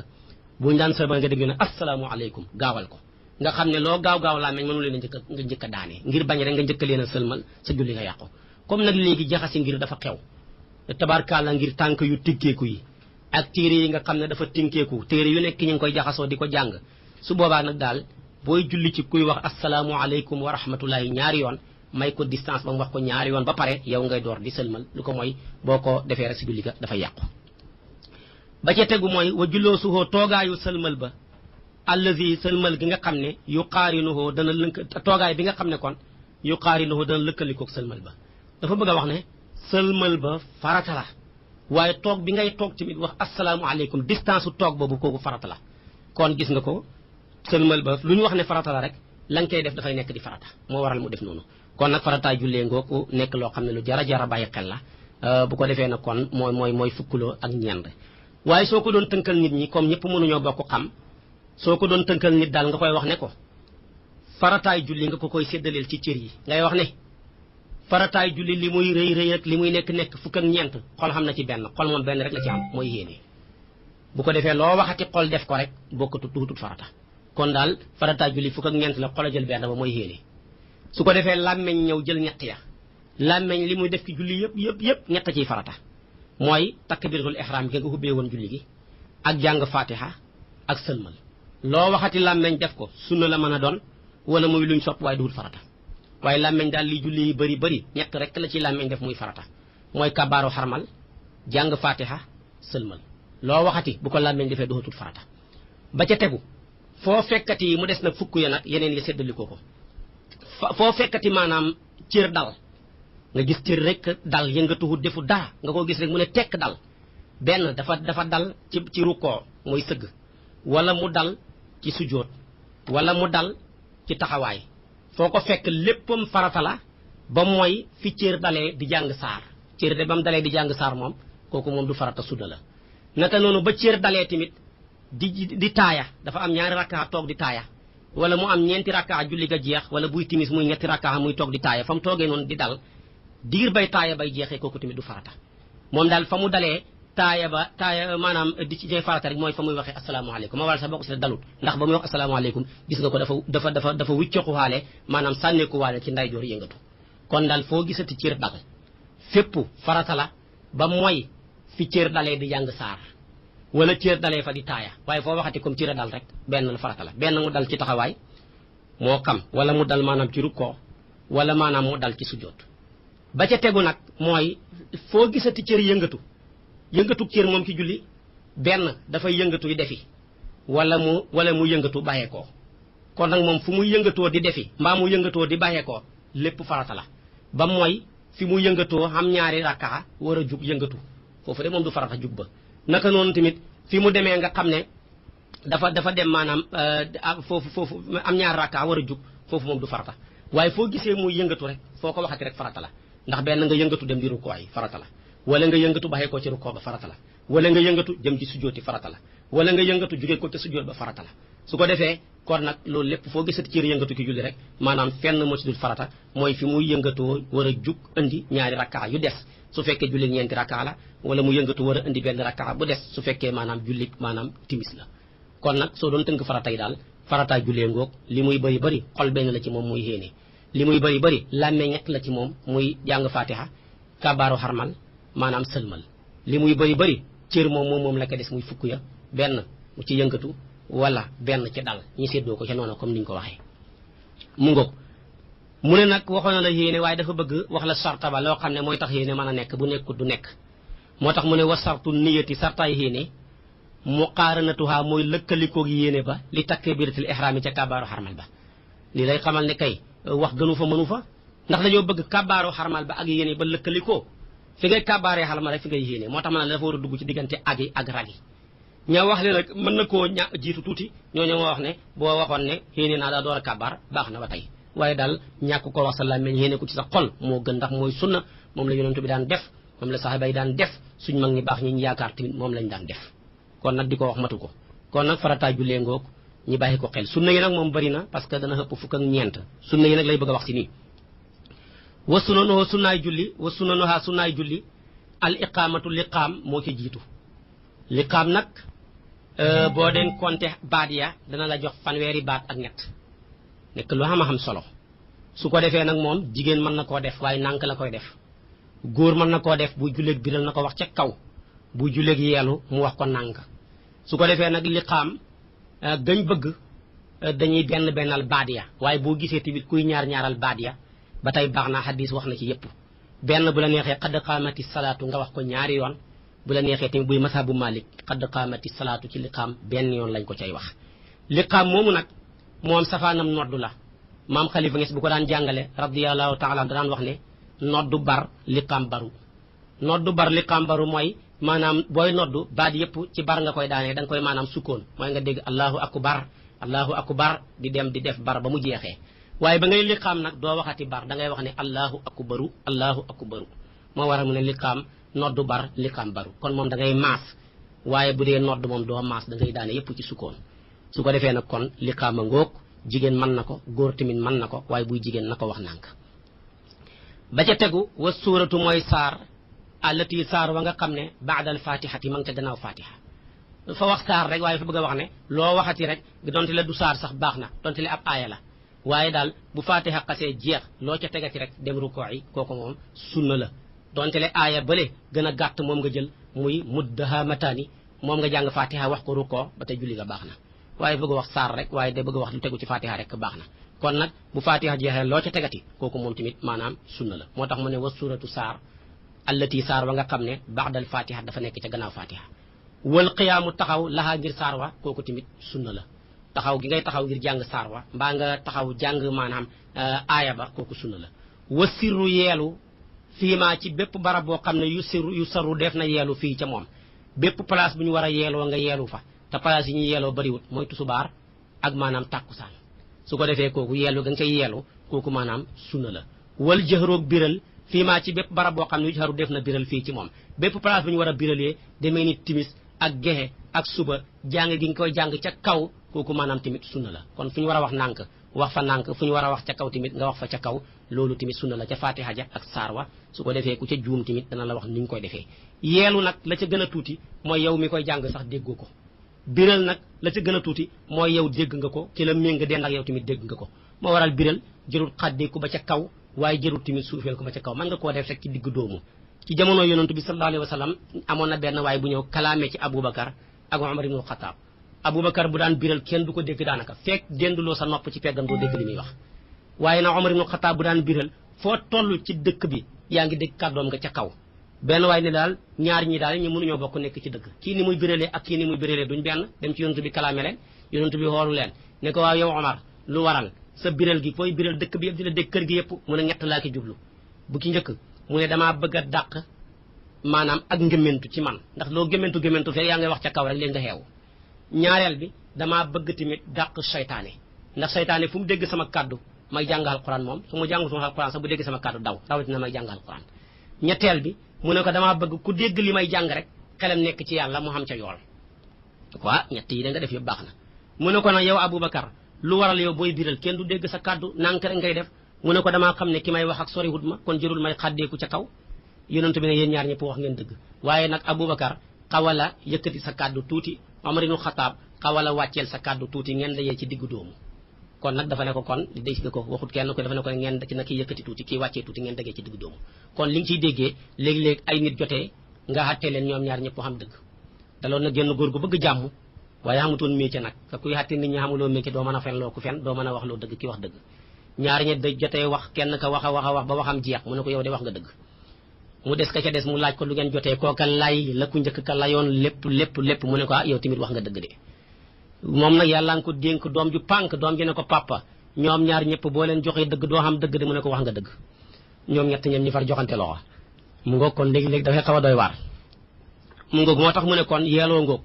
buñu daan sëlmal nga dégg ne asalaamaaleykum gaawal ko nga xam ne loo gaaw laa meñ mënu leen nga njëkk a daane ngir bañ rek nga njëkk leen a sëlmal sa julli nga yàqu comme nag léegi jaxasi ngir dafa xew tabarkalla ngir tànk yu tinkeeku yi ak téere yi nga xam ne dafa tinkeeku téere yu nekk ñu ngi koy jaxasoo di ko jàng su boobaa nag daal booy julli ci kuy wax asalaamualeykum wa rahmatullahi ñaari yoon may ko distance ba mu wax ko ñaari yoon ba pare yow ngay door di sëlmal lu ko mooy boo ko defee rek si julli ga dafa yàqu ba ca tegu mooy wa julloo suhoo toogaayu sëlmal ba allazi sëlmal gi nga xam ne yu qaarinuhoo dana lënk toogaay bi nga xam ne kon yu qaarinuhoo dana lëkkalikoog sëlmal ba dafa bëgg a wax ne sëlmal ba farata la waaye toog bi ngay toog tamit wax asalaamualeykum distance su toog boobu kooku farata la kon gis nga ko sëlmal ba lu ñu wax ne farata la rek la nga koy def dafay nekk di farata moo waral mu def noonu kon nag farataay jullee ngooku nekk loo xam ne lu jara bàyyi xel la bu ko defee nag kon mooy fukkuloo ak ñeent waaye soo ko doon tënkal nit ñi comme ñëpp mënuñoo bokk xam soo ko doon tënkal nit daal nga koy wax ne ko farataay julli nga ko koy séddaleel ci cër yi ngay wax ne farataay julli li muy rëy ak li muy nekk fukk ak ñeent xol xam na ci benn xol moom benn rek la ci am mooy yéene bu ko defee loo waxati xol def ko rek bokkatu tuutut farata kon daal farataay julli fukk ak ñeent la xol a jël benn ba mooy yéene su ko defee làmmeñ ñëw jël ñett ya làmmeñ li muy def ci julli yëpp ñett ciy farata mooy takbiratul ihram gi nga ubbee woon julli gi ak jàng fatiha ak sëlmal loo waxati làmmeñ def ko sunna la mën a doon wala muy luñ sopp waaye duhul farata waaye làmmeñ daal li julli yi bëri ñett rek la ci làmmeñ def muy farata mooy kabaaru xarmal jàng fatiha sëlmal loo waxati bu ko làmmeñ defee duhatul farata ba ca tegu foo fekkati mu des nag fukk ya nag yeneen yi séddalikoo ko foo fekkati maanaam cër dal nga gis cër rek dal yëngatuwut defu dara nga ko gis rek mu ne tekk dal benn dafa dal ci rukkoo mooy sëgg wala mu dal ci sujjóot wala mu dal ci taxawaay foo ko fekk léppam farata la ba mooy fi cër dalee di jàng saar cër de ba mu dalee di jàng saar moom kooku moom du farata sudda la naka noonu ba cër dalee tamit di taaya dafa am ñaari rakkaa toog di taaya wala mu am ñeenti rakkaa julli ga jeex wala buy timis muy ñetti rakkaa muy toog di taaya fa mu toogee noonu di dal diir bay taaya bay jeexee kooku tamit du farata moom daal fa mu dalee taaya maanaam di ci farata rek mooy fa muy waxee asalaamaaleykum ma waral sax boo ko si dalut ndax ba muy wax asalaamaaleykum gis nga ko dafa wiccoxuwaale maanaam sànneekuwaale ci ndeyjoor yëngatu kon daal foo gisati cër dal fépp farata la ba mooy fi cër dalee di jàng saar wala cër dalee fa di taaya waaye foo waxati comme cër dal rek benn la farata la benn mu dal ci taxawaay moo xam wala mu dal maanaam ci rukkoo wala maanaam mu dal ci sujjóot ba ca tegu nag mooy foo gisati cër yëngatu cër moom ci julli benn dafay yëngatu yi defi wala mu yëngatu bàyyeekoo kon nag moom fu muy yëngatoo di defi mbaa mu yëngatoo di bàyyeekoo lépp farata la ba mooy fi mu yëngatoo xam ñaari rakkaa war a jug yëngatu foofu de moom du farata jug ba naka noonu tamit fi mu demee nga xam ne dafa dem maanaam foofu am ñaari rakkaa war a jug foofu moom du farata waaye foo gisee muy yëngatu rek foo ko waxati rek farata la ndax benn nga yëngatu dem di rukkoo ay farata la wala nga yëngatu baxee ko ci rukkoo ba farata la wala nga yëngatu jëm ci sujjóoti farata la wala nga yëngatu jóge ko ci sujjóot ba farata la su ko defee kon nag loolu lépp foo gisati ci yëngatu ki julli rek maanaam fenn moo ci dul farata mooy fi muy yëngatoo war a jug indi ñaari rakkaa yu des su fekkee julli ñeenti rakkaa la wala mu yëngatu war a indi benn rakkaa bu des su fekkee maanaam julli maanaam timis la kon nag soo doon tënk farata yi daal farataay jullee ngoog li muy bëri xol benn la ci moom muy yéene li muy bëri làmmee ñett la ci moom muy jàng fatiha kabaaru xarmal maanaam sëlmal li muy bëri cër moom la ko des muy fukk ya benn mu ci yëngatu wala benn ci dal ñi séddoo ko ca noonu comme ni ñu ko waxee mu ngoog mu ne nag waxoon na la yéene waaye dafa bëgg wax la sarta ba loo xam ne mooy tax yéene mën a nekk bu nekkut du nekk moo tax mu ne wa sartu niyati sartaay yéene muqaaranatuha mooy lëkkalikoog yéene ba li takbiratul ihraam ca kabaaru xarmal ba li lay xamal ne kay wax gënu fa mënu fa ndax dañoo bëgg kàbbaaru xarmal ba ak yéene ba lëkkalikoo fi ngay kàbbaaree xarmal rek fi ngay yéene moo tax ma ne dafa war a dugg ci diggante ag yi ak rag yi ña wax ne nag mën na koo jiitu tuuti ñooñu moo wax ne boo waxoon ne yéene naa daa door a kàbbaar baax na ba tey waaye daal ñàkk ko wax sa làmmiñ yéene ko ci sa xol moo gën ndax mooy sunna moom la yonent bi daan def moom la saxaaba yi daan def suñ mag ñi baax ñi ñu yaakaar tamit moom lañ daan def kon nag di ko wax matu ko kon nag farataay jullee ngoog ñi bàyyi ko xel sunna yi nag moom bari na parce que dana ëpp fukk ak ñeent sunna yi nag lay bëgg a wax ci nii wa sunanoha sunnaay julli wa sunanoha sunnaay julli al iqaamatu liqaam moo ci jiitu liqaam nag boo den compter baat ya dana la jox fanweeri baat ak ñett nekk lu xam solo su ko defee nag moom jigéen mën na koo def waaye nànk la koy def góor mën na koo def bu julleeg biral na ko wax ca kaw bu julleeg yeelu mu wax ko nànk su ko defee nag liqaam gañ bëgg dañuy benn bennal baat ya waaye boo gisee tamit kuy ñaar-ñaaral baat ya ba tey baax na xadis wax na ci yépp benn bu la neexee xadd qaamati salaatu nga wax ko ñaari yoon bu la neexee tamit buy masaabu malik xadd qaamati salaatu ci liqaam benn yoon lañ ko cay wax liqaam moomu nag moom safaanam noddu la maam xalifa nges bu ko daan jàngale radiyallahu taala daan wax ne noddu bar liqaam baru noddu bar liqaam baru mooy maanaam booy noddu baat yépp ci bar nga koy daanee da nga koy maanaam sukkoon mooy nga dégg allahu akbar di dem di def bar ba mu jeexee waaye ba ngay liqaam nag doo waxati bar da ngay wax ne allahu akbaru moo waral mu ne liqaam noddu bar liqaam baru kon moom da ngay maas waaye bu dee nodd moom doo maas da ngay daane yépp ci sukkoon su ko defee nag kon liqaama ngoog jigéen mën na ko góor tamit mën na ko waaye buy jigéen na ko wax nànk ba ca tegu wa suuratu mooy saar allati saar wa nga xam ne baadal fatihati ma nga ca gannaaw fatiha fa wax saar rek waaye fa bëgg a wax ne loo waxati rek donte la du saar sax baax na donte le ab aaya la waaye daal bu fatiha xasee jeex loo ca tegati rek dem rukoo yi kooku moom sunna la donte le aaya bële gën a gàtt moom nga jël muy muddahamataani moom nga jàng fatiha wax ko rukoo ba tey julli nga baax na waaye bëgg a wax saar rek waaye day bëgg a wax lu tegu ci fatiha rek baax na kon nag bu fatiha jeexee loo ca tegati kooku moom tamit maanaam sunna la moo tax mu ne wa suratu saar allati saar wa nga xam ne ba'dal fatiha dafa nekk ca gannaaw fatiha wal qiyaamu taxaw laxaa ngir saar wa kooku tamit sunna la taxaw gi ngay taxaw ngir jàng saar wa mbaa nga taxaw jàng maanaam aaya ba kooku sunna la wa sirru yeelu fii maa ci bépp barab boo xam ne yu sarru def na yeelu fii ca moom bépp place bu ñu war a yeeloo nga yeelu fa te place yi ñuy yeeloo bariwut mooy tusubaar ak maanaam tàkkusaan su ko defee kooku yeelu ga nga koy yeelu kooku maanaam sunna la wal jëhroog biral fii maa ci bépp barab boo xam ne yu xaru def na biral fii ci moom bépp place bu ñu war a biralee demee ni timis ak gexe ak suba jàng gi nga koy jàng ca kaw kooku maanaam tamit sunna la kon fu ñu war a wax nànk wax fa nànk fu ñu war a wax ca kaw tamit nga wax fa ca kaw loolu tamit sunna la ca fatiha ja ak saar wa su ko defee ku ca juum tamit dana la wax ni ñu koy defee yeelu nag la ca gën a tuuti mooy yow mi koy jàng sax déggoo ko biral nag la ca gën a tuuti mooy yow dégg nga ko ci la méng dend ak yow tamit dégg nga ko moo waral biral jërul xàddeeku ba ca kaw waaye jërul tamit suufeel ko ba ca kaw mën nga koo def rek ci digg doomu ci jamono yonentu bi sallallahu alayhi wa sallam amoon na benn waaye bu ñëw kalaame ci Aboubacar ak Umar ibn Khattab Aboubacar bu daan biral kenn du ko dégg daanaka fekk denduloo sa nopp ci peggam doo dégg li muy wax waaye nag Umar ibn Khattab bu daan biral foo toll ci dëkk bi yaa ngi dégg kàddoom nga ca kaw benn waaye ne daal ñaar ñi daal ñu mënuñoo bokk nekk ci dëgg kii ni muy biralee ak kii ni muy biralee duñ benn dem ci yonentu bi kalaame leen yonentu bi xoolu leen ne ko waaw yow Omar lu waral sa biral gi fooy biral dëkk bi yëpp di la dégg kër gi yëpp mu ne ñett laa ki jublu bu ki njëkk mu ne damaa bëgg a dàq maanaam ak ngëmmentu ci man ndax loo gëmmentu fekk yaa ngay wax ca kaw rek léegi nga xeew ñaareel bi damaa bëgg tamit dàq seytaane ndax seytaane fu mu dégg sama kàddu may jàng alquran moom su ma jàngu sama alquran sax bu dégg sama kàddu daw rawatina may jàng alquran ñetteel bi mu ne ko damaa bëgg ku dégg li may jàng rek xelam nekk ci yàlla mu xam ca yool quoi ñett yi da nga def yëpp baax na mu ne ko nag yow Aboubacar lu waral yow booy biral kenn du dégg sa kàddu nànk rek ngay def mu ne ko damaa xam ne ki may wax ak soriwut ma kon jërul may xàddeeku ca kaw yonent bi ne yéen ñaar ñëpp wax ngeen dëgg waaye nag Aboubacar xawala yëkkati sa kàddu tuuti Omar ibn Khattab xawala wàcceel sa kàddu tuuti ngeen dajee ci diggu doomu kon nag dafa ne ko kon dégg nga ko waxut kenn ko dafa ne ko ngeen ci na kii yëkkati tuuti kii wàccee tuuti ngeen dajee ci diggu doomu kon li nga ciy déggee léegi-léegi ay nit jotee nga xàttee leen ñoom ñaar ñëpp xam dëgg daloon na génn góor gu bëgg jàmm waaye xamutoon métier nag te kuy xàtte nit ñi xamuloo métier doo mën a fen loo ku fen doo mën a wax loo dëgg ki wax dëgg ñaar ñi da jotee wax kenn ka wax a wax ba waxam jeex mu ne ko yow de wax nga dëgg mu des ka ca des mu laaj ko lu ngeen jotee kooka lay la ku njëkk ka layoon lépp mu ne ko yow tamit wax nga dëgg de moom nag yàlla nga ko dénk doom ju pànk doom ji ne ko papa ñoom ñaar ñëpp boo leen joxee dëgg doo xam dëgg de mu ne ko wax nga dëgg ñoom ñett ñoom ñi far joxante loxo mu ngoog kon léegi-léegi dafay xaw a doy waar mu ngoog moo tax mu ne kon yeeloo ngoog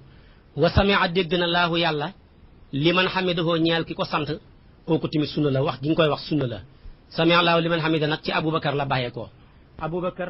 wa samia dégg na laahu yàlla liman xamidahoo ñeel ki ko sant kooku tamit sunna la wax gi nga koy wax sunna la samia laahu liman xamida nag ci Aboubacar la bàyyeekoo Aboubacar